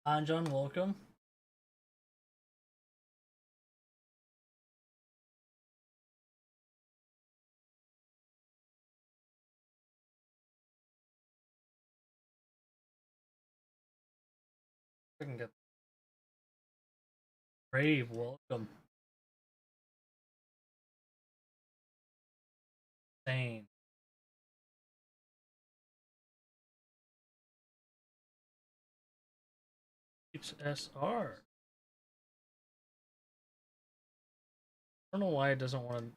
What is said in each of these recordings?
Hi, John, welcome. I can get Brave, welcome. Sane. Keeps SR. I don't know why it doesn't want to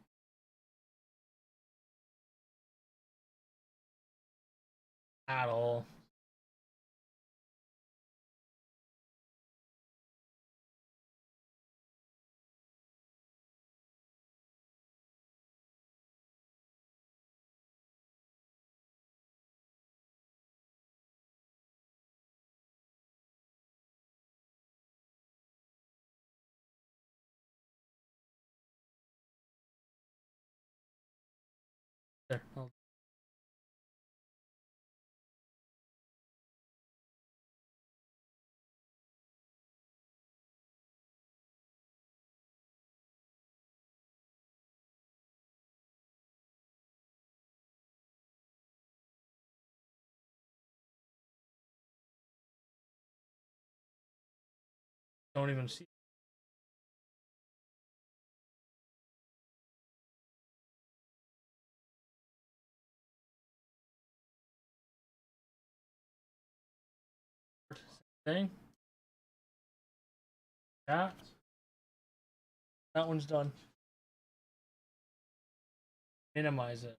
at all. There. Don't even see. Thing. Yeah. That one's done. Minimize it.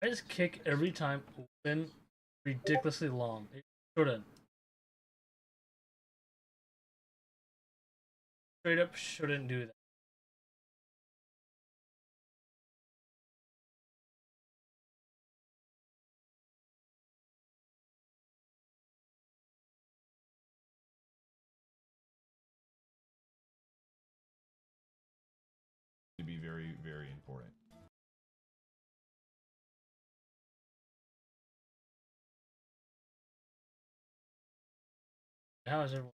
I just kick every time open ridiculously long. It shouldn't. Straight up shouldn't do that. To be very, very important. How is everyone?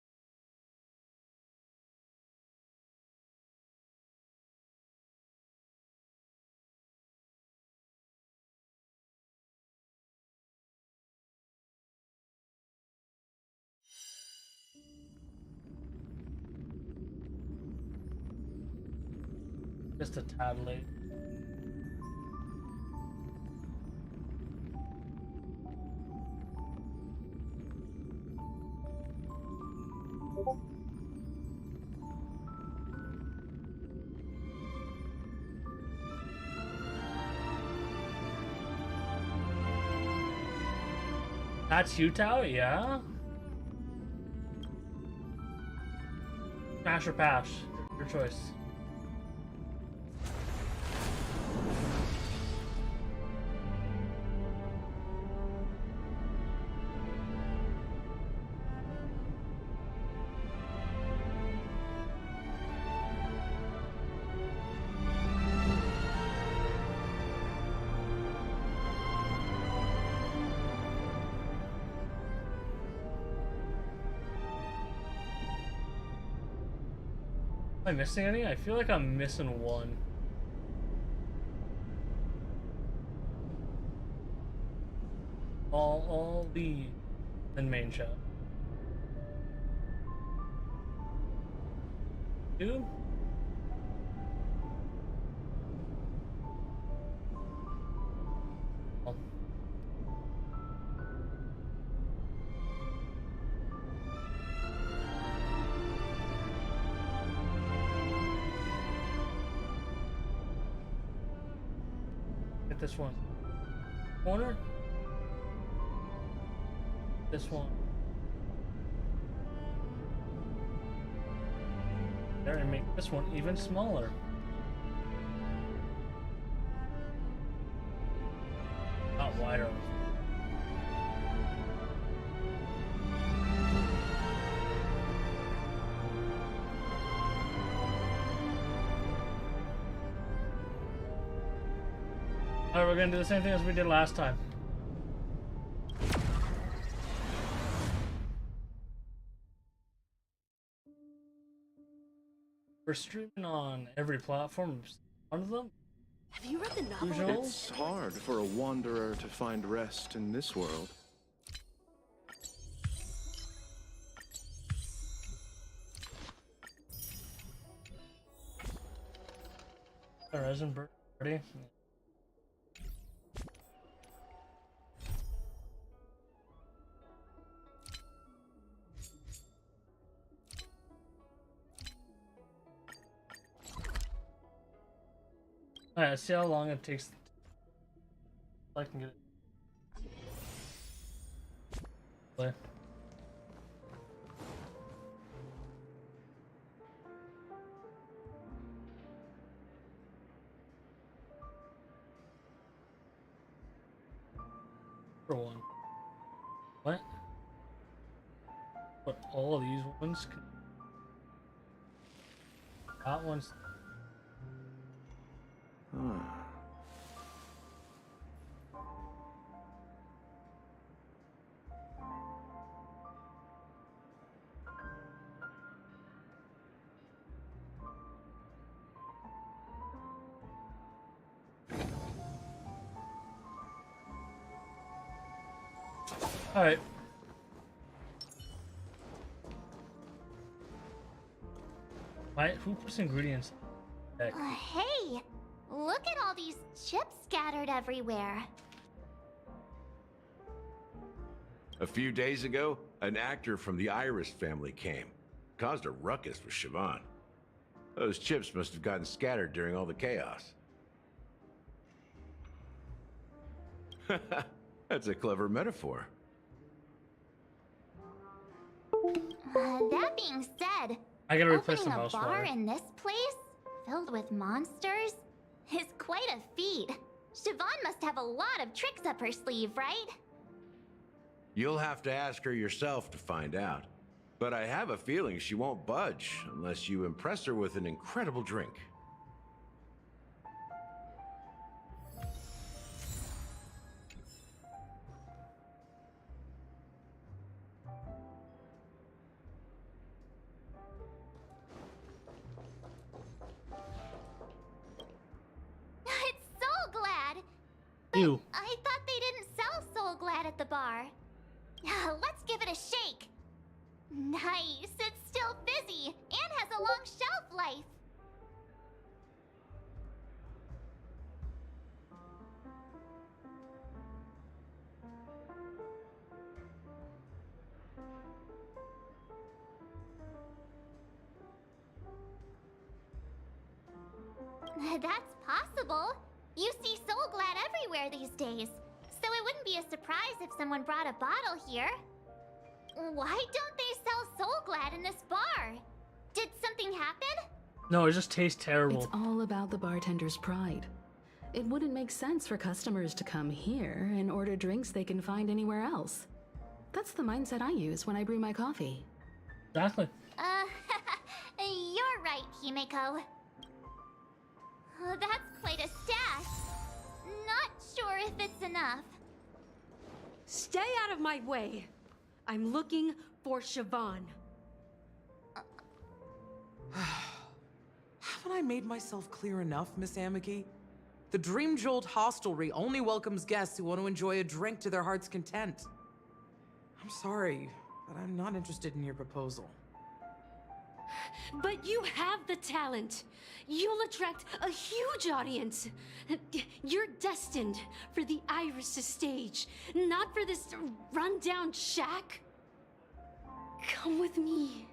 Just a tad late. That's you, Tao? Yeah? Smash or pass. Your choice. Am I missing any? I feel like I'm missing one. All the in main chat. Two? Oh, get this one. Corner? This one. There, and make this one even smaller. Not wider. Alright, we're gonna do the same thing as we did last time. We're streaming on every platform. One of them? Have you read the novel? Usual? It's hard for a wanderer to find rest in this world. Resin ready? Alright, let's see how long it takes. I can get it. Play. For one. What? But all of these ones can... That one's... Alright. Who puts ingredients? Hey, look at all these chips scattered everywhere. A few days ago, an actor from the Iris family came. Caused a ruckus with Siobhan. Those chips must have gotten scattered during all the chaos. That's a clever metaphor. That being said, I gotta replace the opening a mouse bar wire. in this place, filled with monsters, is quite a feat. Siobhan must have a lot of tricks up her sleeve, right? You'll have to ask her yourself to find out. But I have a feeling she won't budge unless you impress her with an incredible drink. It's Soul Glad! Ew. I thought they didn't sell Soul Glad at the bar. Let's give it a shake. Nice, it's still fizzy and has a long shelf life. That's possible. You see Soul Glad everywhere these days, so it wouldn't be a surprise if someone brought a bottle here. Why don't they sell Soul Glad in this bar? Did something happen? No, it just tastes terrible. It's all about the bartender's pride. It wouldn't make sense for customers to come here and order drinks they can find anywhere else. That's the mindset I use when I brew my coffee. Exactly. You're right, Himeko. That's quite a stash. Not sure if it's enough. Stay out of my way. I'm looking for Siobhan. Haven't I made myself clear enough, Miss Amiki? The Dream Jolt Hostelry only welcomes guests who want to enjoy a drink to their heart's content. I'm sorry, but I'm not interested in your proposal. But you have the talent. You'll attract a huge audience. You're destined for the Iris' stage, not for this rundown shack. Come with me.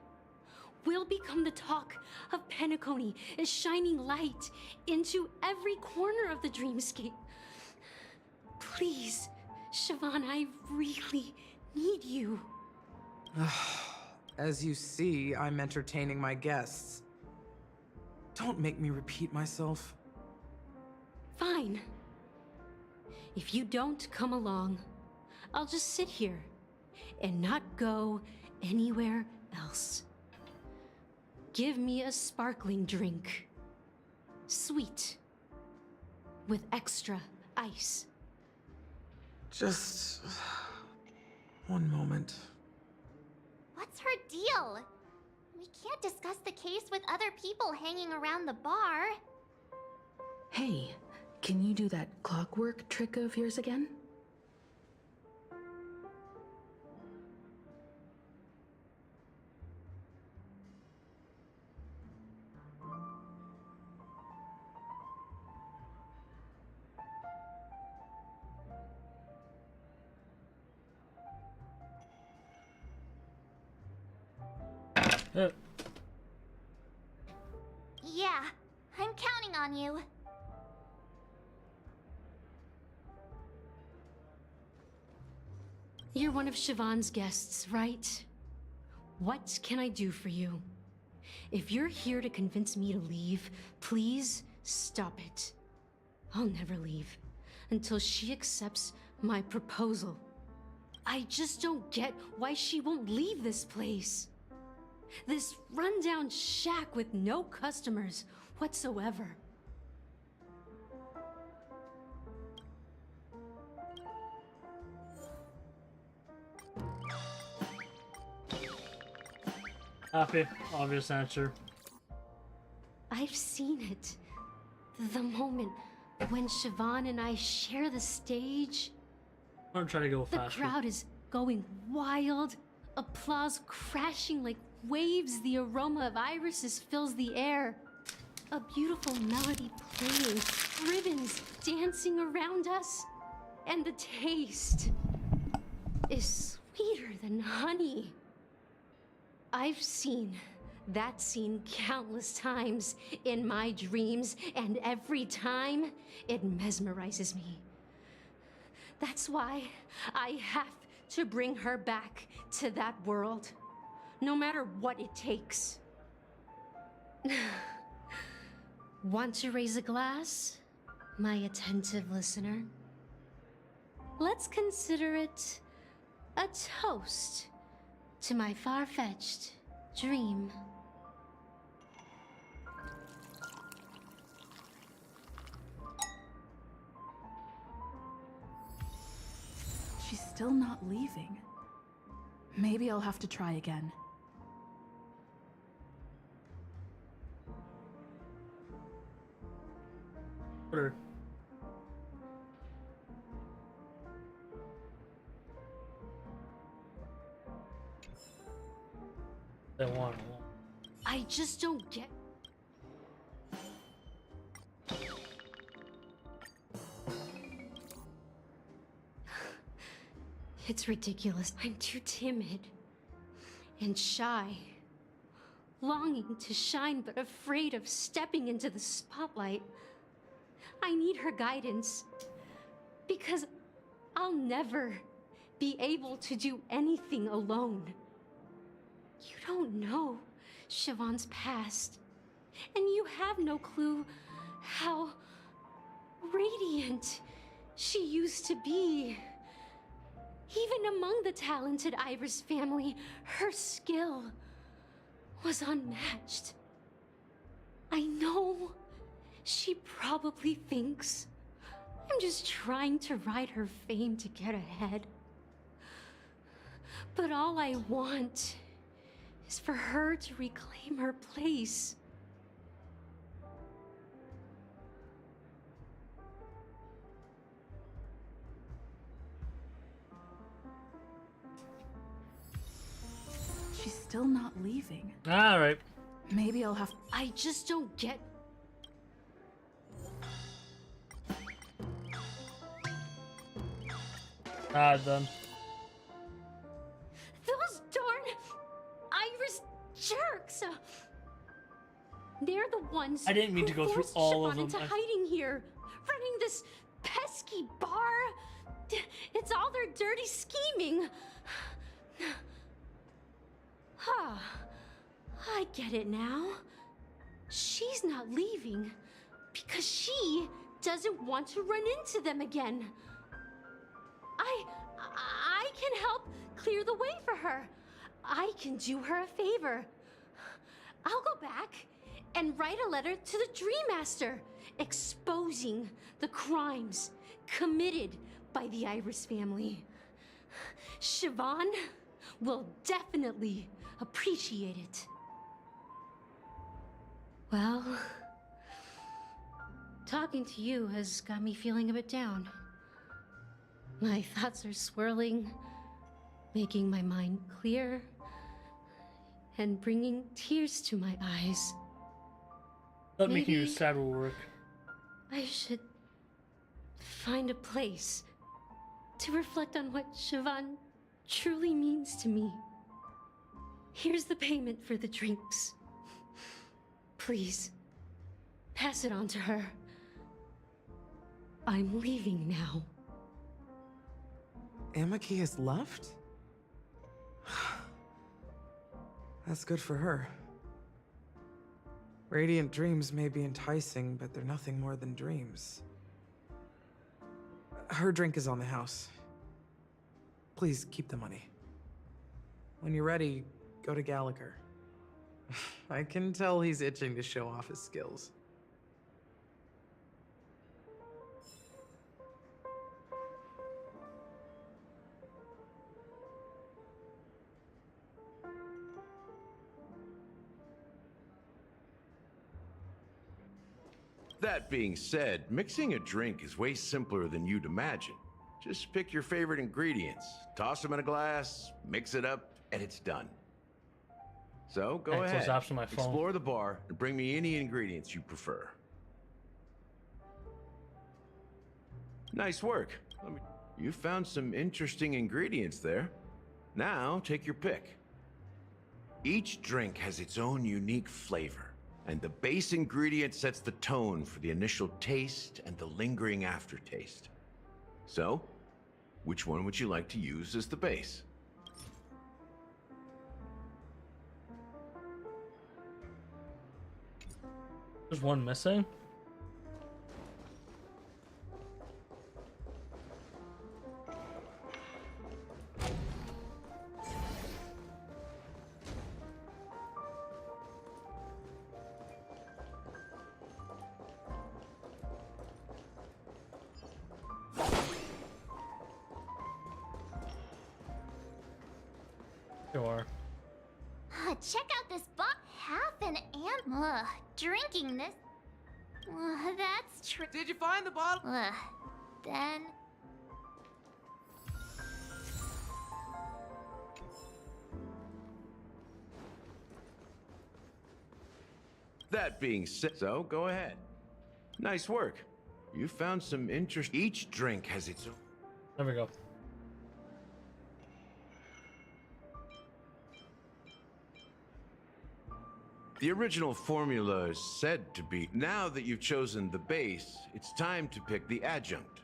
We'll become the talk of Penacony, a shining light into every corner of the dreamscape. Please, Siobhan, I really need you. As you see, I'm entertaining my guests. Don't make me repeat myself. Fine. If you don't come along, I'll just sit here and not go anywhere else. Give me a sparkling drink. Sweet. With extra ice. Just one moment. What's her deal? We can't discuss the case with other people hanging around the bar. Hey, can you do that clockwork trick of yours again? Yeah, I'm counting on you. You're one of Siobhan's guests, right? What can I do for you? If you're here to convince me to leave, please stop it. I'll never leave until she accepts my proposal. I just don't get why she won't leave this place. This rundown shack with no customers whatsoever. Happy, obvious answer. I've seen it. The moment when Siobhan and I share the stage, I'm gonna try to go the faster. crowd is going wild, applause crashing like waves, the aroma of irises fills the air. A beautiful melody playing, ribbons dancing around us, and the taste is sweeter than honey. I've seen that scene countless times in my dreams, and every time it mesmerizes me. That's why I have to bring her back to that world, no matter what it takes. Want to raise a glass, my attentive listener? Let's consider it a toast to my far-fetched dream. She's still not leaving. Maybe I'll have to try again. Order. They want. I just don't get... It's ridiculous. I'm too timid and shy, longing to shine but afraid of stepping into the spotlight. I need her guidance because I'll never be able to do anything alone. You don't know Siobhan's past, and you have no clue how radiant she used to be. Even among the talented Iris family, her skill was unmatched. I know she probably thinks I'm just trying to ride her fame to get ahead. But all I want is for her to reclaim her place. She's still not leaving. Alright. Maybe I'll have... I just don't get... Done. Those darn Iris jerks! They're the ones I didn't mean to who go through forced all Siobhan of them. into hiding here, running this pesky bar. It's all their dirty scheming. I get it now. She's not leaving because she doesn't want to run into them again. I can help clear the way for her. I can do her a favor. I'll go back and write a letter to the Dream Master, exposing the crimes committed by the Iris family. Siobhan will definitely appreciate it. Well, talking to you has got me feeling a bit down. My thoughts are swirling, making my mind clear, and bringing tears to my eyes. Not making you Maybe- sad will work. I should find a place to reflect on what Siobhan truly means to me. Here's the payment for the drinks. Please, pass it on to her. I'm leaving now. Amaki has left? That's good for her. Radiant dreams may be enticing, but they're nothing more than dreams. Her drink is on the house. Please keep the money. When you're ready, go to Gallagher. I can tell he's itching to show off his skills. That being said, mixing a drink is way simpler than you'd imagine. Just pick your favorite ingredients, toss them in a glass, mix it up, and it's done. So go Close ahead, apps on my phone. explore the bar, and bring me any ingredients you prefer. Nice work. You found some interesting ingredients there. Now take your pick. Each drink has its own unique flavor, and the base ingredient sets the tone for the initial taste and the lingering aftertaste. So, which one would you like to use as the base? There's one missing. Sure. Check out this box. Half an amp. Drinking this. That's true. Did you find the bottle? Then. That being said, so go ahead. Nice work. You found some interest. Each drink has its own. There we go. The original formula is said to be, now that you've chosen the base, it's time to pick the adjunct,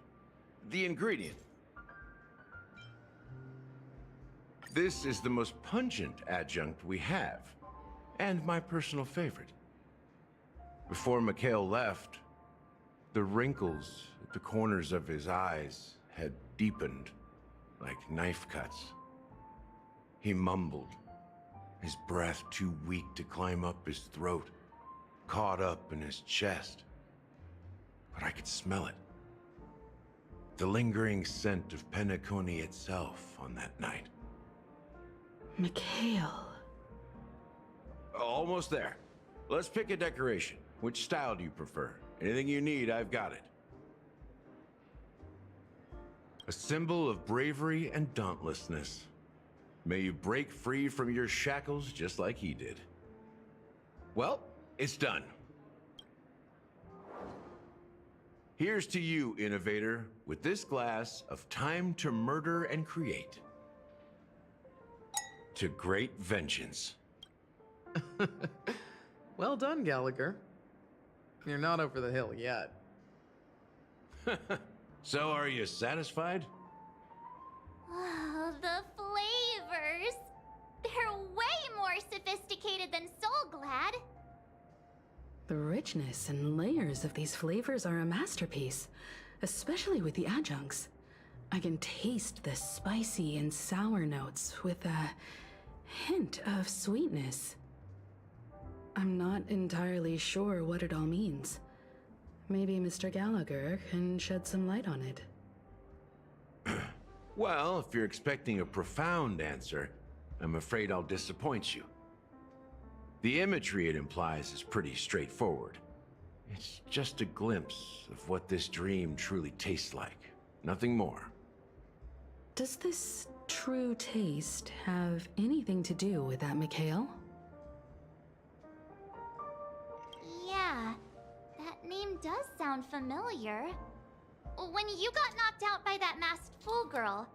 the ingredient. This is the most pungent adjunct we have, and my personal favorite. Before Mikhail left, the wrinkles at the corners of his eyes had deepened like knife cuts. He mumbled, his breath too weak to climb up his throat, caught up in his chest. But I could smell it. The lingering scent of Penacony itself on that night. Mikhail. Almost there. Let's pick a decoration. Which style do you prefer? Anything you need, I've got it. A symbol of bravery and dauntlessness. May you break free from your shackles just like he did. Well, it's done. Here's to you, innovator, with this glass of time to murder and create. To great vengeance. Well done, Gallagher. You're not over the hill yet. So are you satisfied? Oh, the flavors. They're way more sophisticated than Soulglad. The richness and layers of these flavors are a masterpiece, especially with the adjuncts. I can taste the spicy and sour notes with a hint of sweetness. I'm not entirely sure what it all means. Maybe Mr. Gallagher can shed some light on it. Well, if you're expecting a profound answer, I'm afraid I'll disappoint you. The imagery it implies is pretty straightforward. It's just a glimpse of what this dream truly tastes like. Nothing more. Does this true taste have anything to do with that Mikhail? Yeah, that name does sound familiar. When you got knocked out by that masked fool girl,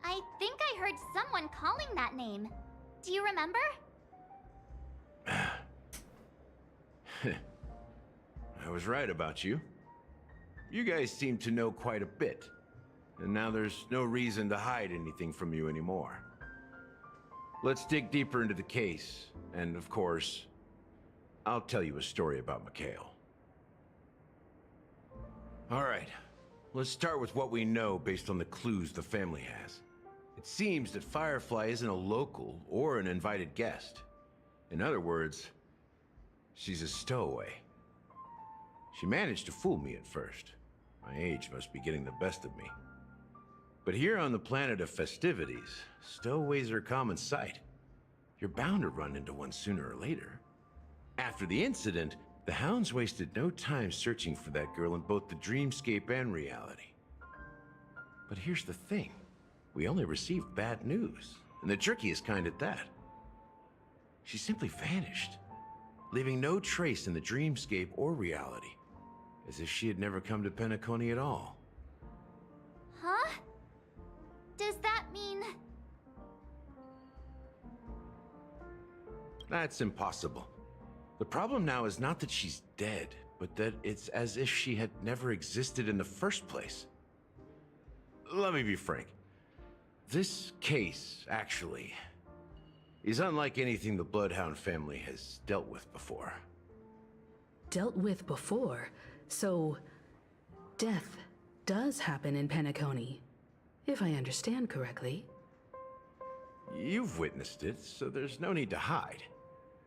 I think I heard someone calling that name. Do you remember? I was right about you. You guys seem to know quite a bit, and now there's no reason to hide anything from you anymore. Let's dig deeper into the case, and of course, I'll tell you a story about Mikhail. All right, let's start with what we know based on the clues the family has. It seems that Firefly isn't a local or an invited guest. In other words, she's a stowaway. She managed to fool me at first. My age must be getting the best of me. But here on the planet of festivities, stowaways are a common sight. You're bound to run into one sooner or later. After the incident, the Hounds wasted no time searching for that girl in both the dreamscape and reality. But here's the thing. We only received bad news, and the trickiest kind at that. She simply vanished, leaving no trace in the dreamscape or reality, as if she had never come to Penacony at all. Huh? Does that mean... That's impossible. The problem now is not that she's dead, but that it's as if she had never existed in the first place. Let me be frank. This case, actually, is unlike anything the Bloodhound family has dealt with before. Dealt with before? So, death does happen in Penacony, if I understand correctly. You've witnessed it, so there's no need to hide.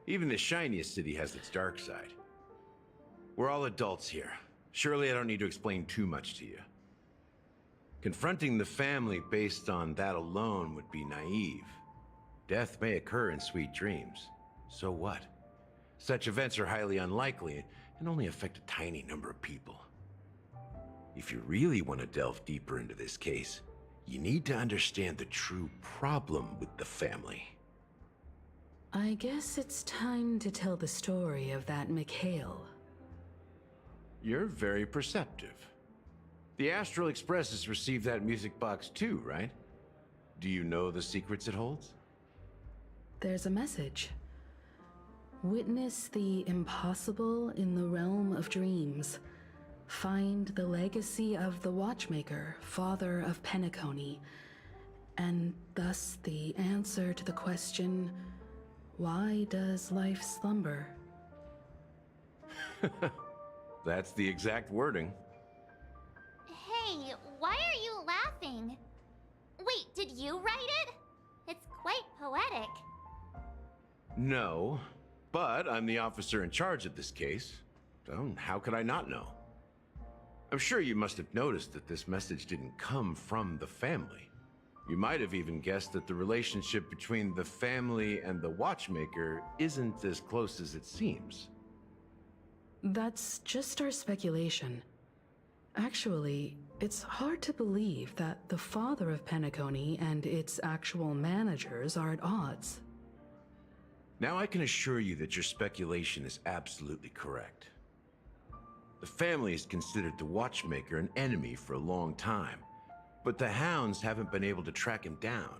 Even the shiniest city has its dark side. We're all adults here. Surely I don't need to explain too much to you. Confronting the family based on that alone would be naive. Death may occur in sweet dreams. So what? Such events are highly unlikely and only affect a tiny number of people. If you really want to delve deeper into this case, you need to understand the true problem with the family. I guess it's time to tell the story of that Mikhail. You're very perceptive. The Astral Express has received that music box too, right? Do you know the secrets it holds? There's a message. Witness the impossible in the realm of dreams. Find the legacy of the Watchmaker, father of Penacony, and thus the answer to the question, why does life slumber? That's the exact wording. Hey, why are you laughing? Wait, did you write it? It's quite poetic. No, but I'm the officer in charge of this case. So how could I not know? I'm sure you must have noticed that this message didn't come from the family. You might have even guessed that the relationship between the family and the Watchmaker isn't as close as it seems. That's just our speculation. Actually, it's hard to believe that the father of Penacony and its actual managers are at odds. Now I can assure you that your speculation is absolutely correct. The family has considered the Watchmaker an enemy for a long time, but the Hounds haven't been able to track him down,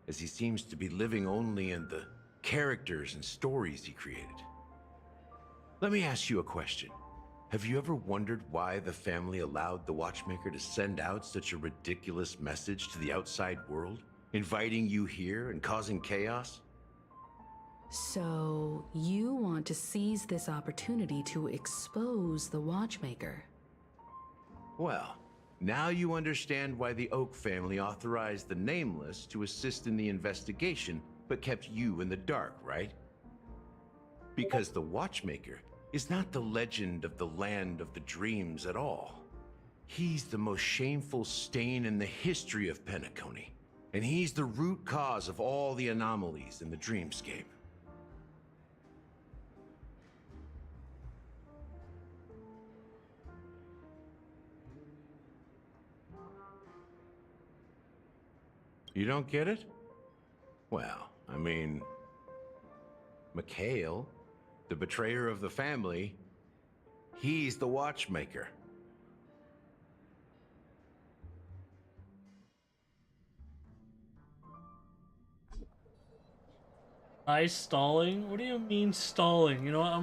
as he seems to be living only in the characters and stories he created. Let me ask you a question. Have you ever wondered why the family allowed the Watchmaker to send out such a ridiculous message to the outside world, inviting you here and causing chaos? So, you want to seize this opportunity to expose the Watchmaker? Well, now you understand why the Oak family authorized the Nameless to assist in the investigation, but kept you in the dark, right? Because the Watchmaker is not the legend of the Land of the Dreams at all. He's the most shameful stain in the history of Penacony, And he's the root cause of all the anomalies in the dreamscape. You don't get it? Well, I mean, Mikhail, the betrayer of the family, he's the watchmaker. Nice stalling? What do you mean stalling? You know what? I'm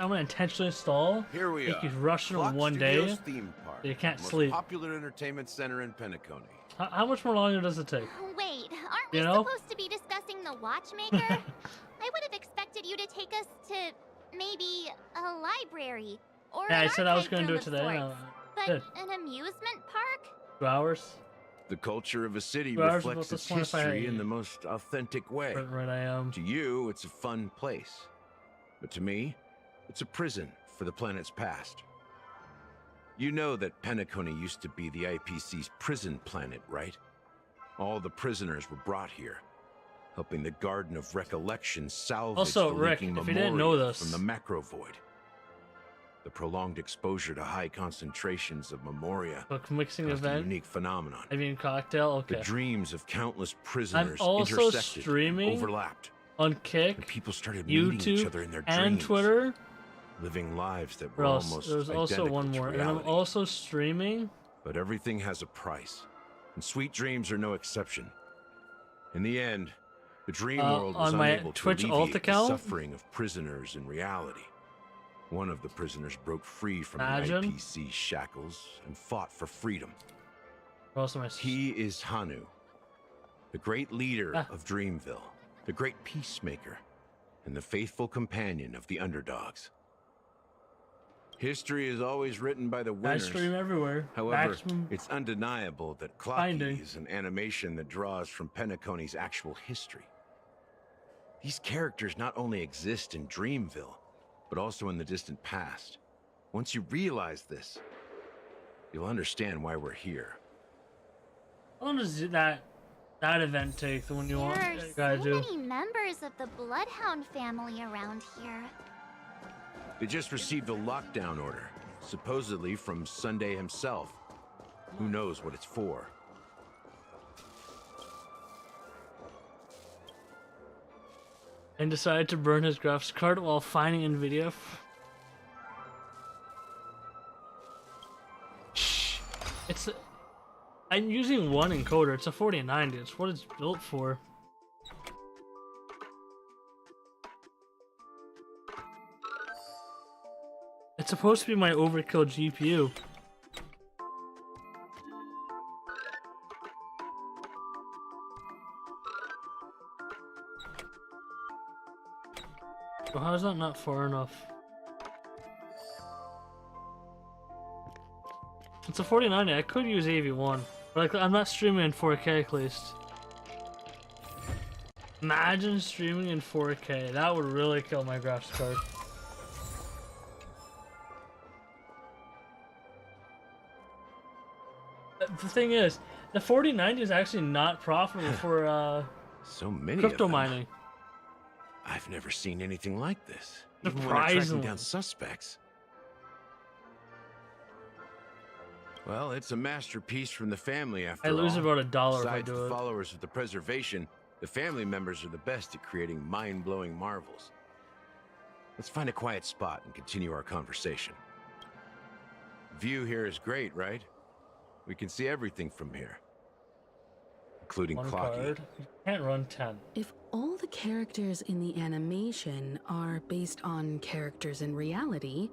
gonna intentionally stall. Here we Make are. you rush in Clock one Studios day. theme park. You can't the most sleep. Popular entertainment center in Penacony. How much more longer does it take? Wait, aren't we You know? supposed to be discussing the watchmaker? I would have expected you to take us to maybe a library or Yeah, an I said I was archive gonna do room it of today. sorts. But Good. an amusement park? 2 hours? The culture of a city Well, I was reflects about to its quantify history it. in the most authentic way. Right, I am. To you, it's a fun place. But to me, it's a prison for the planet's past. You know that Penacony used to be the IPC's prison planet, right? All the prisoners were brought here, helping the Garden of Recollection salvage Also, the Rick, leaking if you didn't know memoria this- from the macro void. The prolonged exposure to high concentrations of memoria Book mixing caused a event. unique phenomenon. I mean cocktail. The Okay. dreams of countless prisoners also intersected, streaming overlapped, On Kick, and people started meeting each YouTube, other in their and dreams, Twitter. living lives that were Or else, almost there's also identical one to more, and I'm reality. also streaming. But everything has a price, and sweet dreams are no exception. In the end, the dream world was on my unable to Twitch alt alleviate the account? suffering of prisoners in reality. One of the prisoners broke free from Imagine. the IPC shackles and fought for freedom. Also, my He is Hanu, the great leader Ah. of Dreamville, the great peacemaker, and the faithful companion of the underdogs. History is always written by the I winners. stream everywhere. However, Maximum it's undeniable that finding. Clocky is an animation that draws from Penacony's actual history. These characters not only exist in Dreamville, but also in the distant past. Once you realize this, you'll understand why we're here. How long does that event take? The one you want? There are You so gotta do. many members of the Bloodhound family around here. They just received a lockdown order, supposedly from Sunday himself. Who knows what it's for? And decided to burn his graphics card while finding NVIDIA. Shh. I'm using one encoder. It's a 4090. It's what it's built for. It's supposed to be my overkill GPU. So how is that not far enough? It's a 4090. I could use AV1, but I'm not streaming in 4K at least. Imagine streaming in 4K. That would really kill my graphics card. The thing is, the 4090 is actually not profitable for So many crypto of them. mining. I've never seen anything like this. Even when I'm tracking Surprisingly. down suspects. Well, it's a masterpiece from the family after I lose all. about $1 if I Besides do the it. followers of the preservation, the family members are the best at creating mind-blowing marvels. Let's find a quiet spot and continue our conversation. View here is great, right? We can see everything from here. Including One Clocky. card. You can't run 10. If all the characters in the animation are based on characters in reality,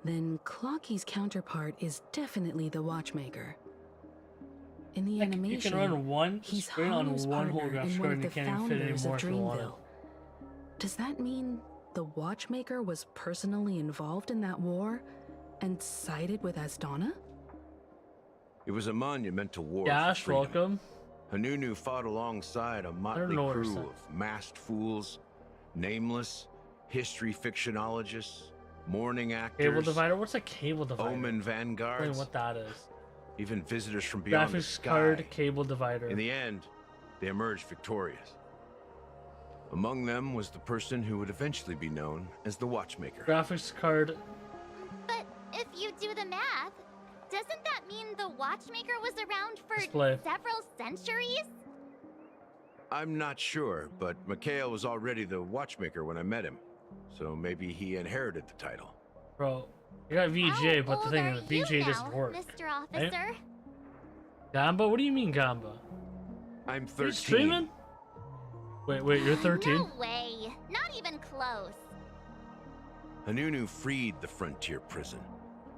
then Clocky's counterpart is definitely the Watchmaker. In the You animation, can run one he's screen on Hanu's one whole partner graphics and card one and of you the can't even fit any founders more of if you wanted. Dreamville. Does that mean the Watchmaker was personally involved in that war and sided with Asdana? It was a monumental war Dash, for freedom. welcome. Hanunu fought alongside a motley know what you're crew saying. of masked fools, nameless, history fictionologists, mourning actors, Cable divider? What's a cable divider? omen Explain vanguards, what that is. even visitors from beyond the Graphics sky. card cable divider. In the end, they emerged victorious. Among them was the person who would eventually be known as the Watchmaker. Graphics card. But if you do the math, doesn't that mean the Watchmaker was around for Display. several centuries? I'm not sure, but Mikhail was already the Watchmaker when I met him. So maybe he inherited the title. Bro, you got VJ, How but the old thing are is, you VJ now, doesn't work. Mr. Officer. Gamba? What do you mean Gamba? I'm Are 13. you streaming? Wait, you're 13? No way. Not even close. Hanunu freed the frontier prison,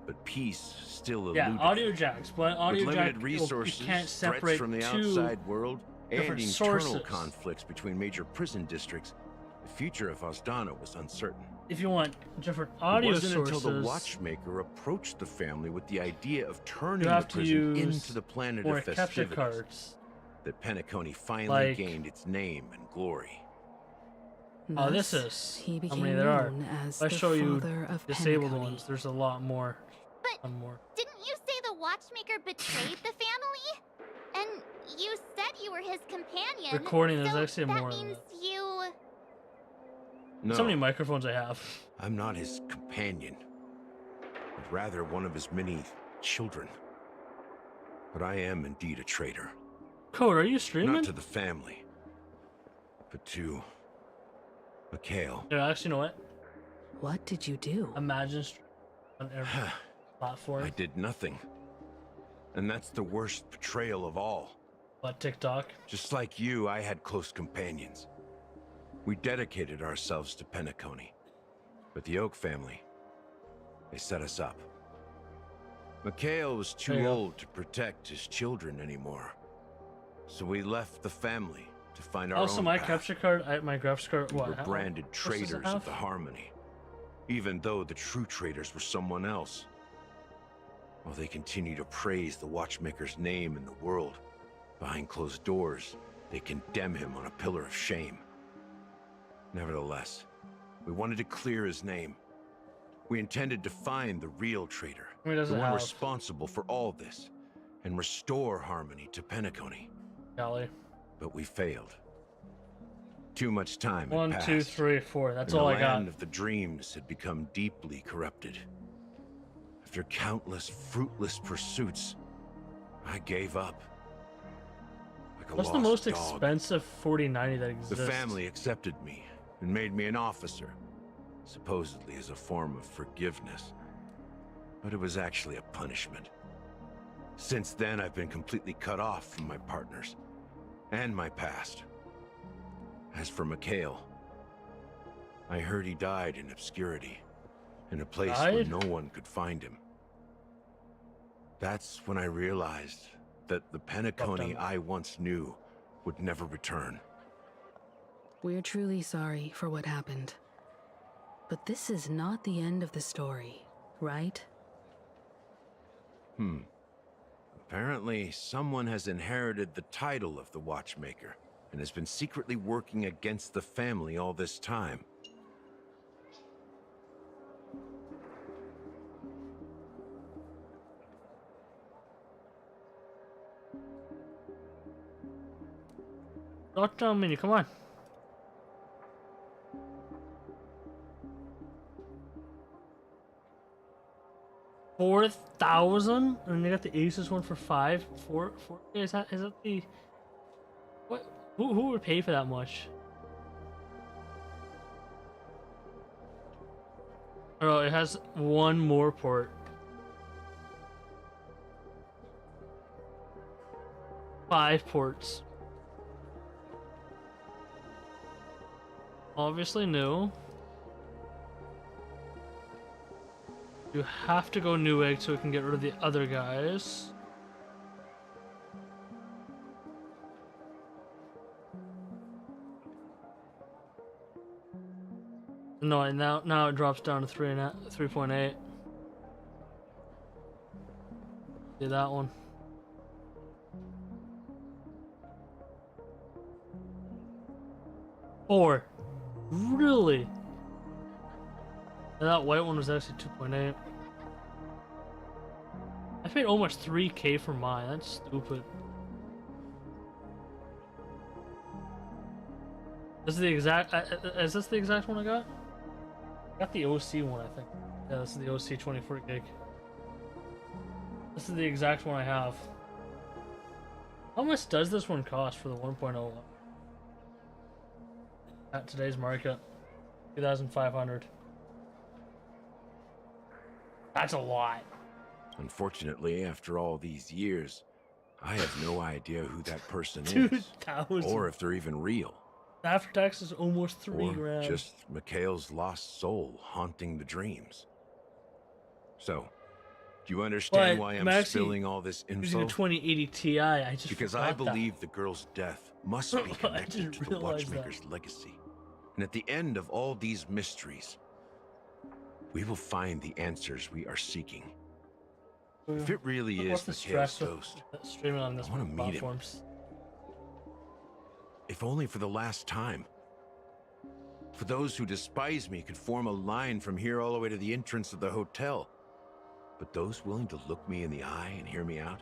but peace still eluded Yeah, him. audio jacks, but audio With jack limited resources, you can't threats separate from the two outside world, and different internal sources. conflicts between major prison districts, the future of Osdana was uncertain. If you want different audio It wasn't sources, until the Watchmaker approached the family with the idea of turning you the have to prison use into the planet more of capture festivities cards. that Penacony finally Like- gained its name and glory. Oh, this Thus, is he how became many there are. known as If I the show you father of disabled Penacony. ones, there's a lot more. But One more. didn't you say the Watchmaker betrayed the family? And you said you were his companion. Recording, there's so actually that more than means that. you... No, So many microphones I have. I'm not his companion, but rather one of his many children. But I am indeed a traitor. Code, are you streaming? Not to the family, but to Mikhail. Yeah, actually, you know what? What did you do? Imagine on every platform, I did nothing. And that's the worst betrayal of all. but TikTok. Just like you, I had close companions. We dedicated ourselves to Penacony. But the Oak family, they set us up. Mikhail was There too you go. old to protect his children anymore. So we left the family to find our Also, own my path. capture card, my graphics card, We what? were how- branded what does it traitors of have? the Harmony, even though the true traitors were someone else. While they continue to praise the Watchmaker's name in the world, behind closed doors, they condemn him on a pillar of shame. Nevertheless, we wanted to clear his name. We intended to find the real traitor, How many does the it one have? responsible for all this, and restore harmony to Penacony. Golly. But we failed. Too much time had 1, 2, passed. 3, 4. That's and all the I got. land of the dreams had become deeply corrupted. After countless fruitless pursuits, I gave up. Like a What's the lost most dog. expensive 4090 that The exists? family accepted me and made me an officer, supposedly as a form of forgiveness. But it was actually a punishment. Since then, I've been completely cut off from my partners and my past. As for Mikhail, I heard he died in obscurity, in a place where Died? no one could find him. That's when I realized that the Penacony done. I once knew would never return. We're truly sorry for what happened. But this is not the end of the story, right? Apparently, someone has inherited the title of the Watchmaker and has been secretly working against the family all this time. Drop-down menu, come on. $4,000, and they got the Asus one for 5. 4. Is that the what? Who would pay for that much? Oh, it has one more port. 5 ports. Obviously new. You have to go Newegg so we can get rid of the other guys. No, and now it drops down to 3.8. See that one. Four. Really? And that white one was actually 2.8. I paid almost 3K for mine. That's stupid. This is the exact. Is this the exact one I got? I got the OC one, I think. Yeah, this is the OC 24 gig. This is the exact one I have. How much does this one cost for the 1.0 at today's market? 2,500. That's a lot. Unfortunately, after all these years, I have no idea who that person is. 2,000. Or if they're even real. After tax is almost 3 Or grand. just Mikhail's lost soul haunting the dreams. So, do you understand But why I'm I'm actually spilling all this using info? a 2080 Ti. I just Because forgot I believe the girl's death must be I connected didn't to the realize that. Watchmaker's legacy. And at the end of all these mysteries, we will find the answers we are seeking. If it really What's is the Mikhail's stress with ghost, streaming on this I wanna meet him. platforms? if only for the last time. For those who despise me could form a line from here all the way to the entrance of the hotel. But those willing to look me in the eye and hear me out?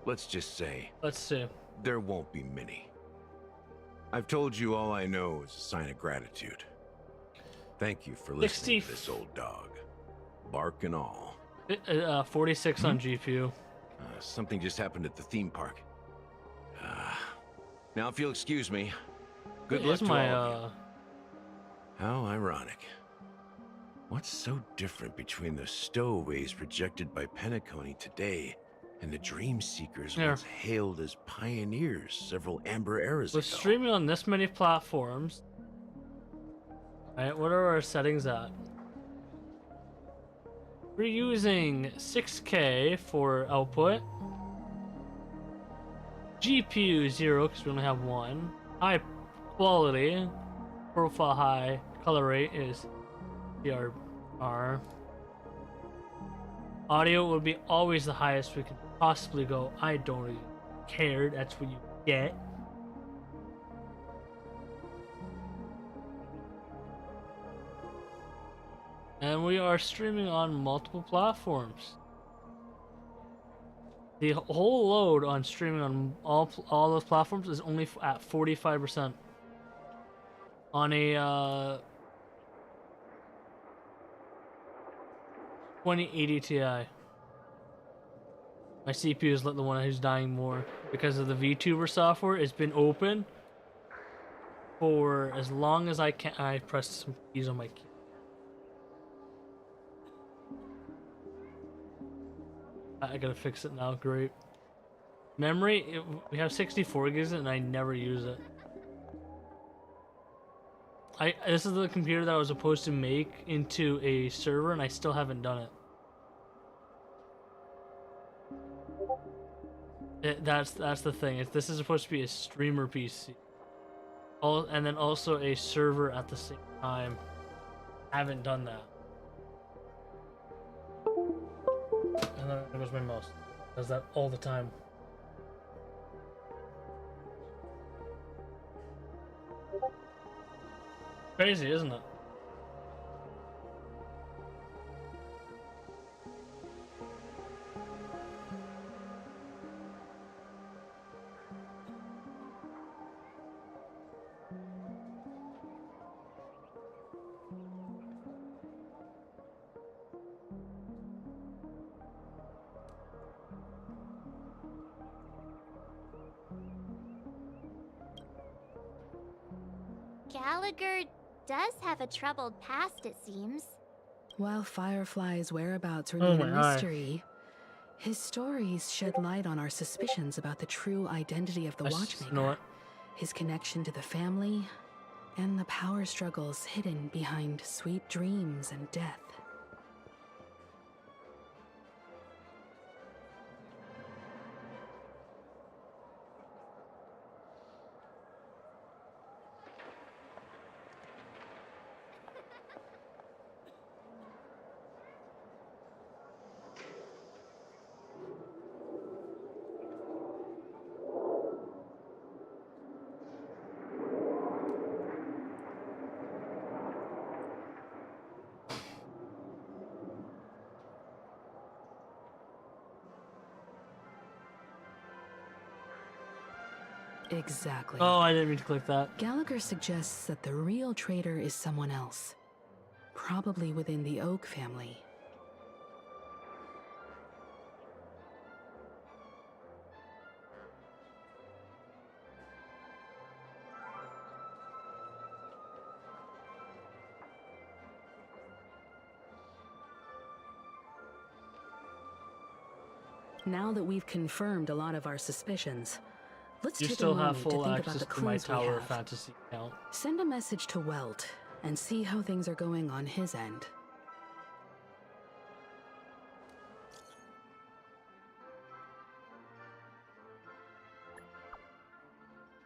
Let's just say, Let's see. there won't be many. I've told you all I know is a sign of gratitude. Thank you for listening to this old dog. Bark and all. 46 on GPU. Something just happened at the theme park. Now if you'll excuse me, good luck Here's to my all of you. How ironic. What's so different between the stowaways projected by Penacony today and the dream seekers Here. once hailed as pioneers several amber eras With ago? streaming on this many platforms, right? What are our settings at? We're using 6K for output. GPU 0 because we only have one. High quality, profile high, color rate is DRR. Audio would be always the highest we could possibly go. I don't really care. That's what you get. And we are streaming on multiple platforms. The whole load on streaming on all those platforms is only at 45%. On a 2080 Ti. My CPU is the one who's dying more because of the VTuber software. It's been open for as long as I can. I pressed some keys on my key. I gotta fix it now. Great. Memory, we have 64 gigs and I never use it. This is the computer that I was supposed to make into a server and I still haven't done it. That's the thing. This is supposed to be a streamer PC. And then also a server at the same time. Haven't done that. And then there goes my mouse. Does that all the time. Crazy, isn't it? Gallagher does have a troubled past, it seems. While Firefly's whereabouts Oh remain a my eye. mystery, his stories shed light on our suspicions about the true identity of the I Watchmaker, snort. his connection to the family, and the power struggles hidden behind sweet dreams and death. Exactly. Oh, I didn't mean to click that. Gallagher suggests that the real traitor is someone else. Probably within the Oak family. Now that we've confirmed a lot of our suspicions, let's You take still a have moment to full think about access the to my clues we Tower have. Fantasy account. Send a message to Welt and see how things are going on his end.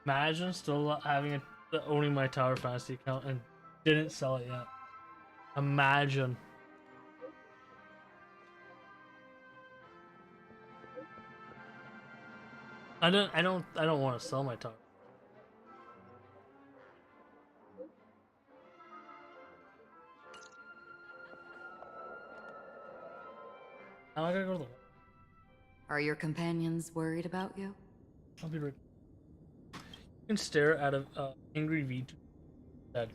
Imagine still having owning my Tower Fantasy account and didn't sell it yet. Imagine. I don't want to sell my Tower. Now I gotta go to the. Are your companions worried about you? I'll be right. You can stare at a angry V2 dead.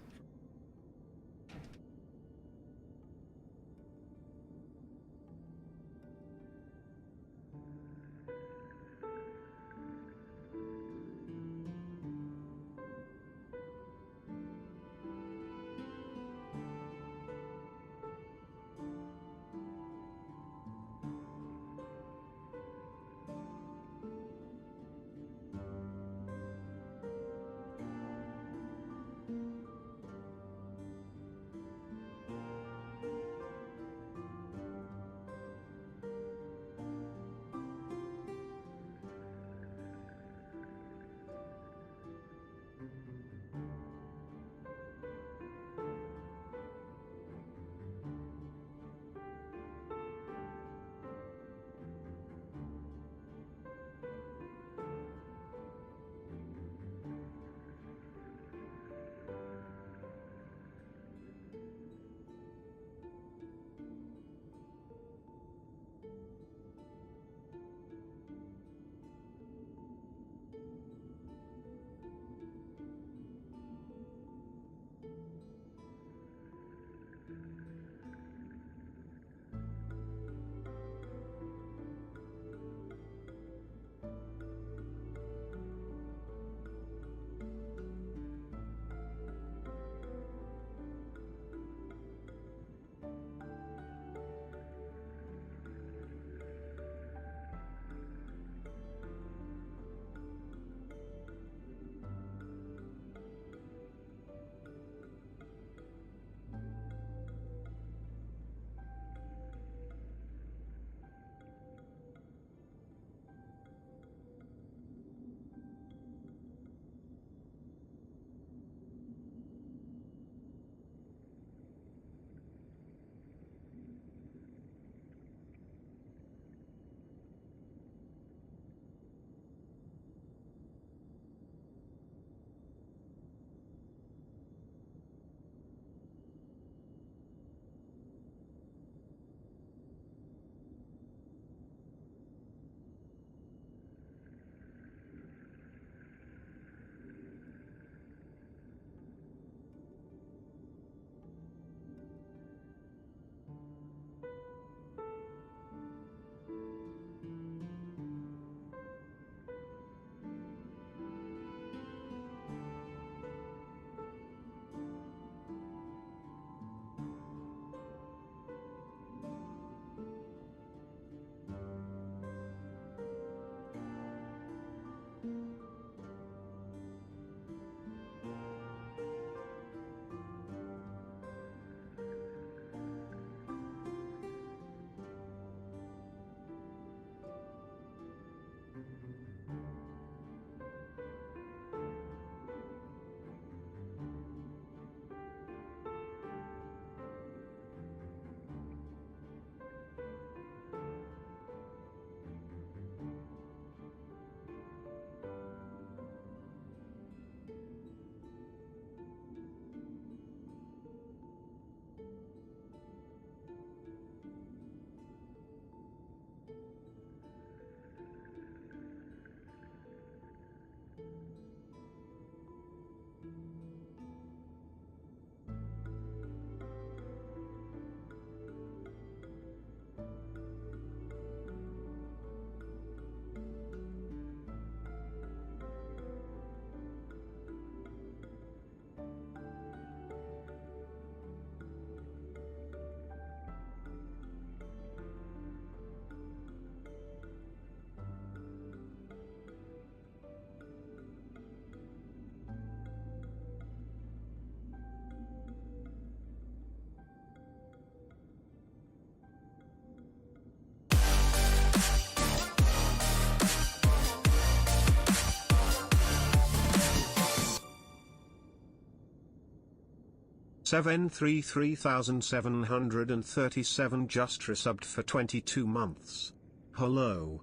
733,737 just resubbed for 22 months. Hello.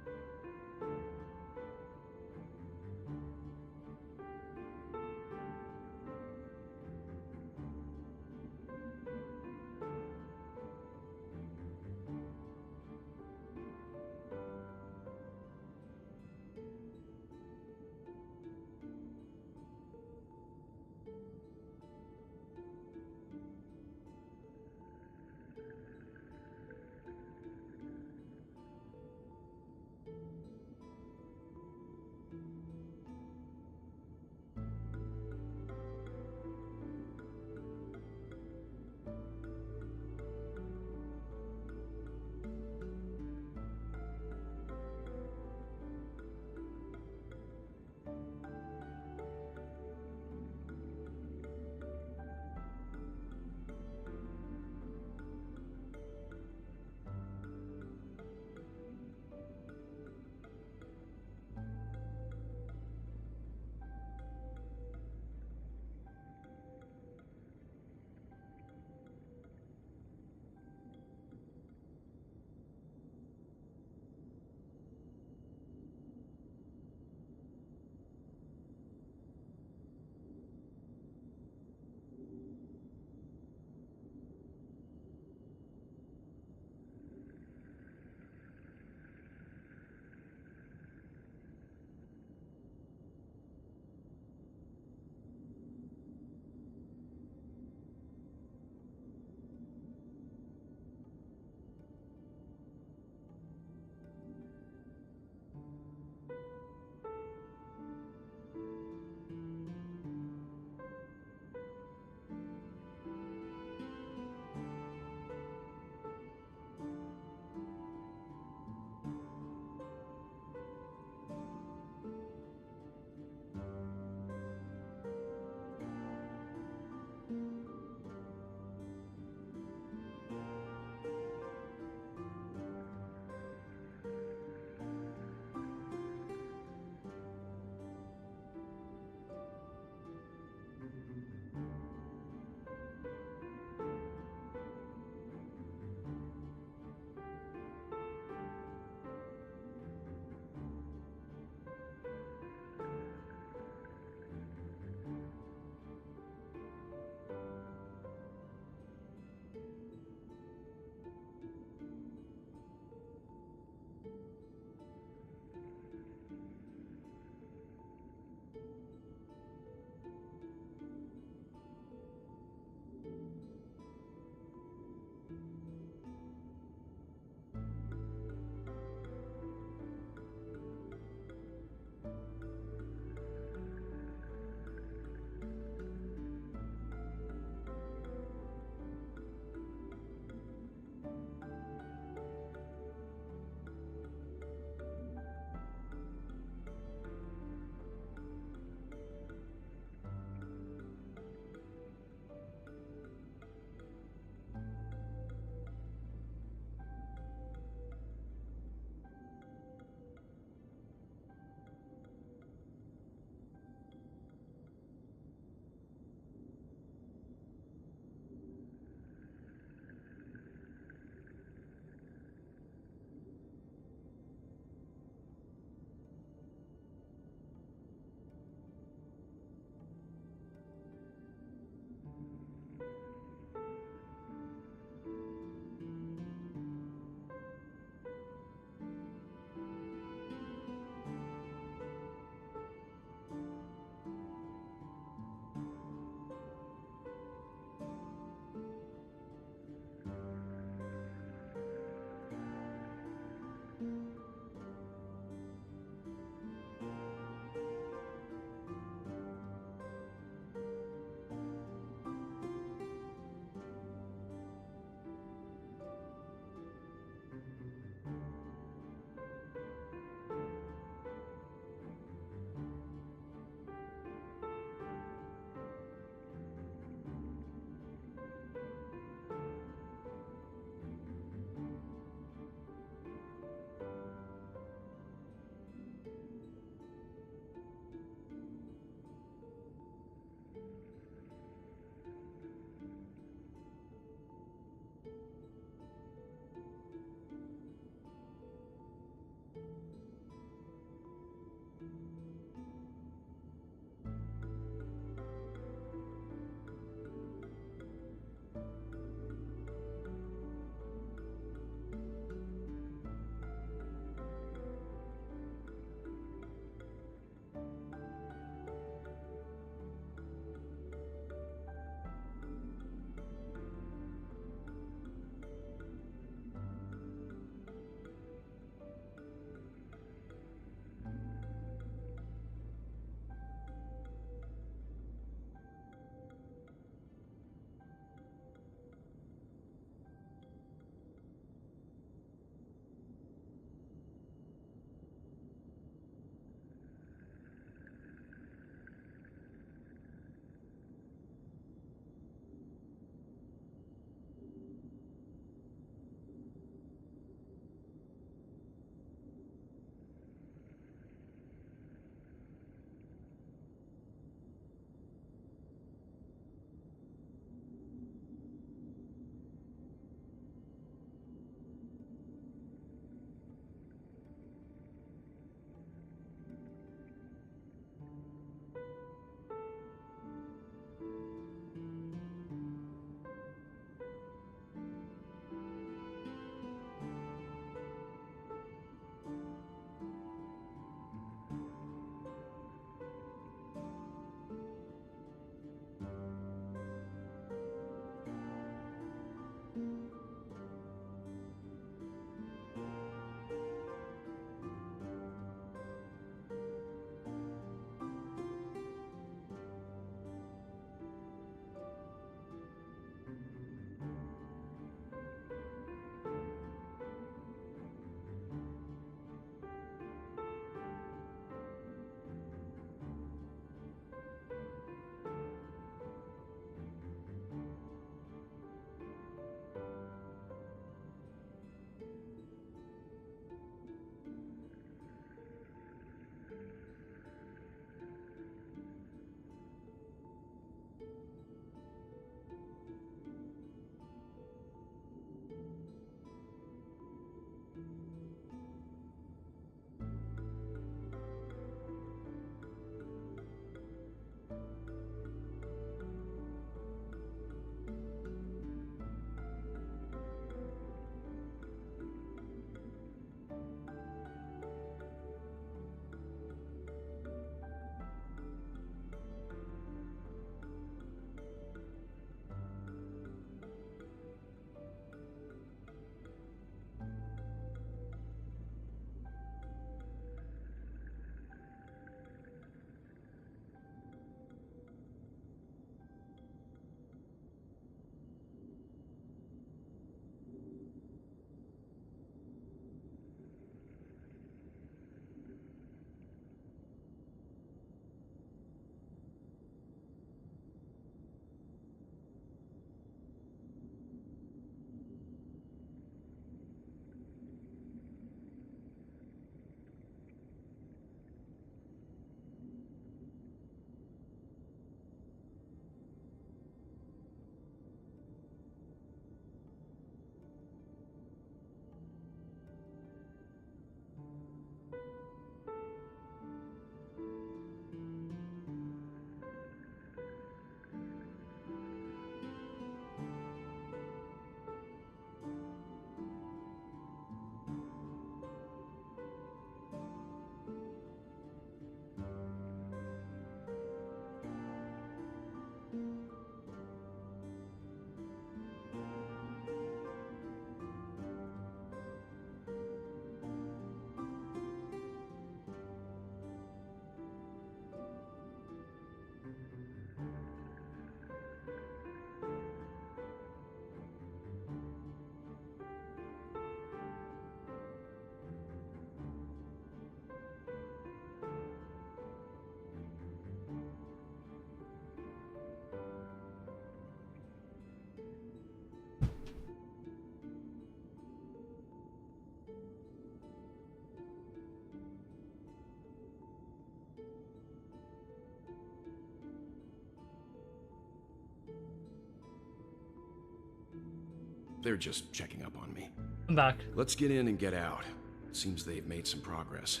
they're just checking up on me. I'm back. Let's get in and get out. It seems they've made some progress.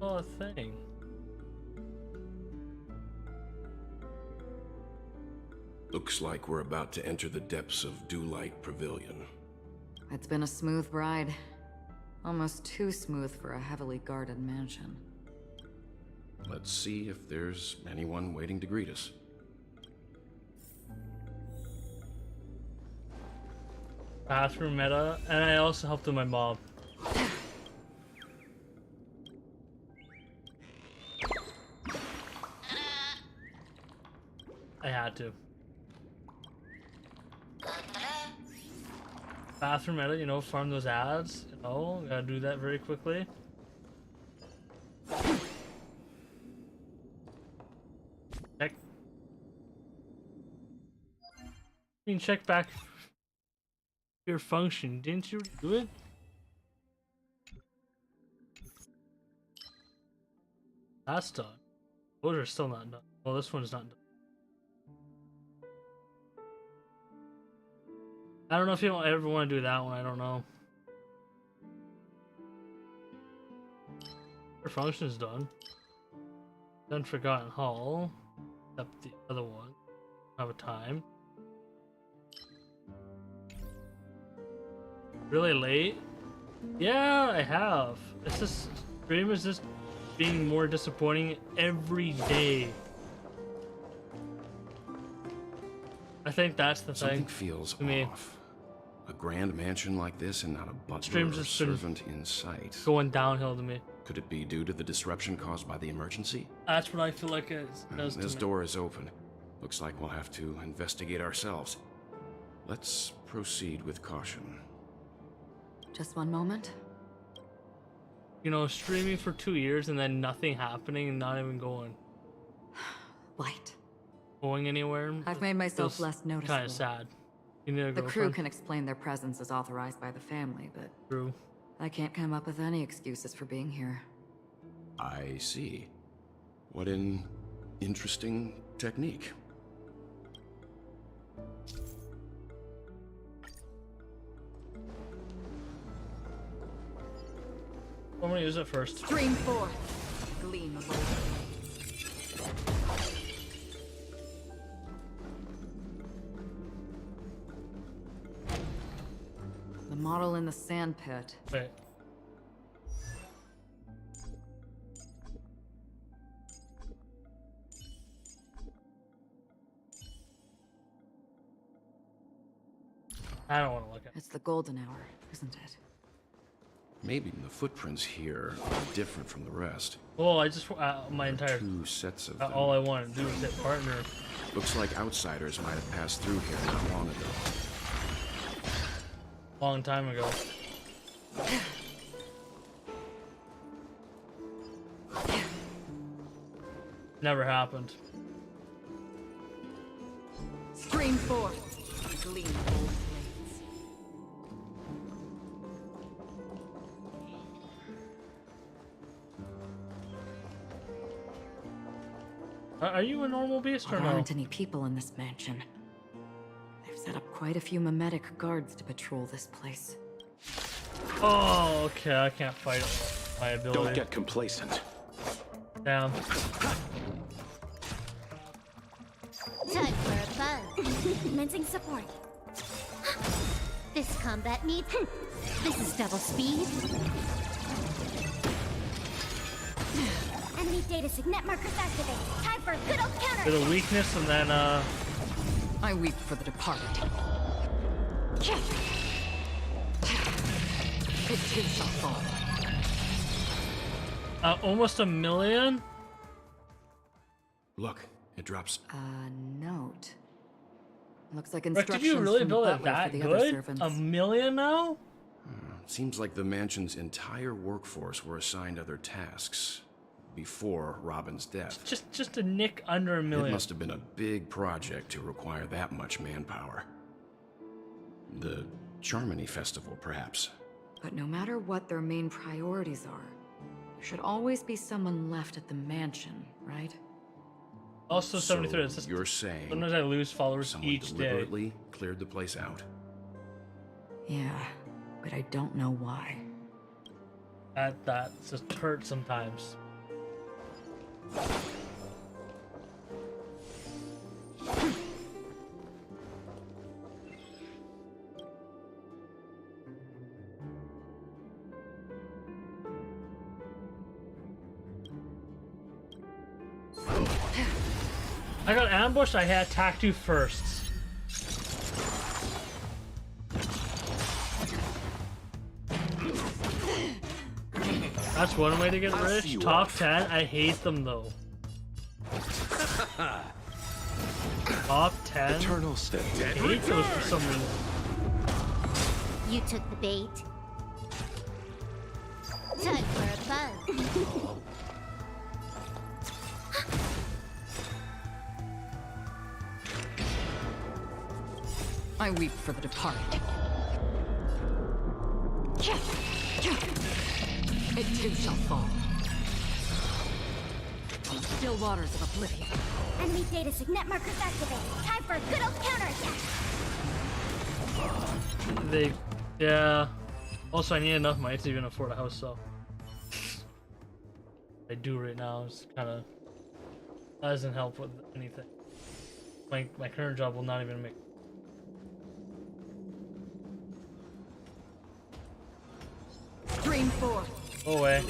Oh, a thing. Looks like we're about to enter the depths of Dewlight Pavilion. It's been a smooth ride. Almost too smooth for a heavily guarded mansion. Let's see if there's anyone waiting to greet us. Bathroom meta, and I also helped with my mob. I had to. Bathroom meta, you know, farm those ads, you know, gotta do that very quickly. Check. You can check back your function. Didn't you do it? That's done. Those are still not done. Well, this one's not done. I don't know if you ever want to do that one. I don't know. Your function is done. Done Forgotten Hall. Except the other one. Have a time. Really late? Yeah, I have. It's just stream is just being more disappointing every day. I think that's the Something thing. feels to me. off. A grand mansion like this and not a butler Stream's or just been servant in sight. Going downhill to me. Could it be due to the disruption caused by the emergency? That's what I feel like it does to This me. door is open. Looks like we'll have to investigate ourselves. Let's proceed with caution. Just one moment. You know, streaming for 2 years and then nothing happening and not even going anywhere. I've made myself less noticeable. Kind of sad. You need a The crew girlfriend? can explain their presence as authorized by the family, but True. I can't come up with any excuses for being here. I see. What an interesting technique. I'm gonna use it first. Stream forth, gleam of old. The model in the sand pit. Wait. I don't want to look at it. It's the golden hour, isn't it? Maybe the footprints here are different from the rest. Oh, I just my entire Two sets of all I want to do is hit partner. Looks like outsiders might have passed through here not long ago. Long time ago. Never happened. Stream forth, gleam of old blades. Are you a normal beast or There no? aren't any people in this mansion. They've set up quite a few mimetic guards to patrol this place. Oh, okay. I can't fight my ability. Don't get complacent. Damn. Time for a buzz. Commencing support. This combat needs. This is double speed. Enemy data signet markers activate. Time for a good old counter. Bit of weakness and then I weep for the departed. It takes a fall. almost 1 million. Look, it drops. A note. Looks like Rick, instructions did you really from build it Butler that for the other good? servants. 1 million now? Seems like the mansion's entire workforce were assigned other tasks before Robin's death. Just a nick under 1 million. It must have been a big project to require that much manpower. The Charmony Festival, perhaps. But no matter what their main priorities are, there should always be someone left at the mansion, right? Also 73. It's So just you're saying sometimes I lose followers someone each day. deliberately cleared the place out? Yeah, but I don't know why. That just hurts sometimes. I got ambushed, I had attacked you first. That's one way to get rich. Top 10, I hate them though. Top 10? Eternal step. I hate those for some reason. You took the bait. Time for a buzz. I weep for the departed. It too shall fall. On the still waters of oblivion. Enemy data signet markers activated. Time for a good old counterattack. Yeah. Also, I need enough money to even afford a house, so. I do right now. It's kind of doesn't help with anything. My current job will not even make. Dream 4. Go away.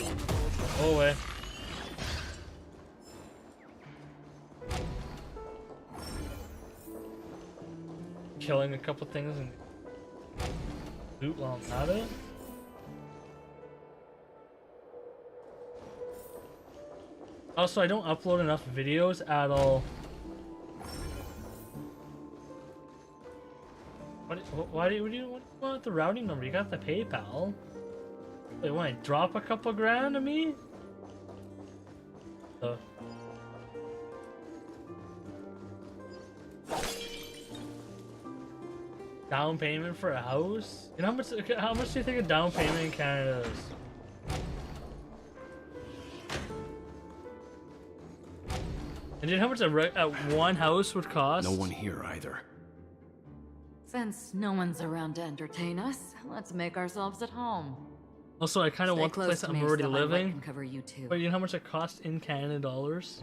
Go away. Killing a couple things and loot while I'm at it. Also, I don't upload enough videos at all. What do you want the routing number? You got the PayPal. Wait, want to drop a couple grand to me? Down payment for a house? You know how much do you think a down payment in Canada is? And do you know how much one house would cost? No one here either. Since no one's around to entertain us, let's make ourselves at home. Also, I kind of Stay want the close place to I'm me already so my light living. can cover you too. But you know how much it costs in Canada dollars?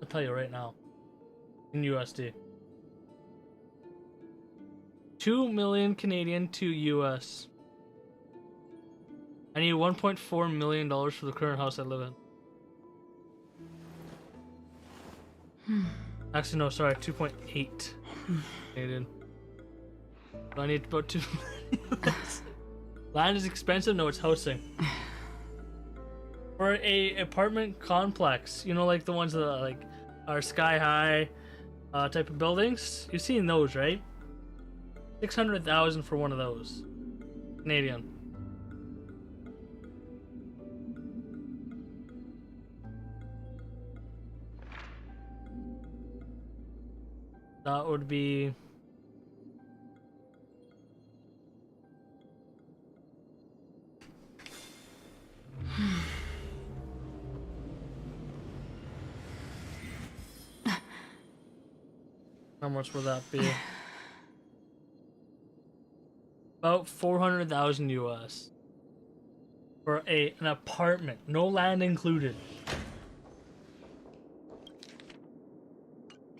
I'll tell you right now. In USD. 2 million Canadian to US. I need $1.4 million for the current house I live in. Actually, no, sorry, 2.8 Canadian. I need about 2 million. Land is expensive? No, it's housing. For a apartment complex, you know, like the ones that are sky high type of buildings. You've seen those, right? 600,000 for one of those, Canadian. That would be. How much would that be? About 400,000 US for an apartment, no land included.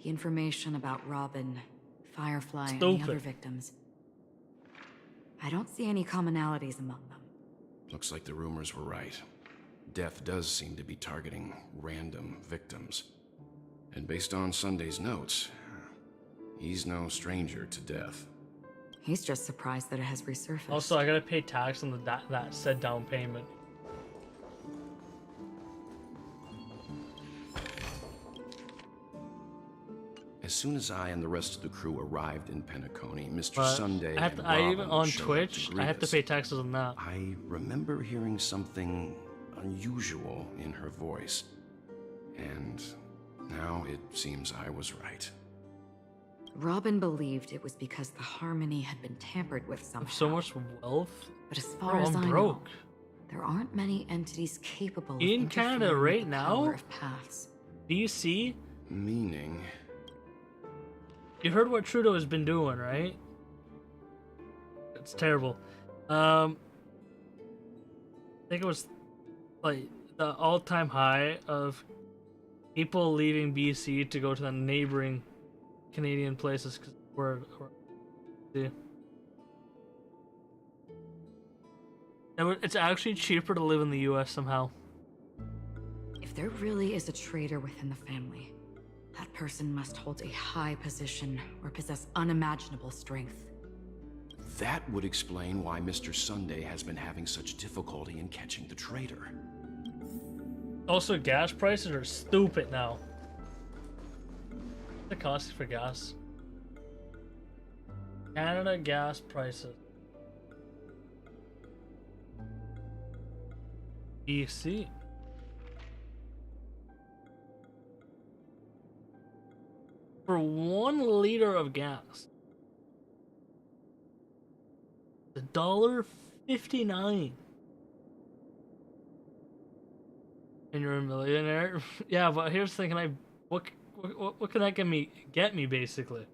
The information about Robin, Firefly, and Stupid. the other victims. I don't see any commonalities among them. Looks like the rumors were right. Death does seem to be targeting random victims. And based on Sunday's notes, he's no stranger to death. He's just surprised that it has resurfaced. Also, I gotta pay tax on that said down payment. As soon as I and the rest of the crew arrived in Penacony, Mr. But Sunday I have to, and I Robin even on showed up Twitch, greet I have to us. pay taxes on that. I remember hearing something unusual in her voice. And now it seems I was right. Robin believed it was because the Harmony had been tampered with somehow. So much wealth. But as far Bro, as I'm I broke. know, there aren't many entities capable of In Canada interfering with right the now? power of paths. Do you see Meaning? You heard what Trudeau has been doing, right? It's terrible. I think it was like the all-time high of people leaving BC to go to the neighboring Canadian places because it's actually cheaper to live in the US somehow. If there really is a traitor within the family, that person must hold a high position or possess unimaginable strength. That would explain why Mr. Sunday has been having such difficulty in catching the traitor. Also, gas prices are stupid now. What's the cost for gas? Canada gas prices. BC. For 1 liter of gas, $1.59. And you're a millionaire? Yeah, but here's the thing, what can that get me basically?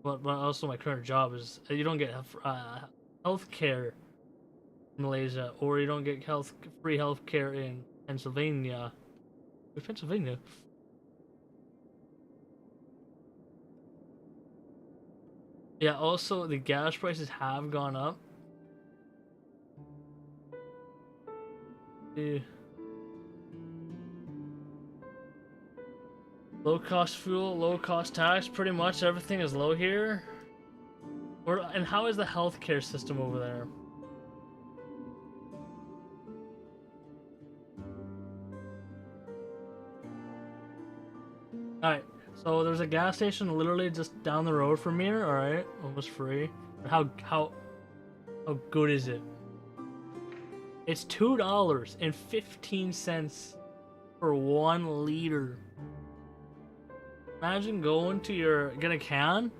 But also my current job is you don't get health care in Malaysia, or you don't get free health care in Pennsylvania. Pennsylvania. Yeah, also the gas prices have gone up. Low cost fuel, low cost tax, pretty much everything is low here. And how is the healthcare system over there? Alright, so there's a gas station literally just down the road from here, alright, almost free. How good is it? It's $2.15 for 1 liter. Imagine going to get a can,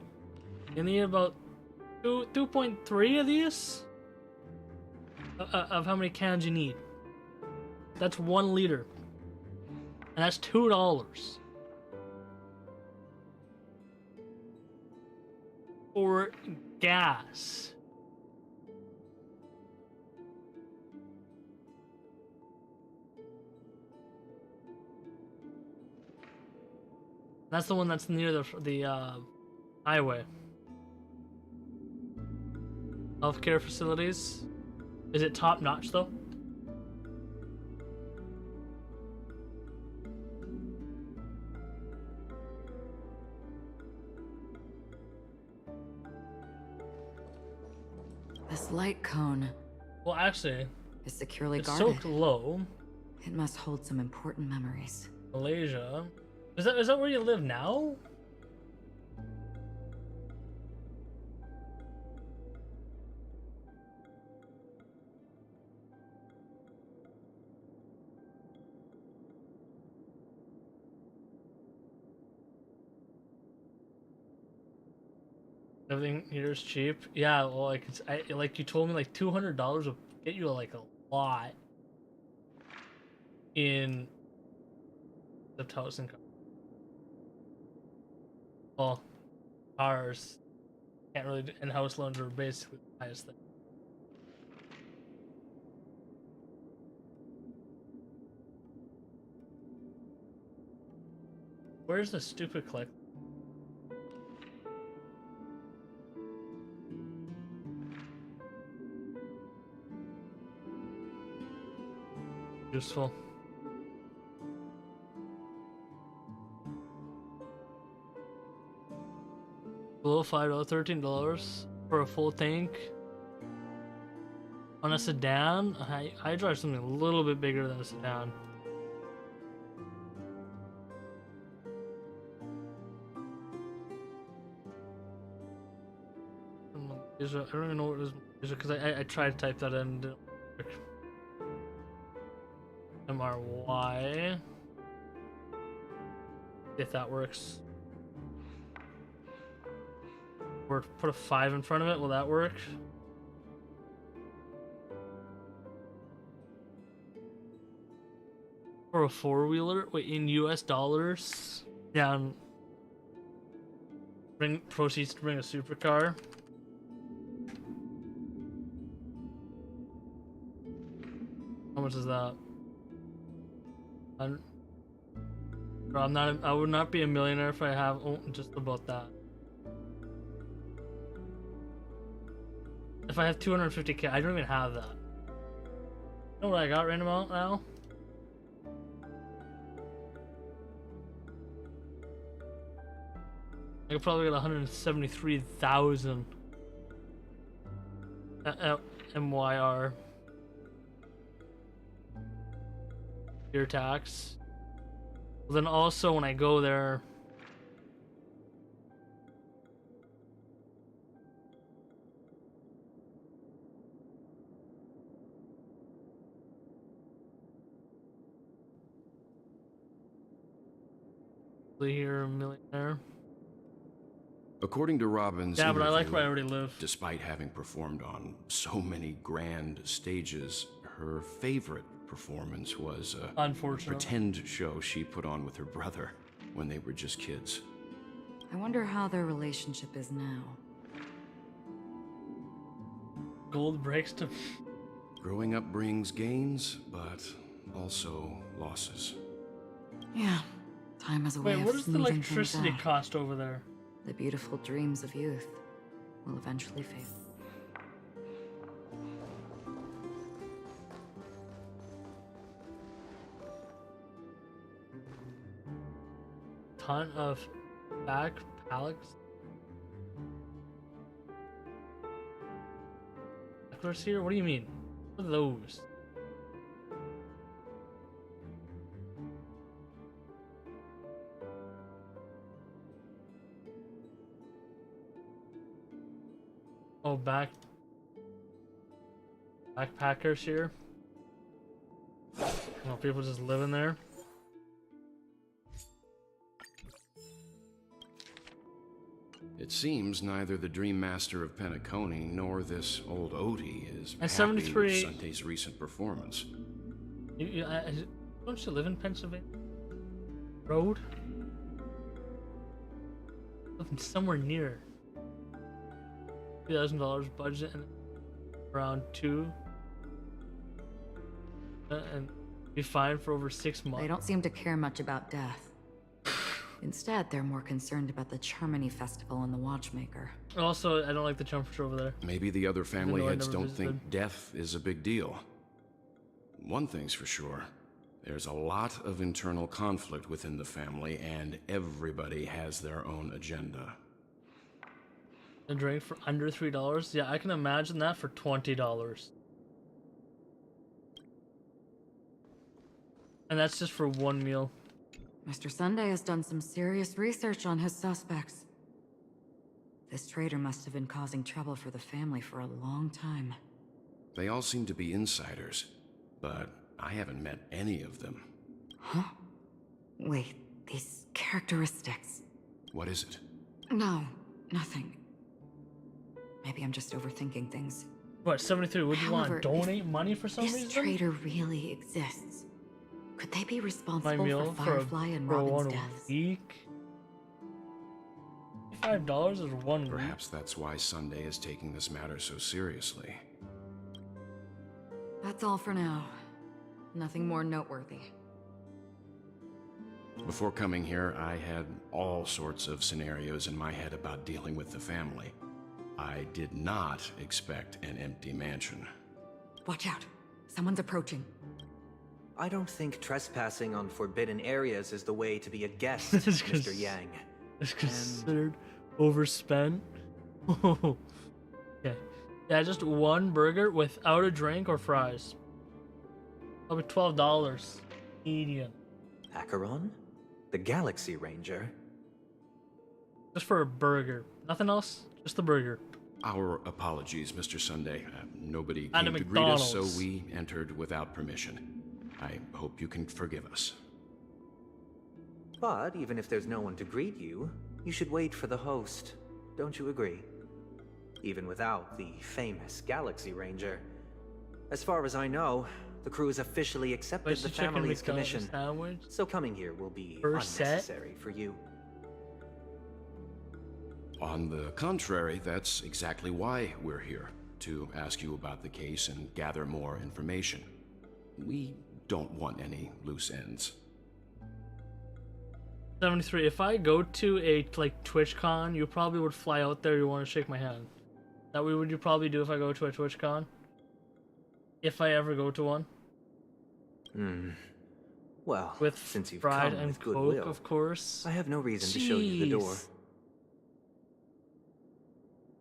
you need about 2.3 of these? Of how many cans you need. That's 1 liter. And that's $2. For gas. That's the one that's near the highway. Healthcare facilities. Is it top notch though? This light cone. Well, actually, is securely it's guarded. so low. It must hold some important memories. Malaysia. Is that where you live now? Everything here is cheap. Yeah, well, like you told me, like $200 will get you like a lot in the housing. Well, cars can't really do, and house loans are basically the highest thing. Where's the stupid click? Useful. Below $5, $13 for a full tank on a sedan. I drive something a little bit bigger than a sedan. I don't even know what it is because I tried to type that in and didn't work. MRY. If that works. Or put a 5 in front of it, will that work? For a four-wheeler? Wait, in US dollars? Yeah, and bring proceeds to bring a supercar. How much is that? I would not be a millionaire if I have just about that. If I have 250k, I don't even have that. You know what I got right about now? I could probably get 173,000 MYR. Your tax. Well, then also when I go there, here a millionaire. According to Robin's yeah, but I like interview, where I already live. Despite having performed on so many grand stages, her favorite performance was a pretend show she put on with her brother when they were just kids. I wonder how their relationship is now. Gold breaks to... Growing up brings gains, but also losses. Yeah, time has a way Wait, of what does the smoothing electricity things out. cost over there? The beautiful dreams of youth will eventually fade. Ton of back pallets. Necklace here? What do you mean? What are those? Oh, backpackers here. Oh, people just living there. It seems neither the Dream Master of Penacony nor this old Odie is And happy 73 with Sunday's recent performance. Don't you live in Pennsylvania? Road? Living somewhere near. $2,000 budget and around 2. And be fine for over 6 months. They don't seem to care much about death. Instead, they're more concerned about the Charmony Festival and the Watchmaker. Also, I don't like the temperature over there. Maybe the other family though I heads never don't visited. think death is a big deal. One thing's for sure. There's a lot of internal conflict within the family, and everybody has their own agenda. A drink for under $3? Yeah, I can imagine that for $20. And that's just for one meal. Mr. Sunday has done some serious research on his suspects. This traitor must have been causing trouble for the family for a long time. They all seem to be insiders, but I haven't met any of them. Huh? Wait, these characteristics. What is it? No, nothing. Maybe I'm just overthinking things. What, 73? Would you want to However, donate money for some this reason? traitor really exists. Could they be My responsible meal for for Firefly and for Robin's one deaths? week? $5 is 1 week. Perhaps that's why Sunday is taking this matter so seriously. That's all for now. Nothing more noteworthy. Before coming here, I had all sorts of scenarios in my head about dealing with the family. I did not expect an empty mansion. Watch out. Someone's approaching. I don't think trespassing on forbidden areas is the way to be a guest, This is Mr. Yang. It's considered overspent. Okay. Yeah, just one burger without a drink or fries. Probably $12. Median. Acheron? The Galaxy Ranger? Just for a burger. Nothing else? Just the burger. Our apologies, Mr. Sunday. Nobody And came a to greet us, so McDonald's. we entered without permission. I hope you can forgive us. But even if there's no one to greet you, you should wait for the host. Don't you agree? Even without the famous Galaxy Ranger. As far as I know, the crew has officially accepted the family's commission, so coming here will be unnecessary for you. On the contrary, that's exactly why we're here, to ask you about the case and gather more information. We don't want any loose ends. 73. If I go to a TwitchCon, you probably would fly out there. You want to shake my hand. That way, would you probably do if I go to a TwitchCon? If I ever go to one. Well, with since you've Pride come and with Coke, goodwill, of course. I have no reason to show you the door.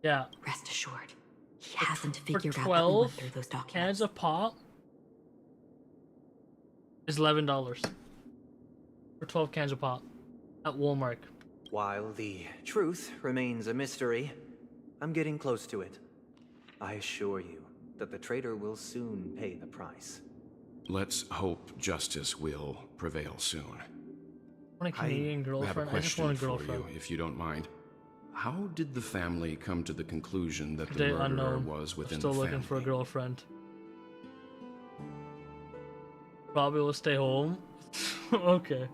Yeah. Rest assured, he hasn't For figured out that we 12 went through those documents. cans of pop is $11. For 12 cans of pop at Walmart. While the truth remains a mystery, I'm getting close to it. I assure you that the traitor will soon pay the price. Let's hope justice will prevail soon. I want a Canadian girlfriend. I have a I just want a question for girlfriend. you, if you don't mind. How did the family come to the conclusion that the Today murderer unknown. was within Still the looking family? for a girlfriend. Probably will stay home. Okay.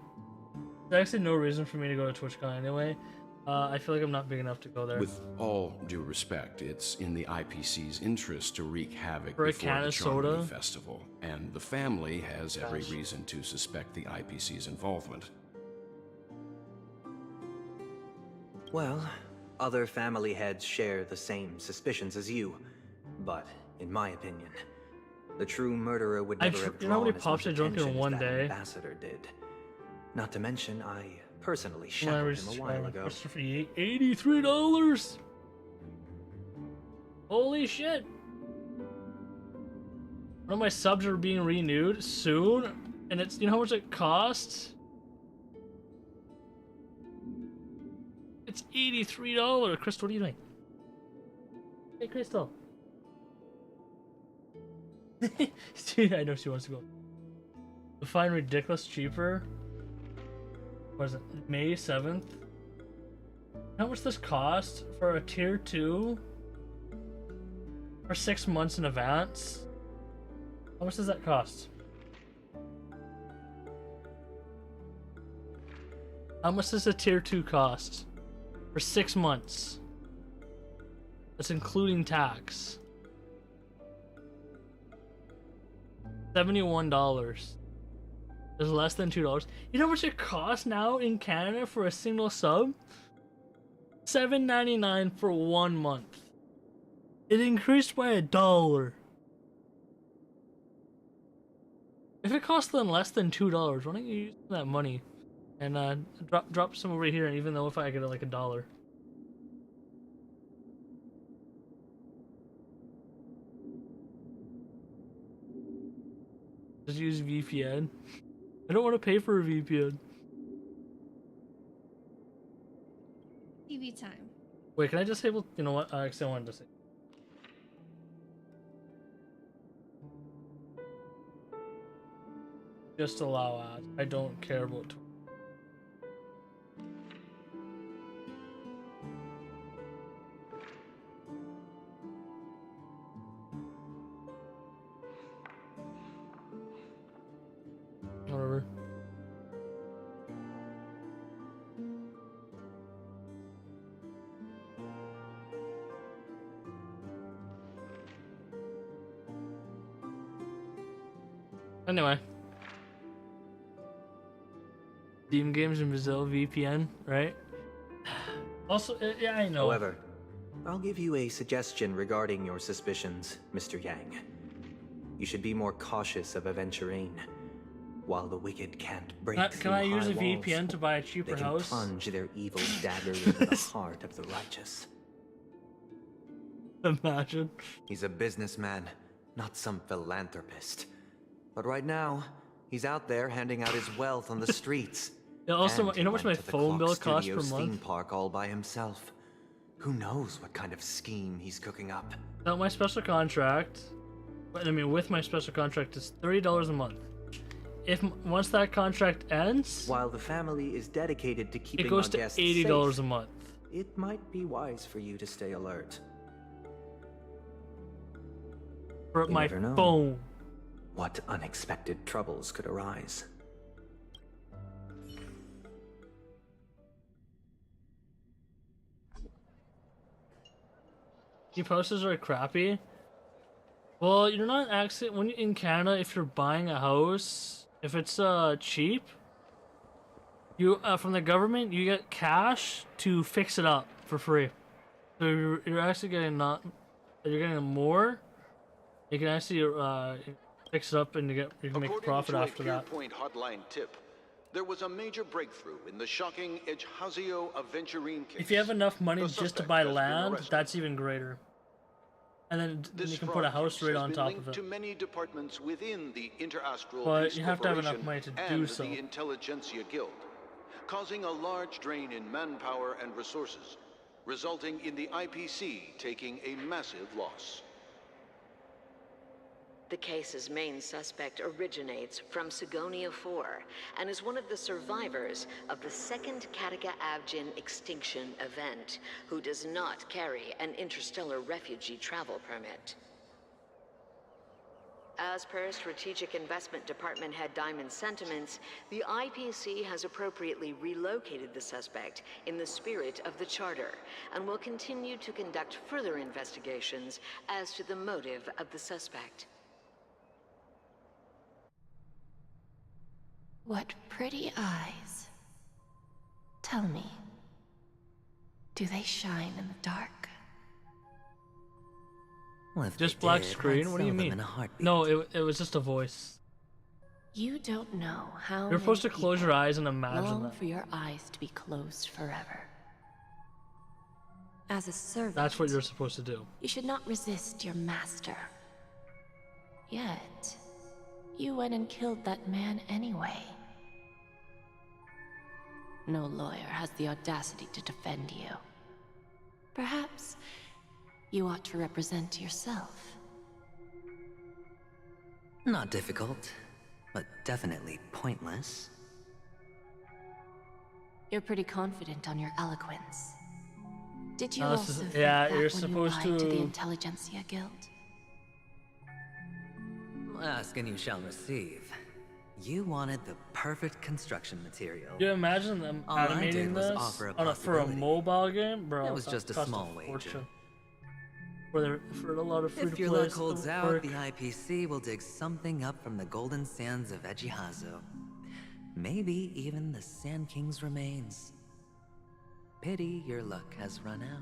There's actually no reason for me to go to TwitchCon anyway. I feel like I'm not big enough to go there. With all due respect, it's in the IPC's interest to wreak havoc For a before can the of Charmony soda? Festival, and the family has every reason to suspect the IPC's involvement. Well, other family heads share the same suspicions as you, but in my opinion, the true murderer would never have you know how drawn many as pops much I drunk in attention as one that day? ambassador did. Not to mention, I personally When I shackled was him a while ago. $83. Holy shit! One of my subs are being renewed soon, and it's, you know how much it costs? It's $83. Crystal, what are you doing? Hey, Crystal. Dude, I know she wants to go. To find ridiculous cheaper. What is it? May 7th? How much this cost for a tier 2? For 6 months in advance? How much does that cost? How much does a tier 2 cost? For 6 months. That's including tax. $71. There's less than $2. You know how much it costs now in Canada for a single sub? $7.99 for 1 month. It increased by $1. If it costs them less than $2, why don't you use that money and drop some over here? Even though if I get it like $1. Just use VPN. I don't want to pay for a VPN. TV time. Wait, can I disable? You know what? I actually wanted to say. Just allow ads. I don't care about. Whatever. Anyway. Steam games in Brazil, VPN, right? Also, yeah, I know. However, I'll give you a suggestion regarding your suspicions, Mr. Yang. You should be more cautious of Aventurine. While the wicked can't break Can I use a high walls, VPN to buy a cheaper they can house? plunge their evil dagger into the heart of the righteous. Imagine. He's a businessman, not some philanthropist. But right now, he's out there handing out his wealth on the streets. Yeah, also, And you know how he much my went to the phone Clock bill costs per Studios theme month? park all by himself. Who knows what kind of scheme he's cooking up? Now, my special contract, I mean, with my special contract, it's $30 a month. If once that contract ends, While the family is dedicated to keeping it goes our to guests $80 safe, a month. it might be wise for you to stay alert. For You my never know. phone. what unexpected troubles could arise. Your posters are crappy. Well, you're not actually when in Canada. If you're buying a house, if it's cheap, you from the government you get cash to fix it up for free. So you're actually getting you're getting more. You can actually fix it up and you can make a profit after that. According to a Pierpoint hotline tip, there was a major breakthrough in the shocking Ejhazio Aventurine case. If you have enough money just to buy land, that's even greater. And then you can put a house right on top of it. To many departments within the Interastral But you have to have enough money to do so. The Intelligentsia Guild, causing a large drain in manpower and resources, resulting in the IPC taking a massive loss. The case's main suspect originates from Sigonia 4 and is one of the survivors of the second Katega-Avgin extinction event, who does not carry an interstellar refugee travel permit. As per Strategic Investment Department Head Diamond's sentiments, the IPC has appropriately relocated the suspect in the spirit of the Charter and will continue to conduct further investigations as to the motive of the suspect. What pretty eyes. Tell me, do they shine in the dark? Well, just black screen? What do you mean? No, it was just a voice. You don't know how You're supposed to close your eyes and imagine long that. for your eyes to be closed forever. As a servant, That's what you're supposed to do. you should not resist your master. Yet, you went and killed that man anyway. No lawyer has the audacity to defend you. Perhaps you ought to represent yourself. Not difficult, but definitely pointless. You're pretty confident on your eloquence. Did you No, this also is- think yeah, that you're when supposed you lied to the to- Intelligentsia Guild? Ask and you shall receive. You wanted the perfect construction material. You imagine them All I animating did was this offer a for a possibility. mobile game, bro? It was that just a costs small wager. fortune. For a lot of free If to your play luck holds stuff out, work. the IPC will dig something up from the golden sands of Ejhazio. Maybe even the Sand King's remains. Pity your luck has run out.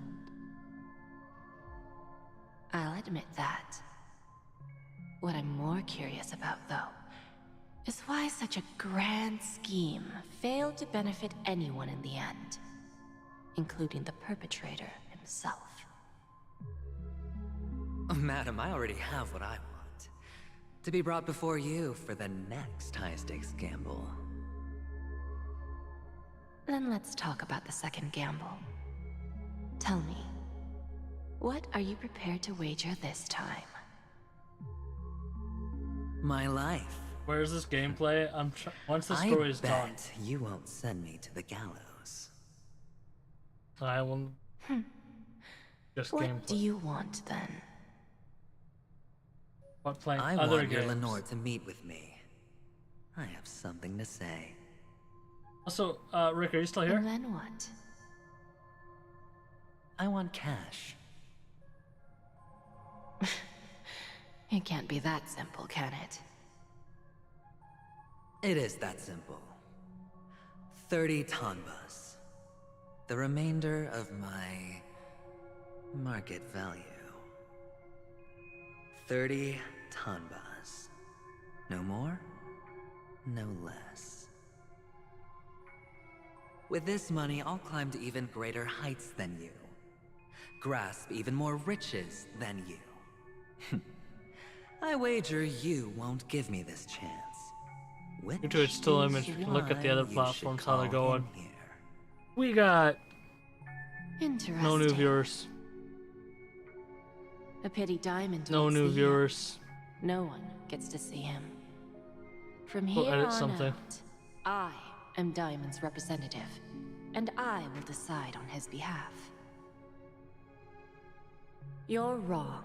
I'll admit that. What I'm more curious about, though, is why such a grand scheme failed to benefit anyone in the end, including the perpetrator himself. Madam, I already have what I want. To be brought before you for the next high-stakes gamble. Then let's talk about the second gamble. Tell me, what are you prepared to wager this time? My life. Where's this gameplay? Once the I story is done, bet you won't send me to the gallows. I will. Just What gameplay. do you want, then? What playing I other want your games? Lenore to meet with me. I have something to say. Also, Rick, are you still here? And then what? I want cash. It can't be that simple, can it? It is that simple. 30 tanbas. The remainder of my market value. 30 tanbas. No more, no less. With this money, I'll climb to even greater heights than you. Grasp even more riches than you. I wager you won't give me this chance. Due to its still image, you can look at the other why you platforms, should how they're call going. in here. We got Interesting. no new viewers. A pity Diamond No won't new see viewers. him. No one gets to see him. From We'll here edit on something. out, I am Diamond's representative, and I will decide on his behalf. You're wrong.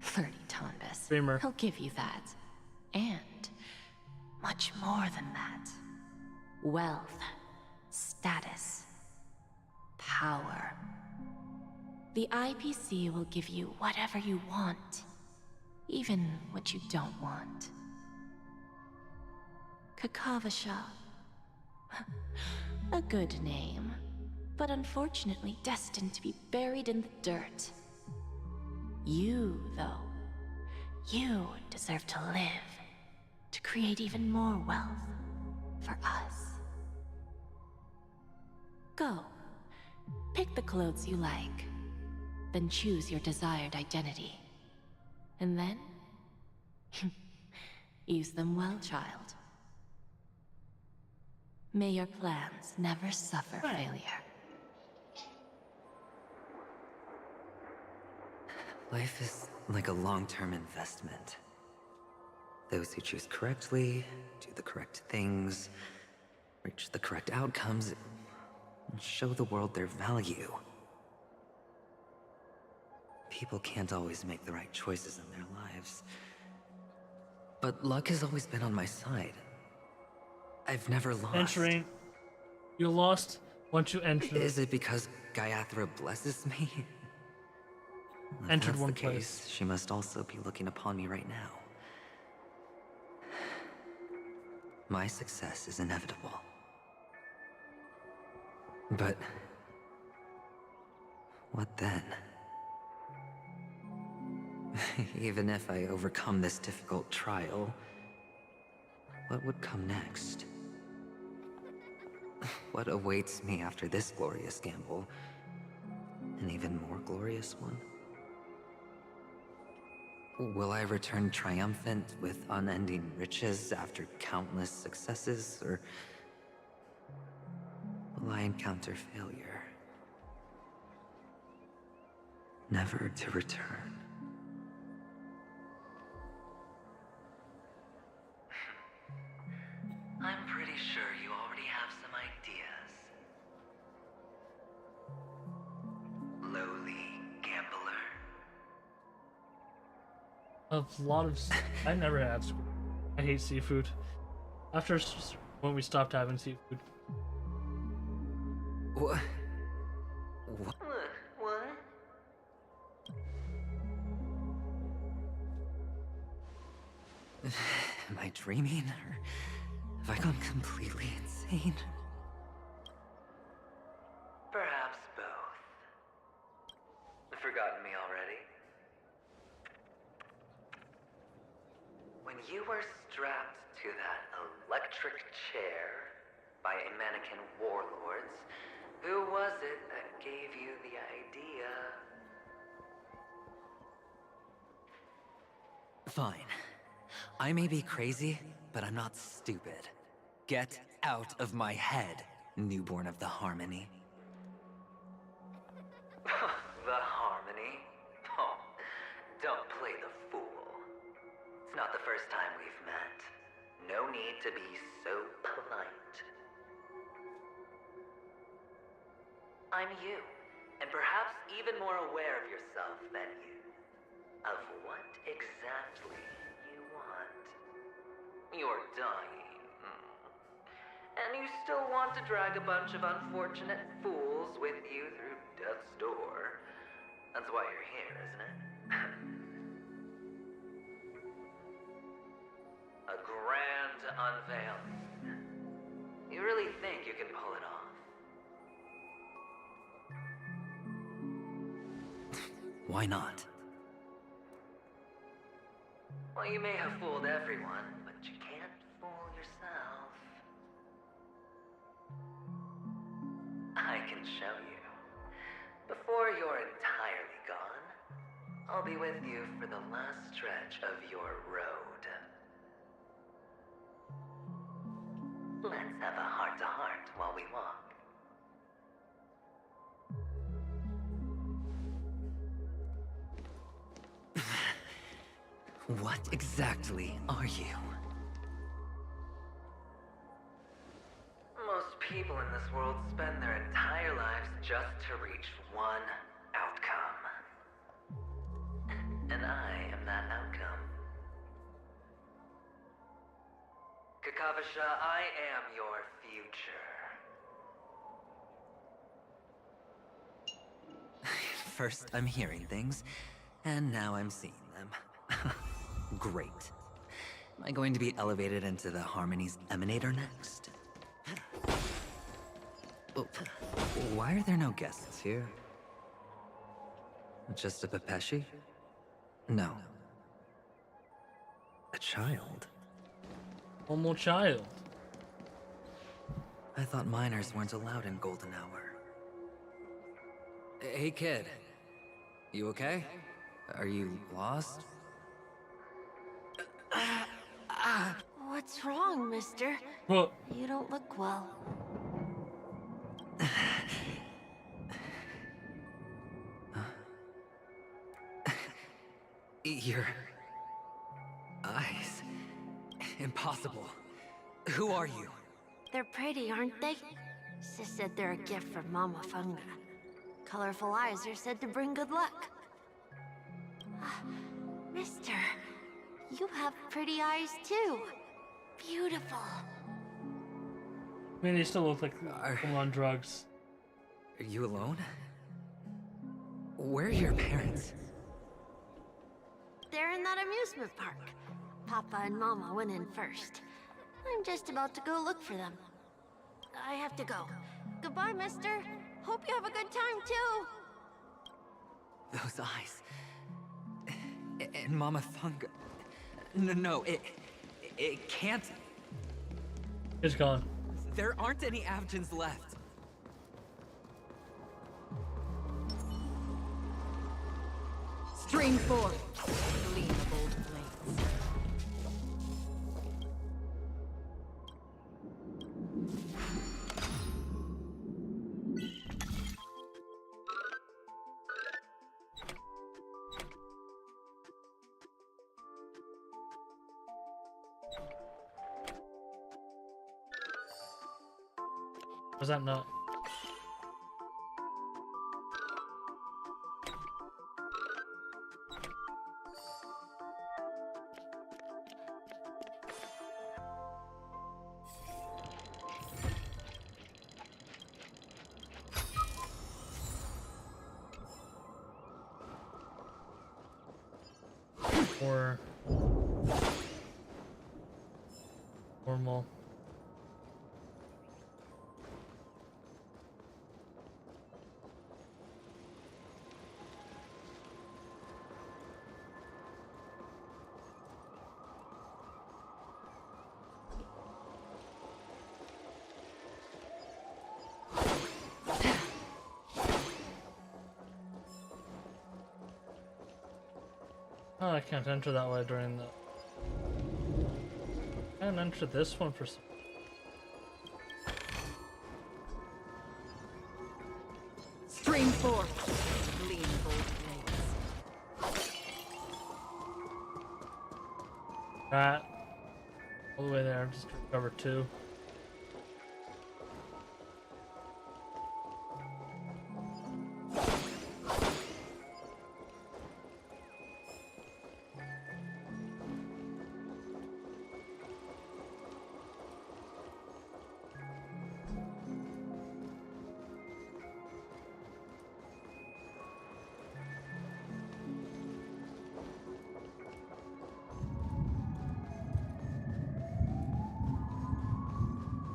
30 Tonbas. Dreamer. He'll give you that. And much more than that. Wealth, status, power. The IPC will give you whatever you want, even what you don't want. Kakavasha. A good name, but unfortunately destined to be buried in the dirt. You, though, you deserve to live, to create even more wealth for us. Go, pick the clothes you like, then choose your desired identity. And then, use them well, child. May your plans never suffer failure. Life is like a long-term investment. Those who choose correctly, do the correct things, reach the correct outcomes, and show the world their value. People can't always make the right choices in their lives. But luck has always been on my side. I've never lost. Entering. You lost once you entered. Is it because Gayathra blesses me? If Entered that's one the case, place. she must also be looking upon me right now. My success is inevitable. But what then? Even if I overcome this difficult trial, what would come next? What awaits me after this glorious gamble? An even more glorious one? Will I return triumphant with unending riches after countless successes, or will I encounter failure? Never to return. I'm pretty sure you already have some ideas. Lowly gambler. A lot of. I never had squid. I hate seafood. After when we stopped having seafood. What? What? Am I dreaming, or have I gone completely insane? Perhaps both. Forgotten me already? When you were strapped to that electric chair by a mannequin warlords, who was it that gave you the idea? Fine. I may be crazy, but I'm not stupid. Get out of my head, newborn of the Harmony. The Harmony? Oh, don't play the fool. It's not the first time we've met. No need to be so polite. I'm you, and perhaps even more aware of yourself than you. Of what exactly you want. You're dying. And you still want to drag a bunch of unfortunate fools with you through death's door. That's why you're here, isn't it? A grand unveiling. You really think you can pull it off? Why not? Well, you may have fooled everyone, but you can't fool yourself. I can show you. Before you're entirely gone, I'll be with you for the last stretch of your road. Let's have a heart-to-heart while we walk. What exactly are you? Most people in this world spend their entire lives just to reach one outcome. And I am that outcome. Kavisha, I am your future. First, I'm hearing things, and now I'm seeing them. Great. Am I going to be elevated into the Harmony's Emanator next? Oh, why are there no guests here? Just a Pepeshi? No. A child? One more child. I thought minors weren't allowed in Golden Hour. Hey kid, you okay? Are you lost? What's wrong, mister? What? You don't look well. Your eyes. Impossible. Who are you? They're pretty, aren't they? Sis said they're a gift from Mama Funga. Colorful eyes are said to bring good luck. Mister, you have pretty eyes too. Beautiful. I mean, they still look like I'm on drugs. Are you alone? Where are your parents? They're in that amusement park. Papa and Mama went in first. I'm just about to go look for them. I have to go. Goodbye, mister. Hope you have a good time, too. Those eyes. And Mama Funga. No, it can't. It's gone. There aren't any Avgens left. Stream 4. Gleam bold blades. Was that not? Or normal. Oh, I can't enter that way during the... I can't enter this one for some... Stream 4. Gleam bold blades. That. All the way there, just to recover 2.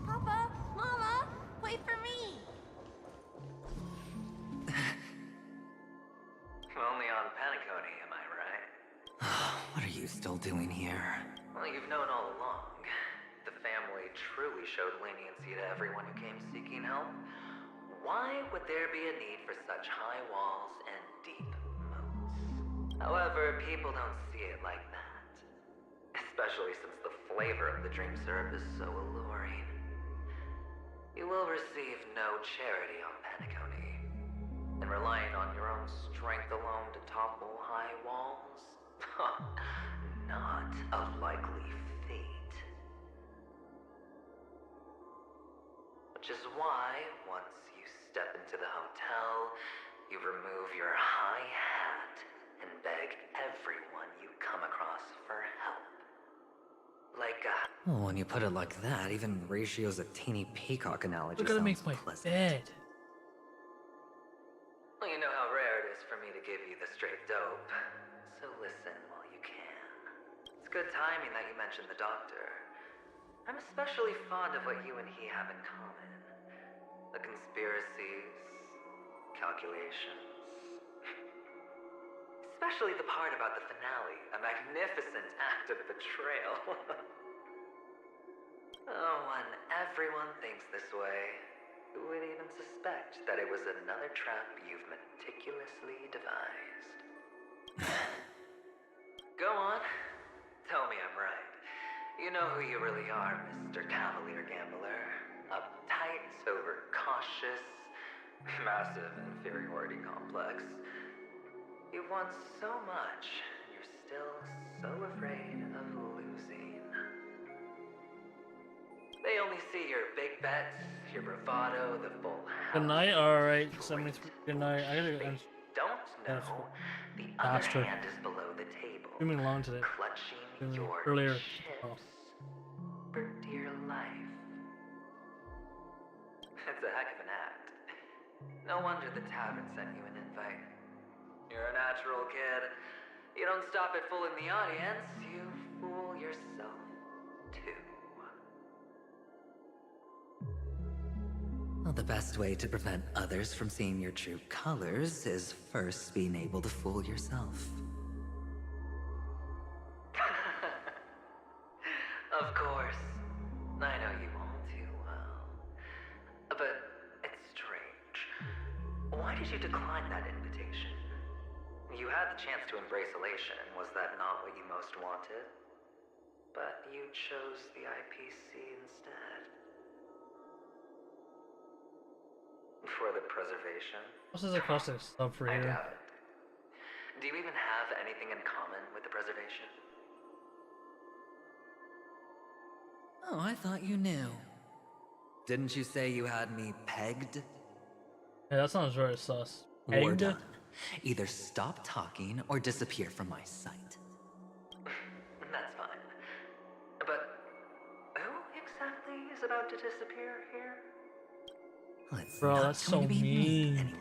Papa, Mama, wait for me. Only on Penacony, am I right? What are you still doing here? Well, you've known all along. The family truly showed leniency to everyone who came seeking help. Why would there be a need for such high walls and deep moats? However, people don't see it like that. Especially since the flavor of the dream syrup is so alluring. You will receive no charity on Penacony. And relying on your own strength alone to topple high walls? Not a likely feat. Which is why, once you step into the hotel, you remove your high hat and beg everyone you come across for help. Like, Well, when you put it like that, even Ratio's a teeny peacock analogy Look at sounds make my pleasant. bed. well, you know how rare it is for me to give you the straight dope. So listen while you can. It's good timing that you mentioned the doctor. I'm especially fond of what you and he have in common. The conspiracies, calculations. Especially the part about the finale, a magnificent act of betrayal. Oh, when everyone thinks this way, who would even suspect that it was another trap you've meticulously devised? Go on. Tell me I'm right. You know who you really are, Mr. Cavalier Gambler. Uptight, overcautious, massive inferiority complex. You want so much, and you're still so afraid of losing. They only see your big bets, your bravado, the full house. Good night. All right, 73. Good night. I gotta go. Don't know the other hand is below the table, Streaming long today. clutching your Earlier. chips Oh. for dear life. It's a heck of an act. No wonder the tavern sent you an invite. You're a natural kid. You don't stop at fooling the audience, you fool yourself too. Well, the best way to prevent others from seeing your true colors is first being able to fool yourself. Of course. I know you all too well. But it's strange. Why did you decline that invitation? You had the chance to embrace elation. Was that not what you most wanted? But you chose the IPC instead. For the preservation? What's this across the sub for I here? doubt it. Do you even have anything in common with the preservation? Oh, I thought you knew. Didn't you say you had me pegged? Yeah, that sounds very sus. We're Pegged? done. Either stop talking or disappear from my sight. That's fine. But who exactly is about to disappear here? Well, it's Bro, not that's going so to be me, mean. anyway.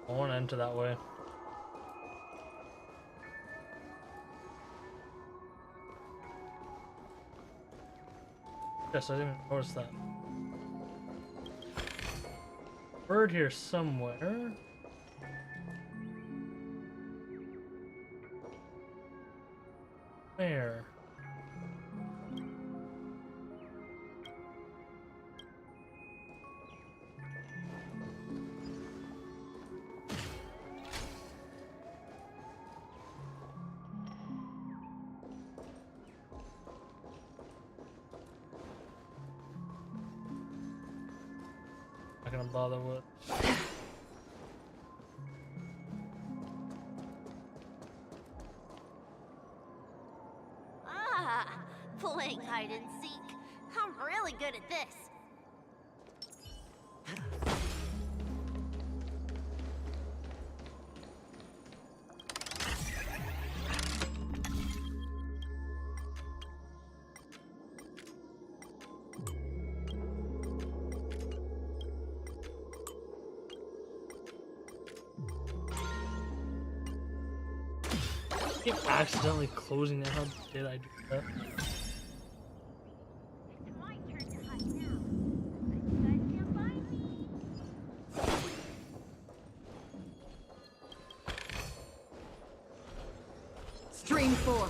I won't enter that way. Yes, I didn't even notice that. Bird here somewhere. Where? Not gonna bother with. Ah, playing hide and seek. I'm really good at this. I keep accidentally closing it. How did I do that? Stream 4.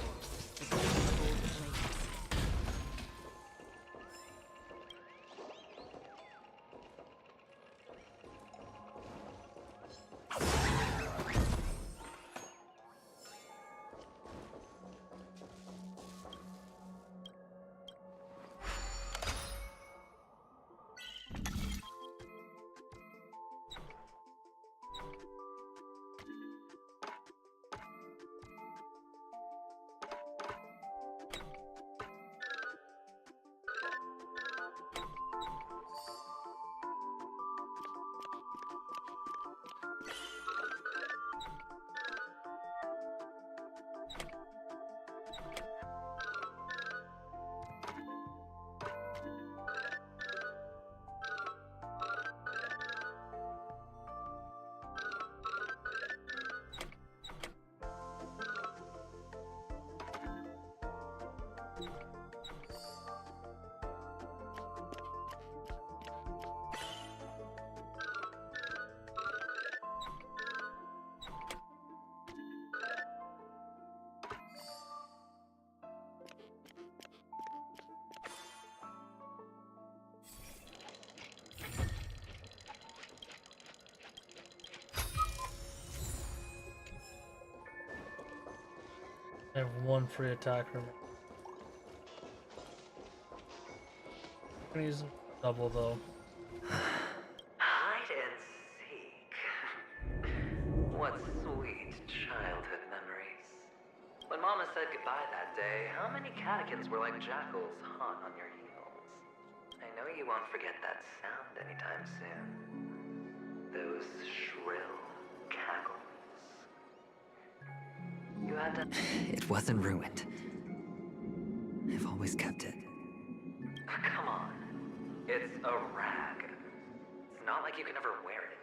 I have one free attack remaining. I'm gonna use double though. Hide and seek. What sweet childhood memories. When Mama said goodbye that day, how many catechins were like jackals hot on your heels? I know you won't forget that sound anytime soon. Those shrill cackles. You had to... It wasn't ruined. I've always kept it. Come on. It's a rag. It's not like you can ever wear it.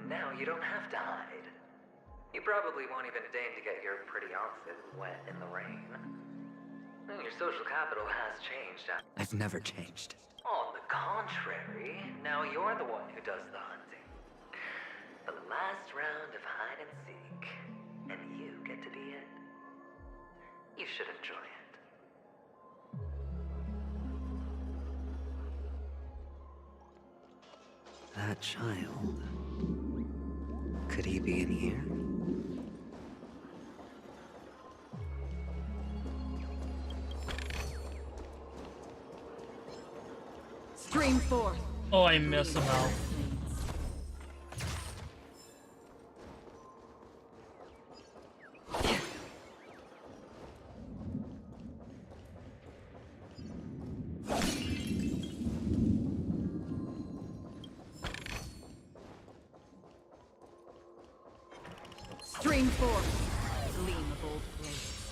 Now you don't have to hide. You probably won't even deign to get your pretty outfit wet in the rain. Your social capital has changed. I've never changed. On the contrary, now you're the one who does the hunting. The last round of hide and seek, and you get to be it. You should enjoy it. That child. Could he be in here? Stream forth. Oh, I missed him out. Stream forth. Gleam of old blades.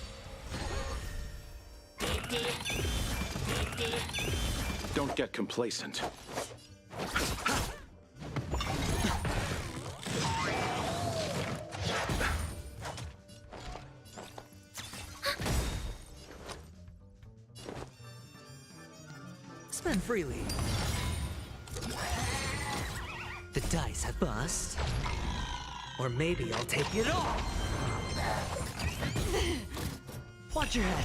Don't get complacent. Spend freely. The dice have bust. Or maybe I'll take it all! Watch your head!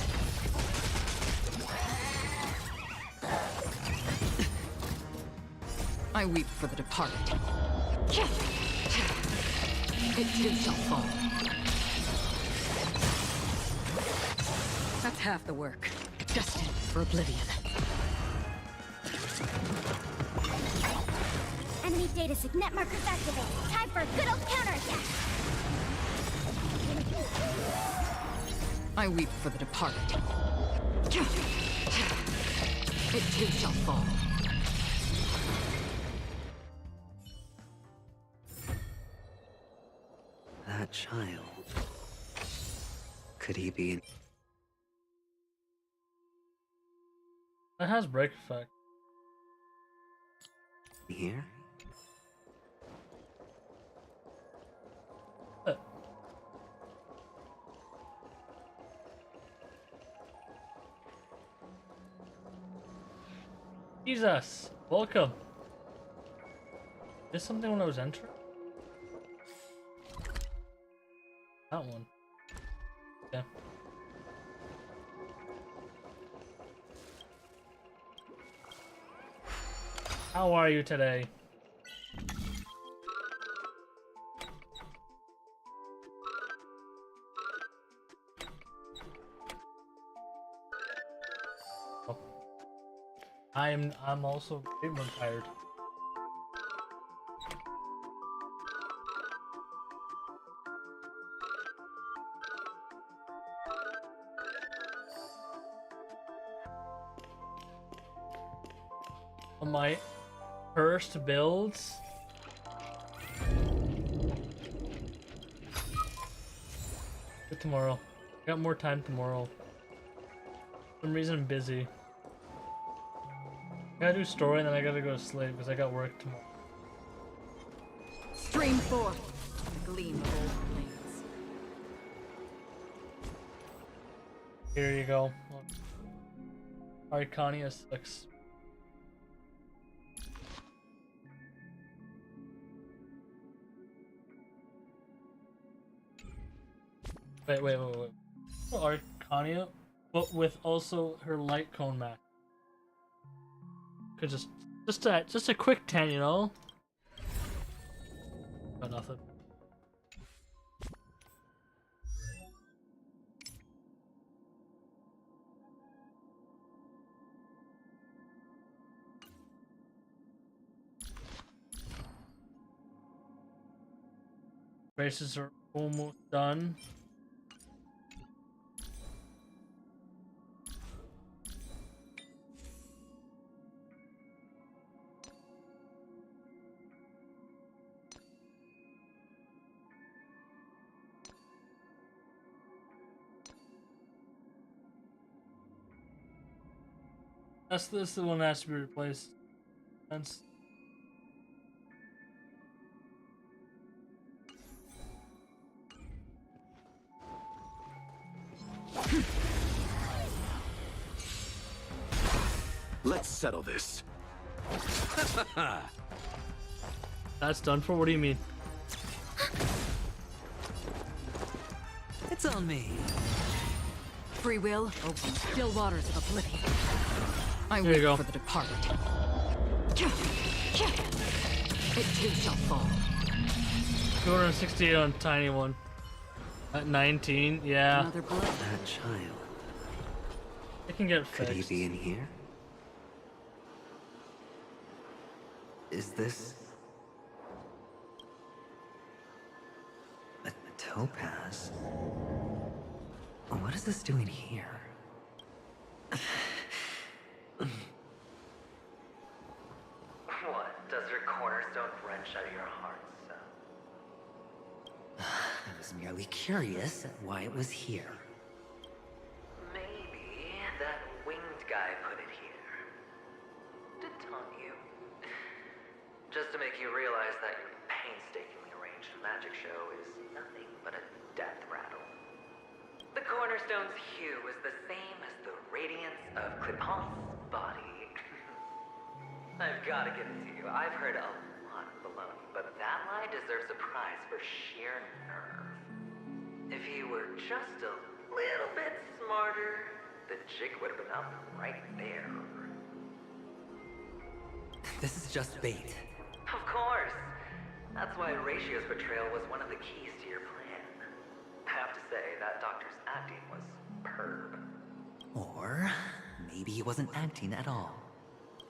I weep for the departed. It too shall fall. That's half the work. Destined for oblivion. Enemy data signet markers activated. Time for a good old counterattack. I weep for the departed. It too shall fall. That child. Could he be in That has break effect. here? Jesus, welcome. Is something when I was entering? That one. Yeah. How are you today? Oh. I'm also very much tired. On my first builds. Good tomorrow. I got more time tomorrow. For some reason I'm busy. I gotta do story and then I gotta go to sleep because I got work tomorrow. Stream forth. The gleam of old blades. Here you go. Arcania 6. Wait. Arcania, but with also her light cone map. Could just a quick 10, you know? Got nothing. Braces are almost done. This is the one that has to be replaced. That's Let's settle this. that's done for. What do you mean? It's on me. Free will opens still waters of oblivion. I There you wait go. for the departed. It too shall fall. 268 on tiny one. At 19, yeah. Another blood. That child. It can get Could he fixed. be in here? Is this a topaz? What is this doing here? What? Does your cornerstone wrench out of your heart, so? I was merely curious at why it was here. Maybe that winged guy put it here. To taunt you. Just to make you realize that your painstakingly arranged magic show is nothing but a death rattle. The cornerstone's hue is the same as the radiance of Clipant's body. I've gotta give it to you. I've heard a lot of baloney, but that lie deserves a prize for sheer nerve. If he were just a little bit smarter, the jig would have been up right there. This is just bait. Of course. That's why Ratio's betrayal was one of the keys to your plan. I have to say, that doctor's acting was superb. Or maybe he wasn't acting at all.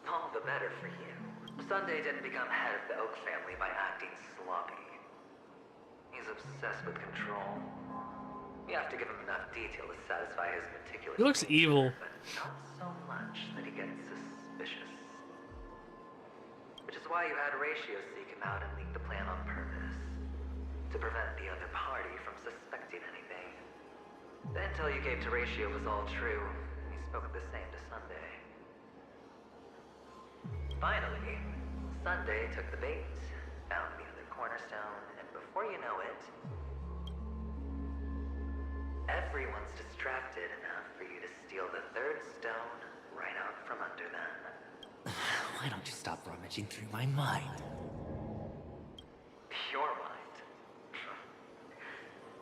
All the better for you. Sunday didn't become head of the Oak family by acting sloppy. He's obsessed with control. You have to give him enough detail to satisfy his meticulous He looks nature, evil. but not so much that he gets suspicious. Which is why you had Ratio seek him out and leak the plan on purpose. To prevent the other party from suspecting anything. The intel you gave to Ratio was all true. He spoke the same to Sunday. Finally, Sunday took the bait, found the other cornerstone, and before you know it, everyone's distracted enough for you to steal the third stone right out from under them. Why don't you stop rummaging through my mind? Your mind.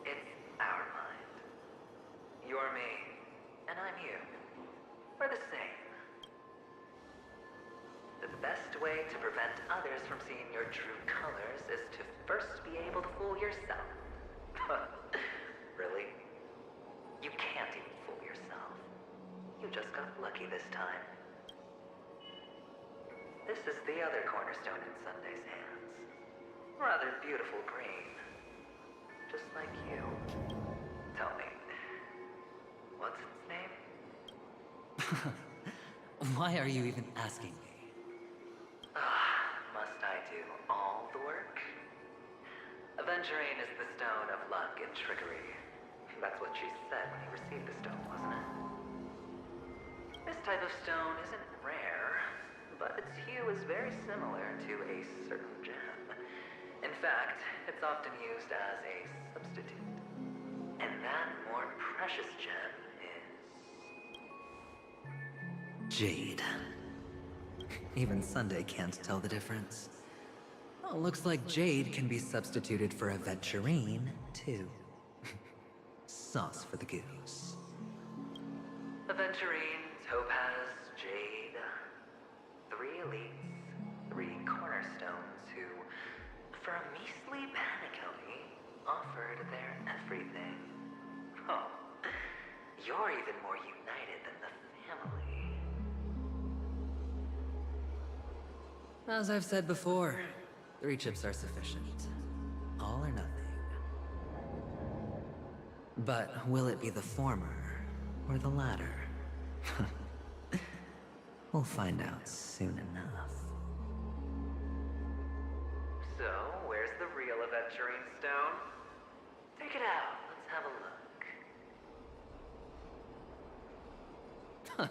It's our mind. You're me, and I'm you. We're the same. The best way to prevent others from seeing your true colors is to first be able to fool yourself. Really? You can't even fool yourself. You just got lucky this time. This is the other cornerstone in Sunday's hands. Rather beautiful green. Just like you. Tell me, what's its name? Why are you even asking me? Must I do all the work? Aventurine is the stone of luck and trickery. That's what she said when you received the stone, wasn't it? This type of stone isn't rare, but its hue is very similar to a certain gem. In fact, it's often used as a substitute. And that more precious gem is... Jade. Even Sunday can't tell the difference. Well, looks like Jade can be substituted for Aventurine, too. Sauce for the goose. Aventurine, Topaz, Jade. 3 elites, 3 cornerstones who, for a measly penny, offered their everything. Oh, you're even more united than the family. As I've said before, 3 chips are sufficient. All or nothing. But will it be the former or the latter? We'll find out soon enough. So, where's the real Aventurine Stone? Take it out. Let's have a look.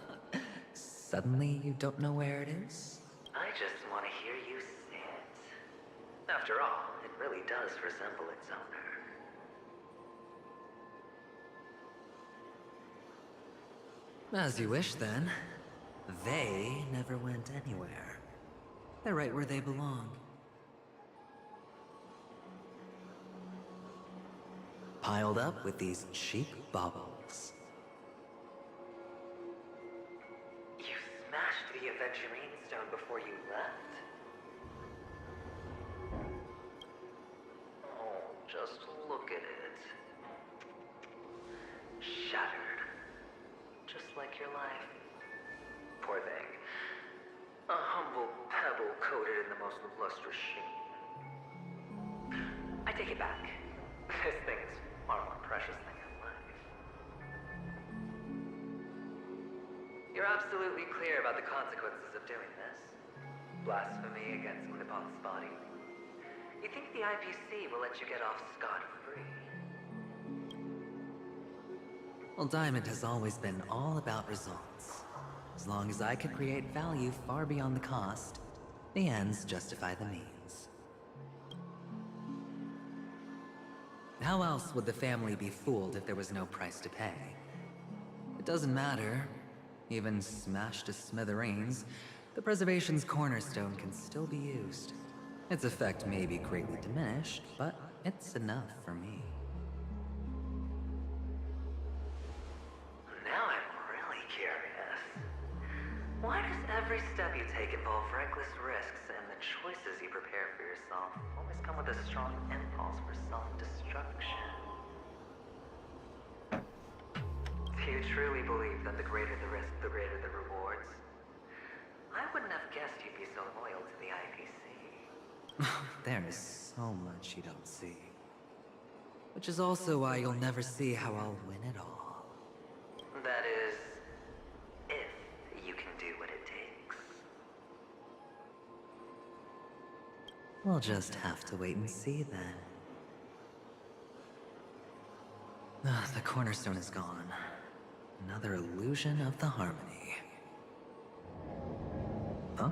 Suddenly you don't know where it is? I just want to hear you say it. After all, it really does resemble its owner. As you wish, then. They never went anywhere. They're right where they belong. Piled up with these cheap baubles. You smashed the Aventurine Stone before you left? Oh, just look at it. Shattered. Just like your life. Poor thing. A humble pebble coated in the most lustrous sheen. I take it back. This thing is far more precious than your life. You're absolutely clear about the consequences of doing this. Blasphemy against Clipot's body. You think the IPC will let you get off scot-free? Well, Diamond has always been all about results. As long as I could create value far beyond the cost, the ends justify the means. How else would the family be fooled if there was no price to pay? It doesn't matter. Even smashed to smithereens, the preservation's cornerstone can still be used. Its effect may be greatly diminished, but it's enough for me. Now I'm really curious. Why does every step you take involve reckless risks, and the choices you prepare for yourself always come with a strong impulse for self-destruction? Do you truly believe that the greater the risk, the greater the rewards? I wouldn't have guessed you'd be so loyal to the IPC. There is so much you don't see. Which is also why you'll never see how I'll win it all. That is, if you can do what it takes. We'll just have to wait and see then. The cornerstone is gone. Another illusion of the harmony. Huh?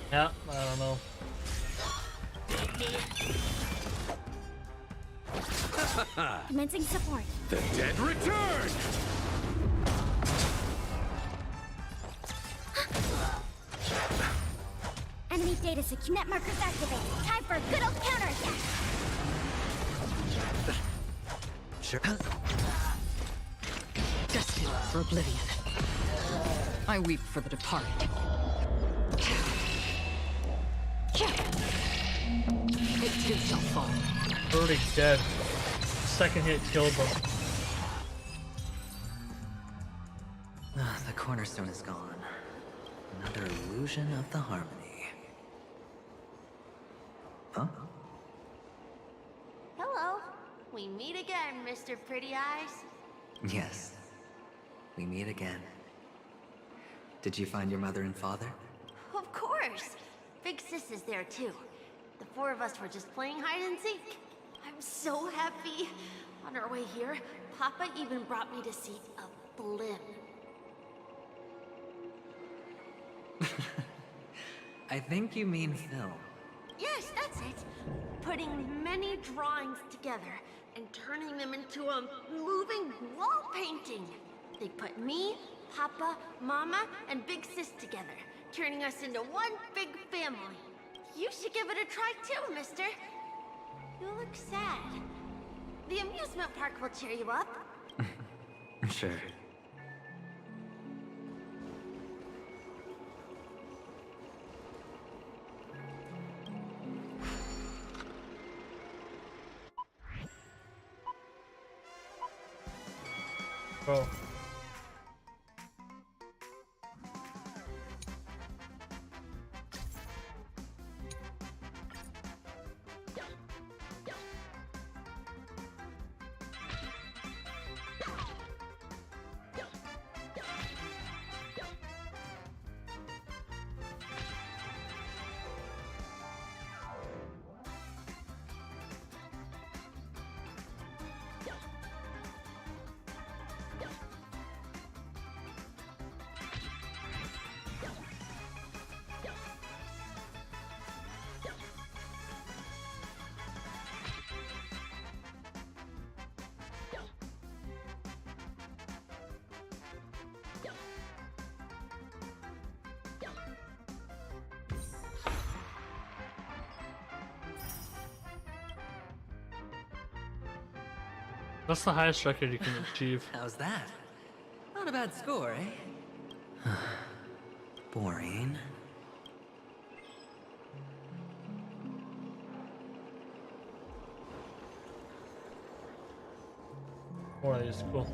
Yeah, I don't know. Commencing support. The dead return! Enemy data net markers activated. Time for a good old counterattack. Sure. Destined for oblivion. I weep for the departed. It too shall fall. Already dead. Second hit killed them. The cornerstone is gone. Another illusion of the harmony. Huh? Hello. We meet again, Mr. Pretty Eyes. Yes. We meet again. Did you find your mother and father? Of course. Big Sis is there too. The four of us were just playing hide and seek. I'm so happy. On our way here, Papa even brought me to see a blimp. I think you mean Phil. Yes, that's it. Putting many drawings together and turning them into a moving wall painting. They put me, Papa, Mama, and Big Sis together, turning us into one big family. You should give it a try too, mister. You look sad. The amusement park will cheer you up. Sure. Bro. That's the highest record you can achieve. How's that? Not a bad score, eh? Boring. One of these, cool.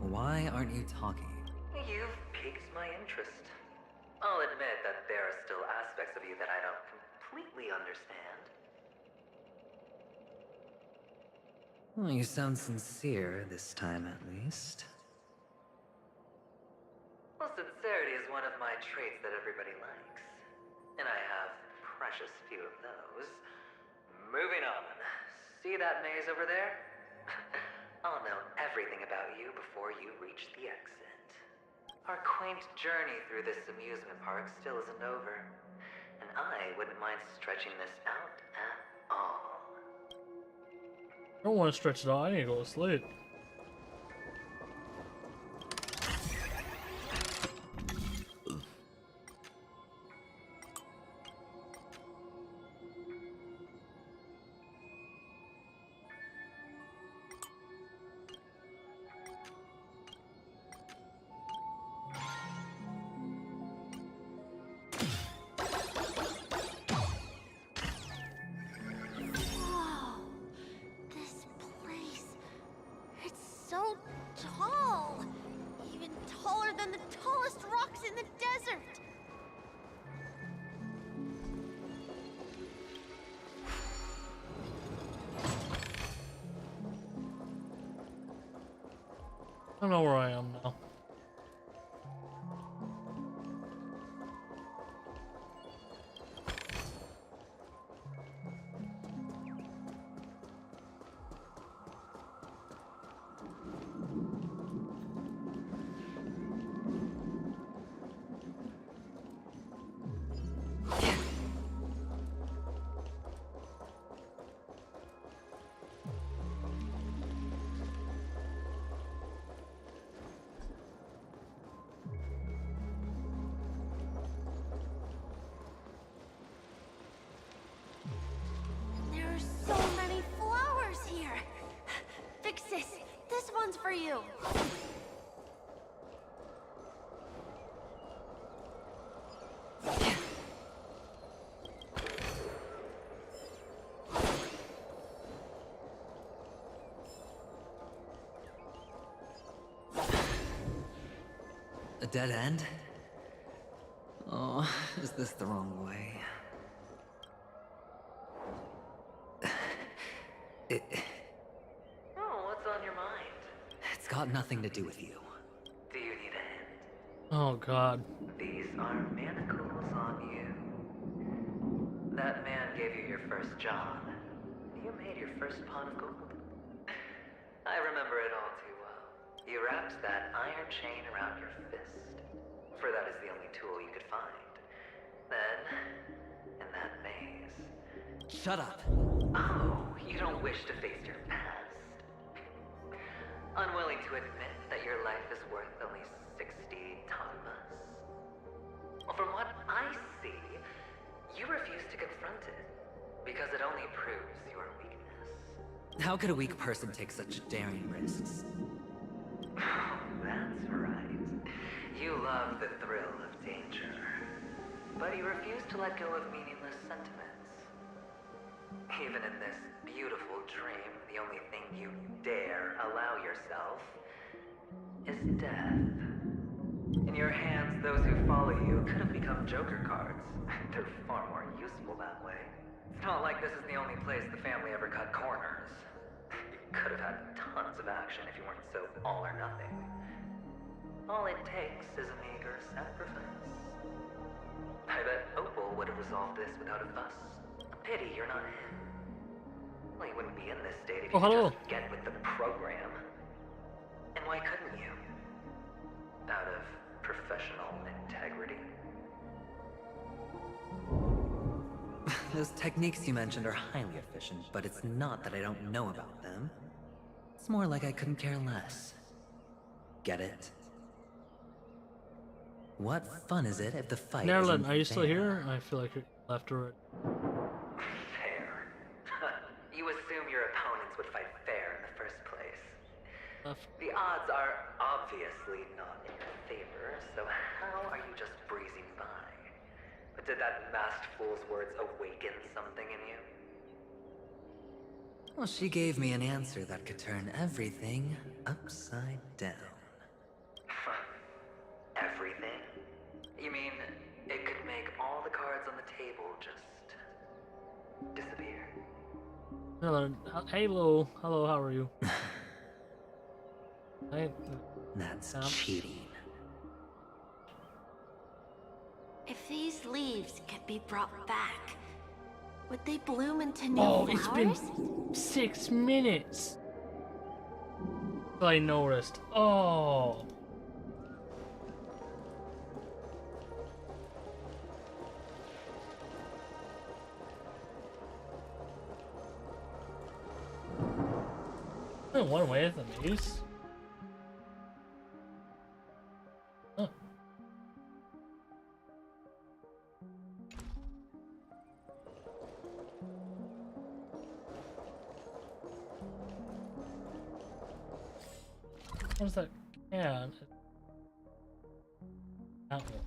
Why aren't you talking? You've piqued my interest. I'll admit that there are still aspects of you that I don't completely understand. Well, you sound sincere this time, at least. Well, sincerity is one of my traits that everybody likes. And I have precious few of those. Moving on. See that maze over there? I'll know everything about you before you reach the exit. Our quaint journey through this amusement park still isn't over. And I wouldn't mind stretching this out at all. I don't want to stretch it out. I need to go to sleep. I don't know where I am now. For you. A dead end? Oh, is this the wrong way? It's got nothing to do with you. Do you need a hand? Oh god. These are manacles on you. That man gave you your first job. You made your first pot of gold. I remember it all too well. You wrapped that iron chain around your fist, for that is the only tool you could find. Then, in that maze... Shut up! Oh, you don't wish to face your past. Unwilling to admit that your life is worth only 60 tanmas. Well, from what I see, you refuse to confront it, because it only proves your weakness. How could a weak person take such daring risks? That's right. You love the thrill of danger, but you refuse to let go of meaningless sentiments. Even in this beautiful dream, the only thing you dare allow yourself is death. In your hands, those who follow you could have become Joker cards. They're far more useful that way. It's not like this is the only place the family ever cut corners. You could have had tons of action if you weren't so all or nothing. All it takes is a meager sacrifice. I bet Opal would have resolved this without a fuss. A pity you're not him. Well, you wouldn't be in this state if you could just get with the program. And why couldn't you? Out of professional integrity? Those techniques you mentioned are highly efficient, but it's not that I don't know about them. It's more like I couldn't care less. Get it? What fun is it if the fight Nerlin, isn't are you still fair? here? I feel like you're left or right. Fair. You assume your opponents would fight fair in the first place. The odds are obviously not in your favor, so how are you just breezing by? But did that masked fool's words awaken something in you? Well, she gave me an answer that could turn everything upside down. Everything? You mean it could make all the cards on the table just disappear? Nerlin, hello, how are you? That's cheating. If these leaves could be brought back, would they bloom into new Oh, flowers? it's been 6 minutes. I noticed. Oh. One way of the maze. Huh. What's that can? That one.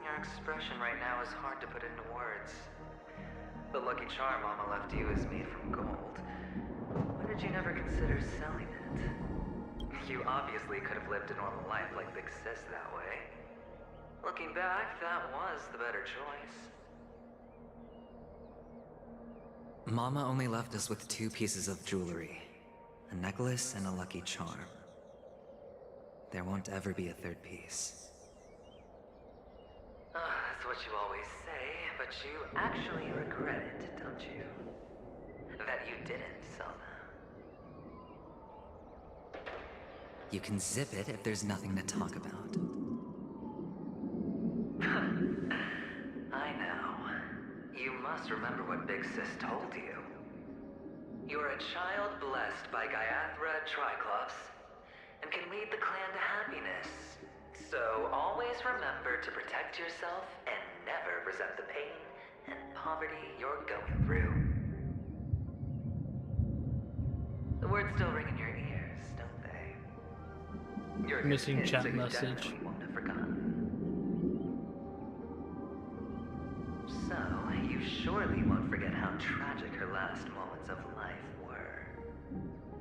Your expression right now is hard to put into words. The lucky charm Mama left you is made from gold. Why did you never consider selling it? You obviously could have lived a normal life like Big Sis that way. Looking back, that was the better choice. Mama only left us with 2 pieces of jewelry. A necklace and a lucky charm. There won't ever be a 3rd piece. That's what you always say, but you actually regret it, don't you? That you didn't sell them. You can zip it if there's nothing to talk about. I know. You must remember what Big Sis told you. You're a child blessed by Gaiathra Triclops, and can lead the clan to happiness. So always remember to protect yourself and never resent the pain and poverty you're going through. The words still ring in your ears, don't they? You're a Missing kid, chat so you message. definitely won't have forgotten. So, you surely won't forget how tragic her last moments of life were.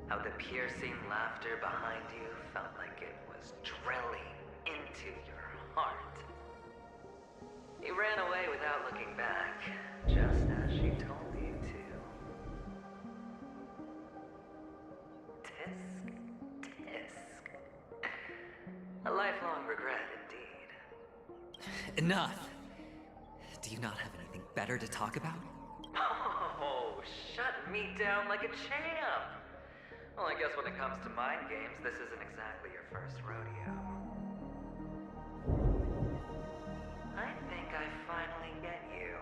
How the piercing laughter behind you felt like it was drilling into your heart. You ran away without looking back, just as she told you to. Tisk, tisk. A lifelong regret indeed. Enough! Do you not have anything better to talk about? Oh, shut me down like a champ. Well, I guess when it comes to mind games, this isn't exactly your first rodeo. I think I finally get you.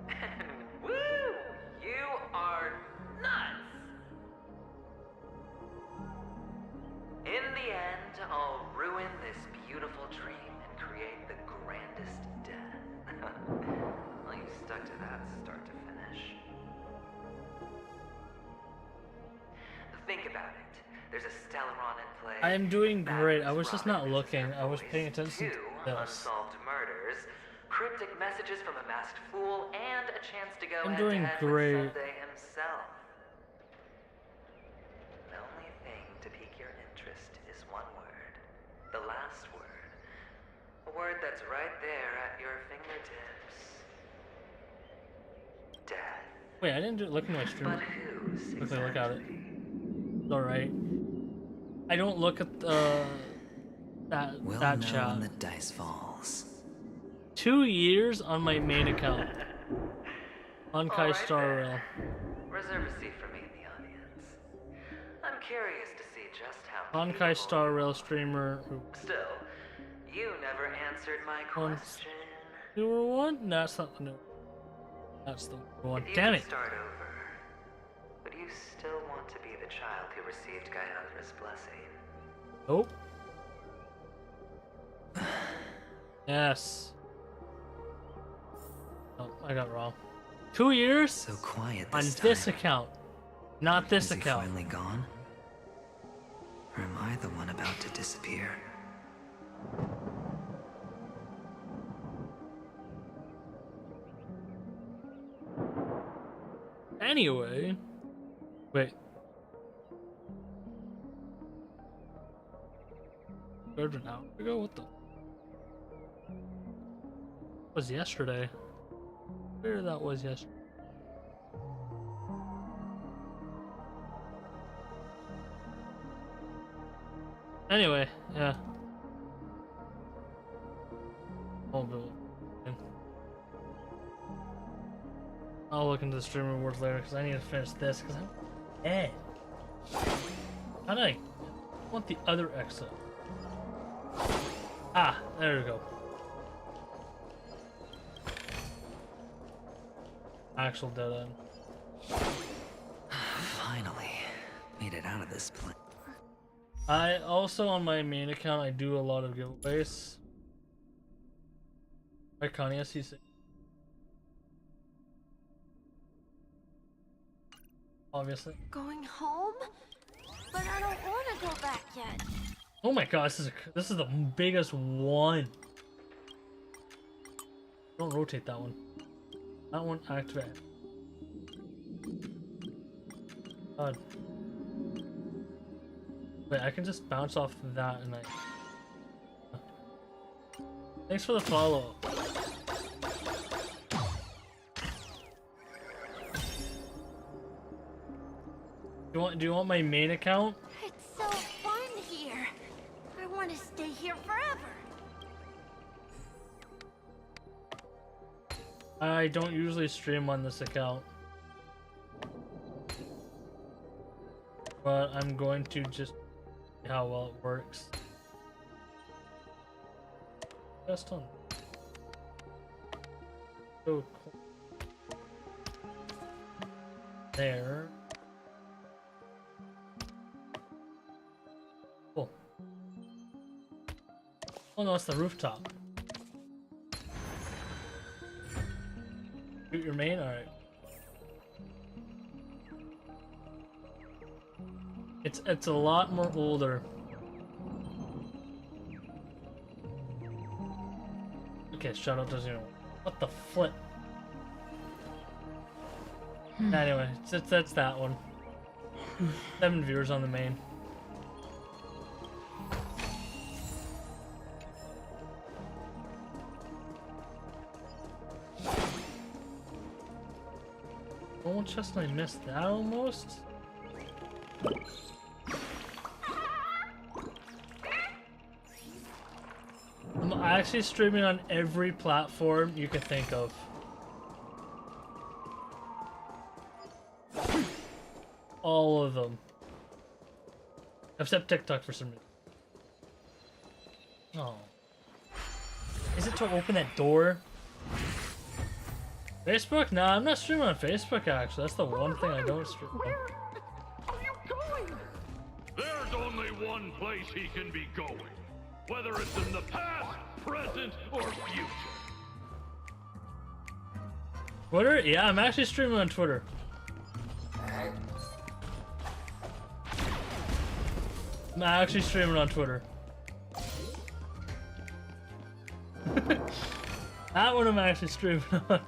And woo! You are nuts! In the end, I'll ruin this beautiful dream and create the grandest death. Well, you stuck to that start to finish. Think about it. There's a Stellaron in play. I am doing great. I was just not looking. I was paying attention to this. Unsolved murders, cryptic messages from a masked fool, and a chance to go I'm head doing to head great. with Sunday himself. The only thing to pique your interest is one word. The last word. A word that's right there at your fingertips. Death. Wait, I didn't look at my stream. But whose Quickly look at it. It's alright. I don't look at that We'll that know chat. when the dice falls. 2 years on my main account. On Kai Alright Star then. Rail. Reserve a seat for me in the audience. I'm curious to see just how On Kai Star Rail streamer who Still, you never answered my on question. newer one? No, that's not the new. That's the one. If you Damn could it! start over, would you still want to be the child who received Gayadra's blessing? Nope. Yes. Oh, I got it wrong. 2 years? So quiet on this this time. account, not this Is he account. finally gone? Or am I the one about to disappear? Anyway, wait. Over an hour ago? What the? Was yesterday? Where that was yesterday? Anyway, yeah. I'll look into the stream rewards later because I need to finish this because I'm dead. How did I want the other exit? Ah, there we go. Actual dead end. Finally, made it out of this place. I also, on my main account, I do a lot of giveaways. Right, Connie, I see you say. Obviously. Going home? But I don't want to go back yet. Oh my god, this is the biggest one. Don't rotate that one. That one activate. God. Wait, I can just bounce off that and I. Thanks for the follow. Do you want my main account? It's so fun here. I want to stay here forever. I don't usually stream on this account. But I'm going to just see how well it works. Just on. So cool. There. Cool. Oh no, it's the rooftop. Shoot your main? Alright. It's a lot more older. Okay, Shadow doesn't even. What the flip? Anyway, that's that one. 7 viewers on the main. Oh, just I missed that almost. I'm actually streaming on every platform you can think of. all of them. Except TikTok for some reason. Oh. Is it to open that door? Facebook? Nah, I'm not streaming on Facebook actually. That's the one thing I don't stream on. There's only one place he can be going. Whether it's in the past, present, or future. Twitter? Yeah, I'm actually streaming on Twitter. I'm actually streaming on Twitter. That one I'm actually streaming on.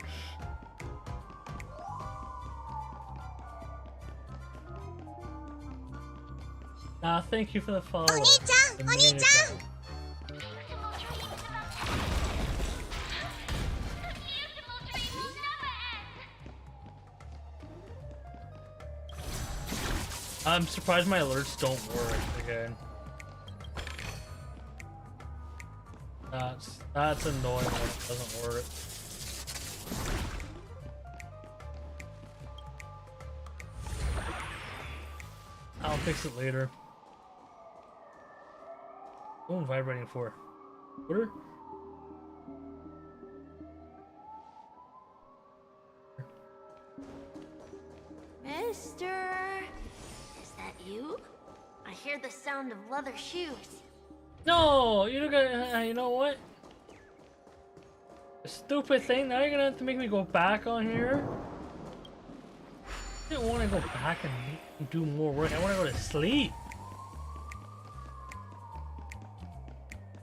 Thank you for the follow. Oni-chan! Oni-chan! I'm surprised my alerts don't work again. That's annoying when it doesn't work. I'll fix it later. What am I vibrating for? Twitter? Mister, is that you? I hear the sound of leather shoes. No, you don't got. You know what? A stupid thing. Now you're gonna have to make me go back on here. I didn't want to go back and do more work. I want to go to sleep.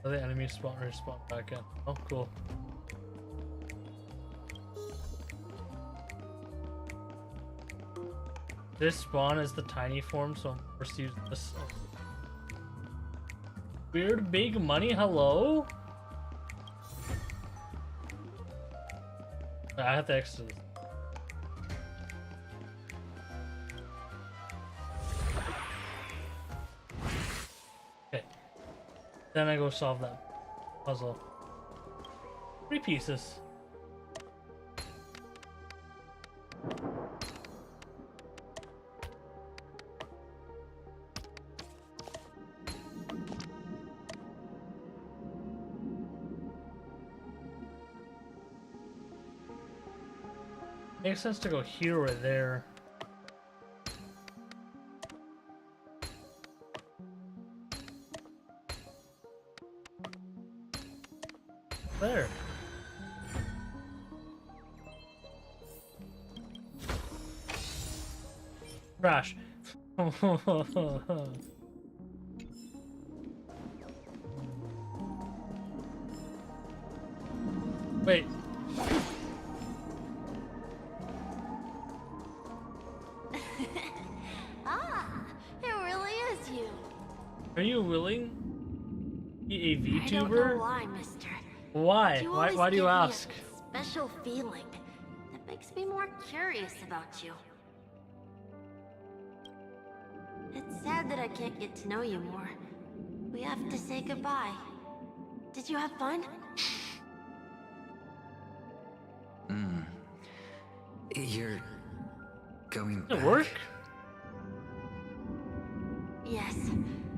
Oh, the enemy spawn back in. Oh, cool. This spawn is the tiny form, so I'm forced to use this. Weird big money, hello? I have to exit. Okay. Then I go solve that puzzle. 3 pieces. Makes sense to go here or there. There. Crash. Wait. It really is you. Are you willing? Be a VTuber? I don't know why, mister. Why? You Why always do you give me a ask? special feeling that makes me more curious about you. It's sad that I can't get to know you more. We have to say goodbye. Did you have fun? You're going Does it back? work? Yes.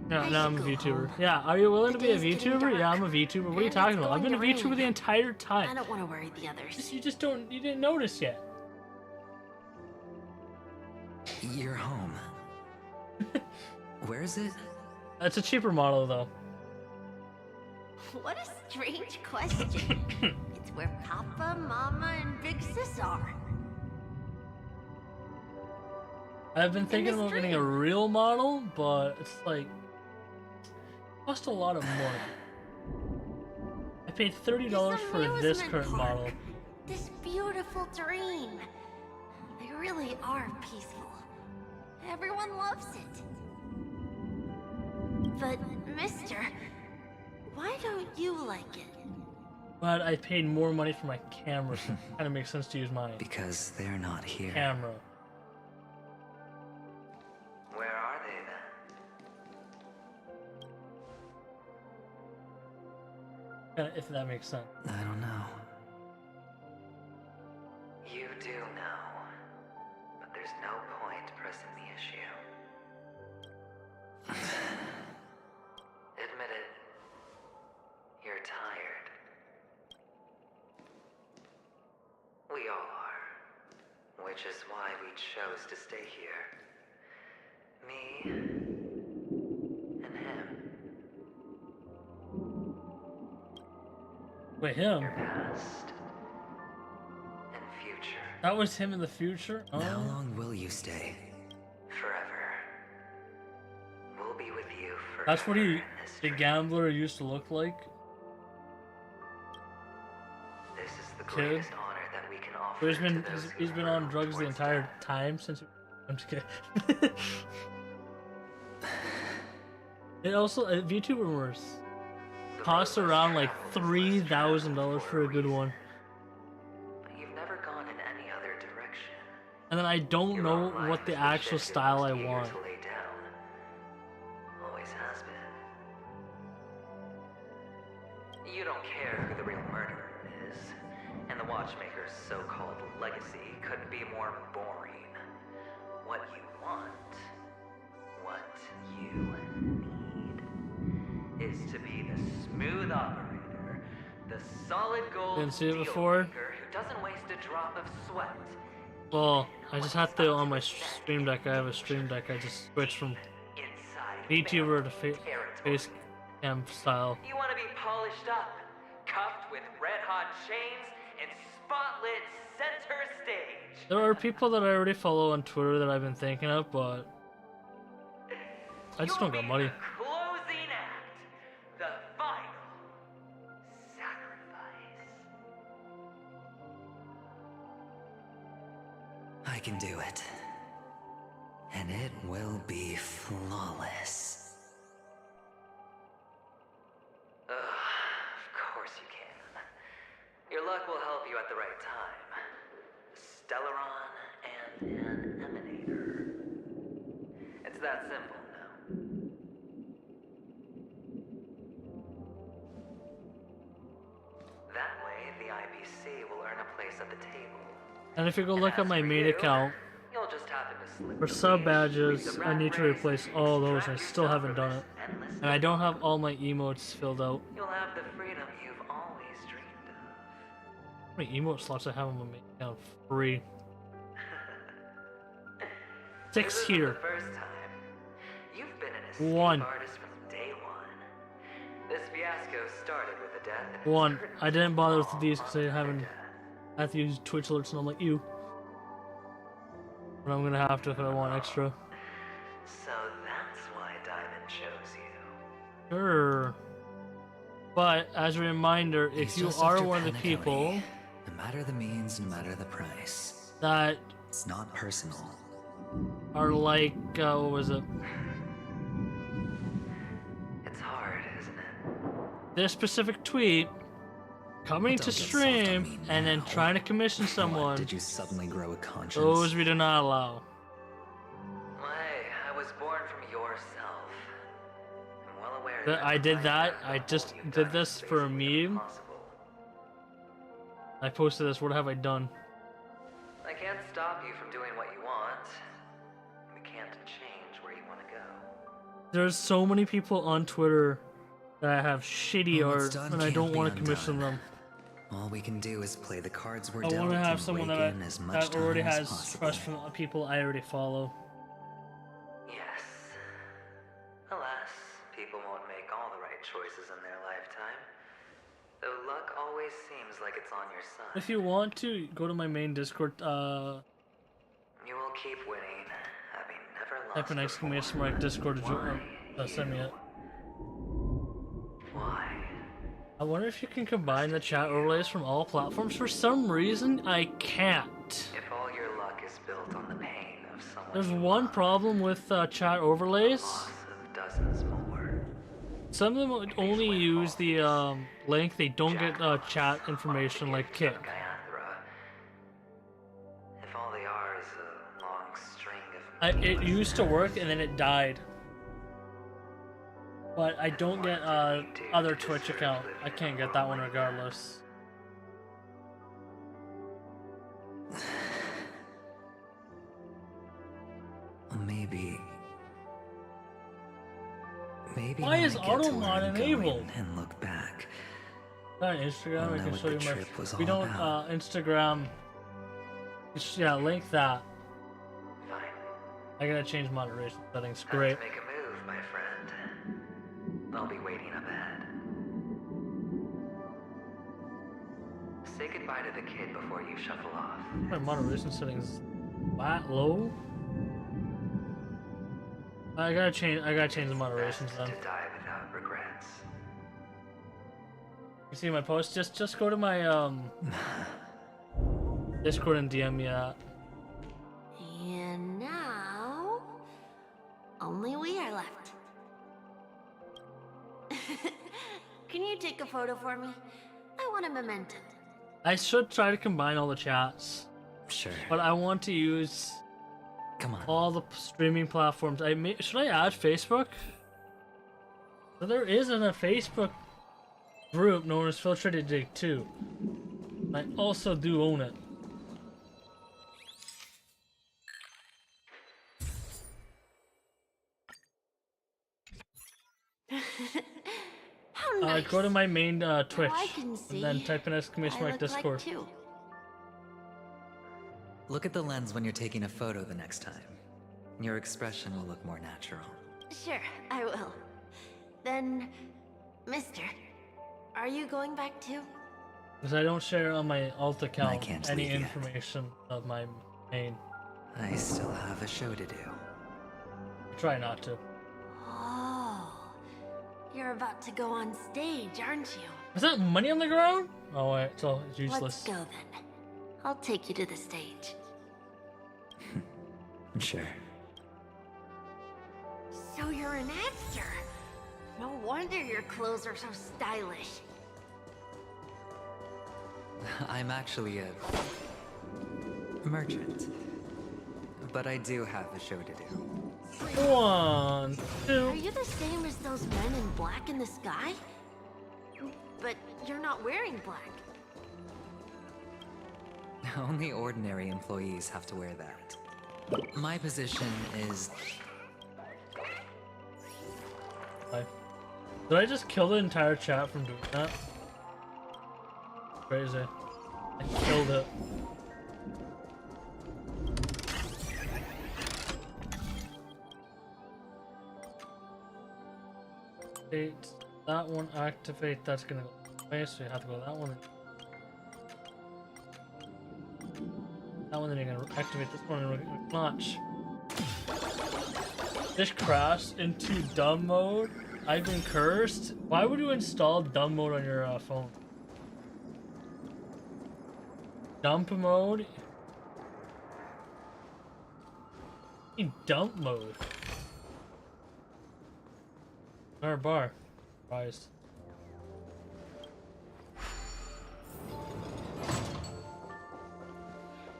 No, I no, I'm a should go VTuber. home. Yeah, are you willing to be a day's getting VTuber? Yeah, dark, I'm a VTuber. What are you and talking it's about? I've been a going to VTuber rain. the entire I time. don't want to worry the others. You didn't notice yet. You're home. Where is it? It's a cheaper model though. What a strange question. It's where Papa, Mama, and Big Sis are. I've been thinking about getting a real model, but it's like cost a lot of money. I paid $30 for this amusement current park. model. This beautiful dream. They really are peaceful. Everyone loves it. But, mister, why don't you like it? But I paid more money for my camera, so it kind of makes sense to use my Because they're not here. camera. Where are they then? If that makes sense. I don't know. You do know. But there's no point pressing the issue. which is why we chose to stay here. Me and him. Wait, him? Your past and future. That was him in the future? Oh. How long will you stay? Forever. We'll be with you forever. That's what the gambler used to look like? This is the Kid? greatest honor that we can offer. He's been on drugs the entire time since. I'm just kidding. It also VTubers cost around like $3,000 for a good one. You've never gone in any other direction. And then I don't know what the actual style I want. To lay down. Always has been. You don't care who the real murderer is, and the Watchmaker's so-called legacy couldn't be more boring. What you want, what you need, is to be the smooth operator, the solid gold Didn't see it deal before. maker who doesn't waste a drop of sweat. Well, I just have to on my Stream Deck. I have a Stream Deck. I just switched from VTuber to face cam style. You want to be polished up, cuffed with red-hot chains, and spotlit center stage. There are people that I already follow on Twitter that I've been thinking of, but I just don't got money. Closing act, the final sacrifice. I can do it. And it will be flawless. Of course you can. Your luck will help you at the right time. Stellaron and an Emanator. It's that simple now. That way, the IPC will earn a place at the table. And if you go look at my main account, You'll just happen to slip for sub badges, I need to replace all those, and I still haven't done it. And I don't have all my emotes filled out. You'll have the freedom you've always dreamed of. How many emote slots I have on my main account? 3. 6 This here. isn't the first time. You've been an escape 1. artist from day one. This fiasco started with the death and 1. I didn't bother with these because I haven't. I have to use Twitch alerts, and I'm like, you. But I'm gonna have to if I want extra. so that's why Diamond chose you. Sure. But as a reminder, if He's you just are after one of the Panic people Oni. No matter the means, no matter the price. that It's not personal. are like, what was it? It's hard, isn't it? This specific tweet coming Don't to get soft stream on me and then now. trying to commission What, someone. did you suddenly grow a conscience? Those we do not allow. I was born from yourself. I'm well aware That I did that. I just did this for a meme. I posted this. What have I done? I can't stop you from doing what you want. We can't change where you want to go. There's so many people on Twitter that have shitty Well, what's art, done and I can't don't be want to commission undone. them. All we can do is play the cards we're I dealt want to have and someone rake that, in as much that already time as has possible. trust from people I already follow. Yes. Alas, people won't make all the right choices in their lifetime. Though luck always seems like it's on your side. If you want to, go to my main Discord, You will keep winning, having never lost type an exclamation mark Discord to send me it. Why? I wonder if you can combine the chat overlays from all platforms. For some reason, I can't. If all your luck is built on the pain of someone There's one problem with chat overlays. loss of dozens more. Some of them only use the link. They don't get chat information like Kit. If all they are is a long string of It used to work and then it died. But I don't get other Twitch account. I can't get that one regardless. Maybe. Maybe Why when is I get to where Automod I'm going enabled? and look back. On Instagram, I'll I know can what show the you my. trip was We all don't about. Instagram Yeah, link that. Fine. I gotta change moderation settings. Time Great. to make a move, my friend. I'll be waiting up ahead. Say goodbye to the kid before you shuffle off. My moderation settings that low. I gotta change the moderations then. To die without regrets. You see my post? Just go to my Discord and DM me that. And now, only we are left. Can you take a photo for me? I want a memento. I should try to combine all the chats. Sure. But I want to use Come on. all the streaming platforms. Should I add Facebook? So there isn't a Facebook group known as Filtrated Dig 2. I also do own it. How nice. Go to my main Twitch I can see. and then type in exclamation I mark look Discord. Like two. Look at the lens when you're taking a photo the next time. Your expression will look more natural. Sure, I will. Then, Mister, are you going back too? Because I don't share on my alt account can't any leave yet. information of my main. I still have a show to do. Try not to. Oh, you're about to go on stage, aren't you? Is that money on the ground? Oh wait, it's useless. Let's go then. I'll take you to the stage. Sure. So you're an actor. No wonder your clothes are so stylish. I'm actually a merchant. But I do have a show to do. 1, 2. Are you the same as those men in black in the sky? But you're not wearing black. Only ordinary employees have to wear that. My position is... Hi. Did I just kill the entire chat from doing that? Crazy. I killed it. That one activate, that's gonna go away, so you have to go that one. That one, then you're gonna activate this one and launch. This crashed into dumb mode. I've been cursed. Why would you install dumb mode on your phone? Dump mode? In dump mode. Our bar. Surprised.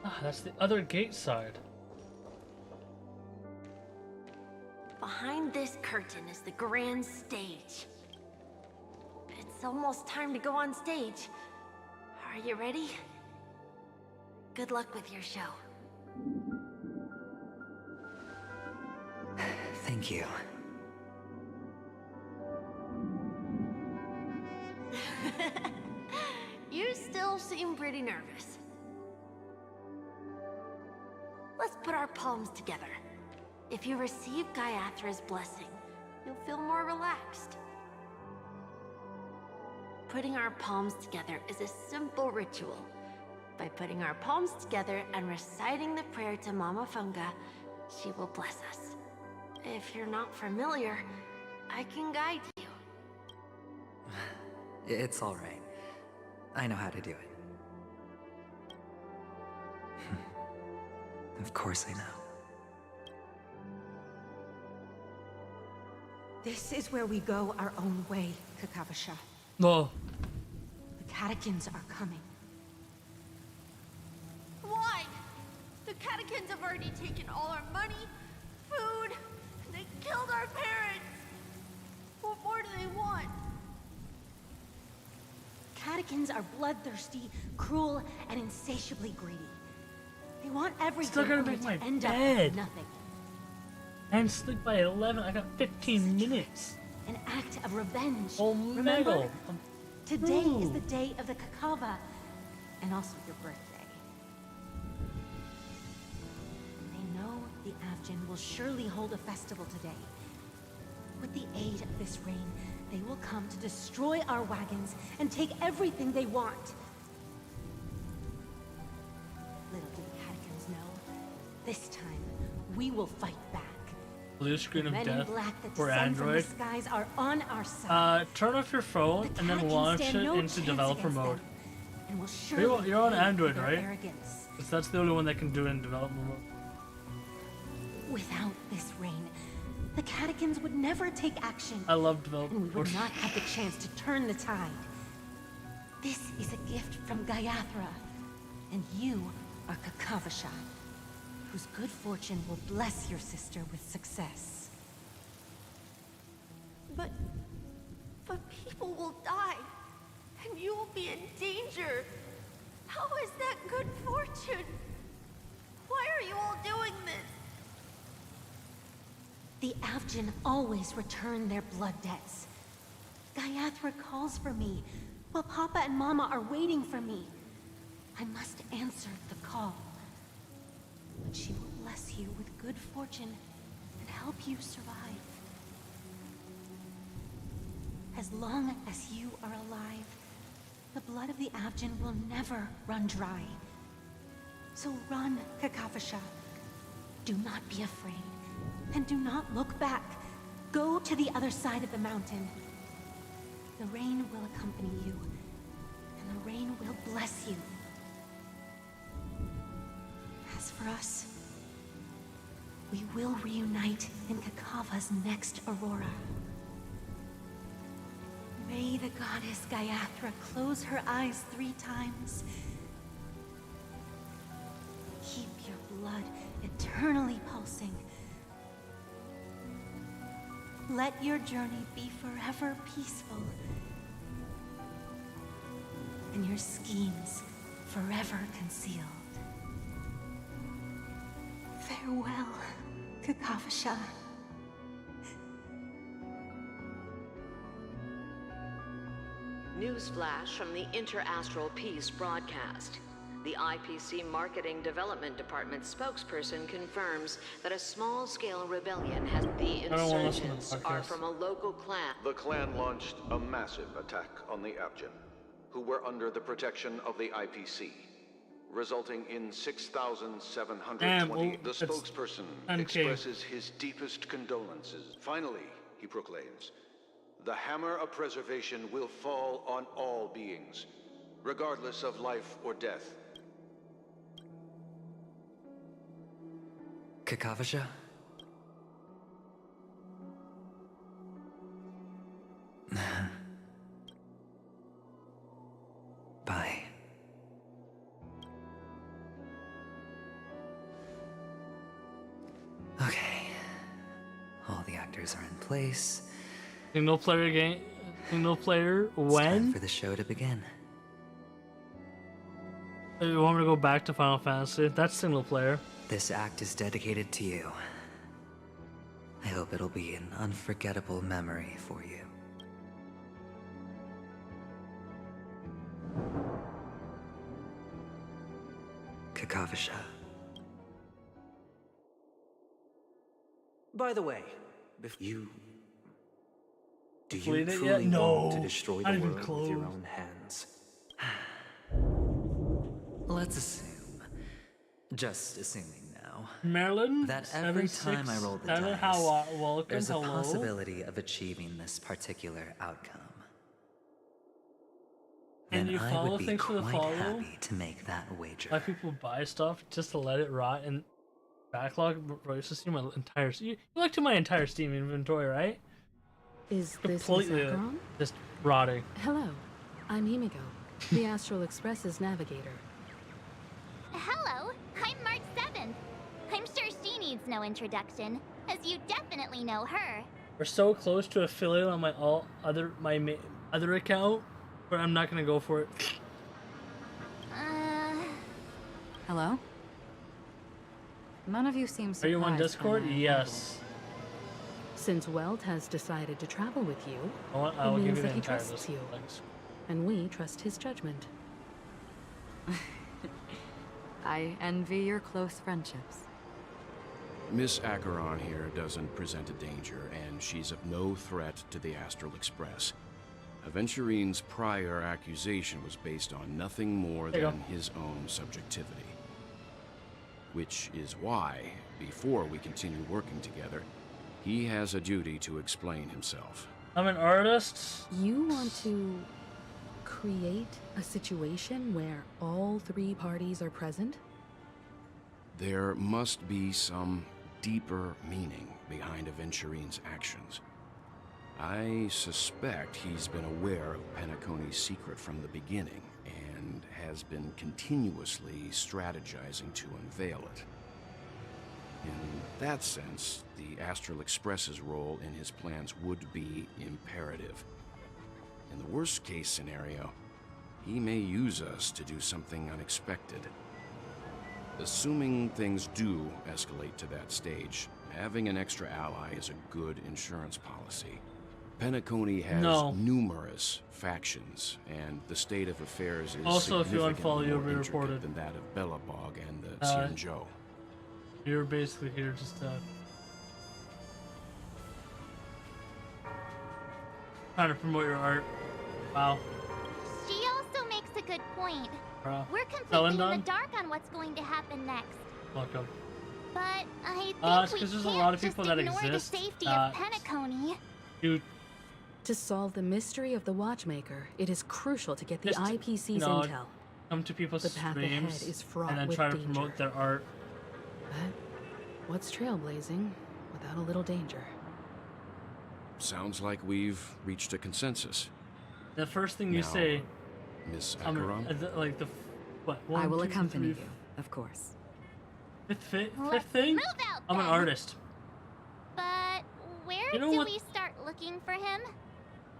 Ah, that's the other gate side. Behind this curtain is the grand stage. It's almost time to go on stage. Are you ready? Good luck with your show. Thank you. You still seem pretty nervous. Let's put our palms together. If you receive Gaiathra's blessing, you'll feel more relaxed. Putting our palms together is a simple ritual. By putting our palms together and reciting the prayer to Mama Funga, she will bless us. If you're not familiar, I can guide you. It's all right. I know how to do it. Of course I know. This is where we go our own way, Kakavasha. No. The catechins are coming. Why? The catechins have already taken all our money, food, and they killed our parents. What more do they want? Catechins are bloodthirsty, cruel, and insatiably greedy. They want everything Still gotta only make to my end up bed. with nothing. And sleep by 11. I got 15 minutes. An act of revenge. Oh, Remember? Megal. Today is the day of the Kakava, and also your birthday. the Avgin will surely hold a festival today. With the aid of this rain, they will come to destroy our wagons and take everything they want. Little do the Catechins know, this time we will fight back. Blue screen of Men in death black that for descend from the Android. skies are on our side. Turn off your phone The and then Catechins launch stand it no into chance developer against mode. them, and will surely You're on pay Android, for their right? arrogance. 'Cause that's the only one that can do it in developer mode. Without this rain, the Catechins would never take action. I love developer And we would mode. not have the chance to turn the tide. This is a gift from Gaiathra, and you are Kakavasha, whose good fortune will bless your sister with success. But people will die, and you will be in danger. How is that good fortune? Why are you all doing this? The Avgin always return their blood debts. Gaiathra calls for me, while Papa and Mama are waiting for me. I must answer the call. But she will bless you with good fortune and help you survive. As long as you are alive, the blood of the Avgin will never run dry. So run, Kakavasha. Do not be afraid, and do not look back. Go to the other side of the mountain. The rain will accompany you, and the rain will bless you. As for us, we will reunite in Kakava's next aurora. May the goddess Gaiathra close her eyes 3 times. Keep your blood eternally pulsing. Let your journey be forever peaceful, and your schemes forever concealed. Farewell, Kakavasha. Newsflash from the Interastral Peace broadcast. The IPC Marketing Development Department spokesperson confirms that a small-scale rebellion has... The insurgents are from a local clan. The clan launched a massive attack on the Avgin, who were under the protection of the IPC, resulting in 6,720. The spokesperson expresses his deepest condolences. Finally, he proclaims, the hammer of preservation will fall on all beings, regardless of life or death. Kakavasha? Bye. Okay. All the actors are in place. Single player game. Single player It's time when? for the show to begin. You want me to go back to Final Fantasy? That's single player. This act is dedicated to you. I hope it'll be an unforgettable memory for you. Kakavasha. By the way, do you Completed it truly yet? No. want to destroy the Not even world with your close. own hands? Let's assume, just assuming now, Maryland, that every 76, time I roll the Tyler, dice, welcome, there's a hello. possibility of achieving this particular outcome. And Then you I follow would be things for the quite follow? happy to make that wager. Why people buy stuff just to let it rot in backlog? Bro, you should see my entire. You looked at my entire Steam inventory, right? Is this Completely Zacharon? just rotting. Hello, I'm Himiko, the Astral Express's navigator. Hello, I'm March 7th. I'm sure she needs no introduction, as you definitely know her. We're so close to affiliate on my other account, but I'm not gonna go for it. Hello? None of you seem surprised. Are you on by Discord? my Yes. Since Welt has decided to travel with you, I it will give means you that the he entire trusts list. you, Thanks. and we trust his judgment. I envy your close friendships. Miss Acheron here doesn't present a danger, and she's of no threat to the Astral Express. Aventurine's prior accusation was based on nothing more than his own subjectivity. Which is why, before we continue working together, he has a duty to explain himself. I'm an artist. You want to create a situation where all three parties are present? There must be some deeper meaning behind Aventurine's actions. I suspect he's been aware of Penacony's secret from the beginning and has been continuously strategizing to unveil it. In that sense, the Astral Express's role in his plans would be imperative. In the worst-case scenario, he may use us to do something unexpected. Assuming things do escalate to that stage, having an extra ally is a good insurance policy. Penacony has numerous factions, and the state of affairs is also, if you significantly unfollow, you'll more be intricate reported. than that of Belobog and the Xianzhou. You're basically here just trying to promote your art. Wow. She also makes a good point. We're completely Ellen in the done? dark on what's going to happen next. Welcome. But I think It's we 'cause there's a can't lot of just people that ignore exist the safety that- of Penacony. Dude. To solve the mystery of the Watchmaker, it is crucial to get the Just, IPC's you know, intel. Come to people's The path ahead streams is fraught and then with try to danger. promote their art. But what's trailblazing without a little danger? Sounds like we've reached a consensus. The first thing you Now, say, Miss I'm Acheron? like the what? I One, will two, accompany three, you, of course. Fifth Let's thing? move out I'm an then. artist. But where You know do what? we start looking for him?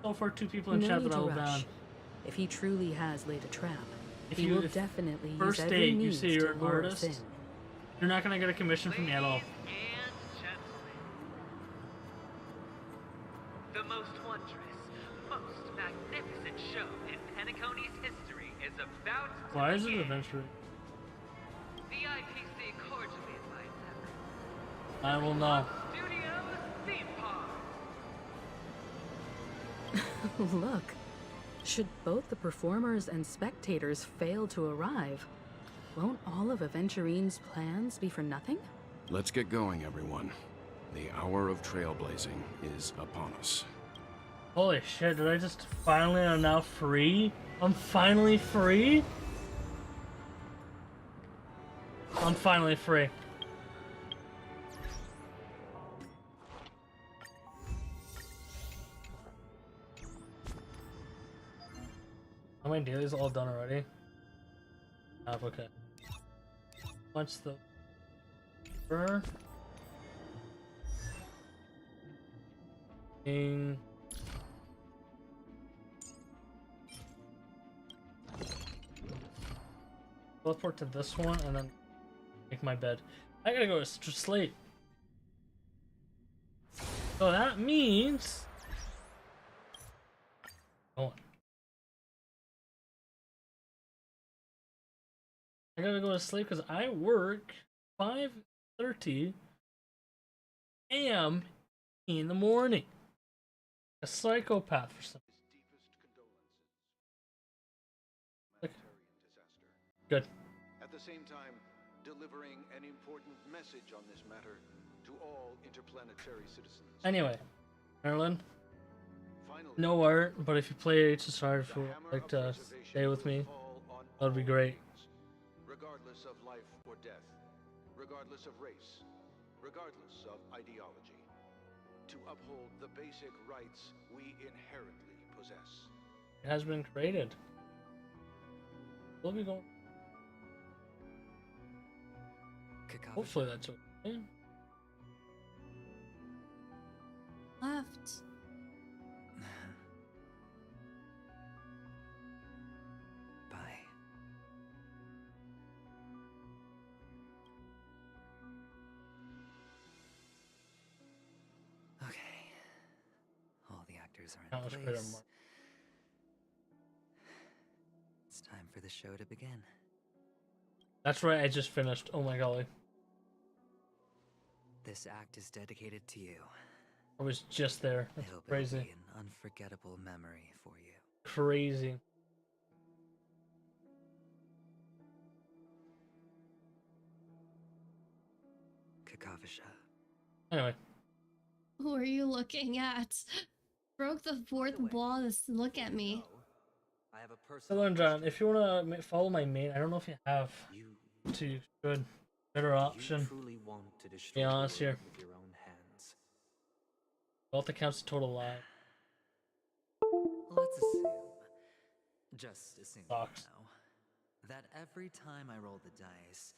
So far, 2 people in No chat need that I to will rush. ban. If he truly has laid a trap, If he you- will if definitely use First every date, you means say to you're an lure artist. us in. You're not gonna get a commission from me at all. The most wondrous, most magnificent show in Penacony's history is about to Why is it begin. adventure? The IPC cordially invites I will know. Studios Theme Park. Look, should both the performers and spectators fail to arrive, won't all of Aventurine's plans be for nothing? Let's get going, everyone. The hour of trailblazing is upon us. Holy shit, did I just finally am now free? I'm finally free? I'm finally free. Are my dailies all done already? Okay. What's the... Ing... Teleport to this one and then make my bed. I gotta go to sleep. So that means... Hold on. I gotta go to sleep because I work 5:30 a.m. in the morning. A psychopath for some. Good. At the same time, delivering an important message on this matter to all interplanetary citizens. Anyway, Marilyn. No art, but if you play HSR, if you would like to stay with me, that'd be great. Regardless of life or death, regardless of race, regardless of ideology, to uphold the basic rights we inherently possess. It has been created. We'll be going. Hopefully that's okay. Left. Bye. Okay. All the actors are That in was great, place. Mark. It's time for the show to begin. That's right, I just finished. Oh my golly. This act is dedicated to you. I was just there. That's I hope crazy. it'll be an unforgettable memory for you. Crazy. Kakavasha. Anyway. Who are you looking at? Broke the fourth wall to look at me. I have a personal Hello, John. If you want to follow my main, I don't know if you have. To good, better option. You truly want to destroy Be honest here. with your own hands. Both accounts a total lie. Let's assume, just assume Sucks. now, that every time I roll the dice,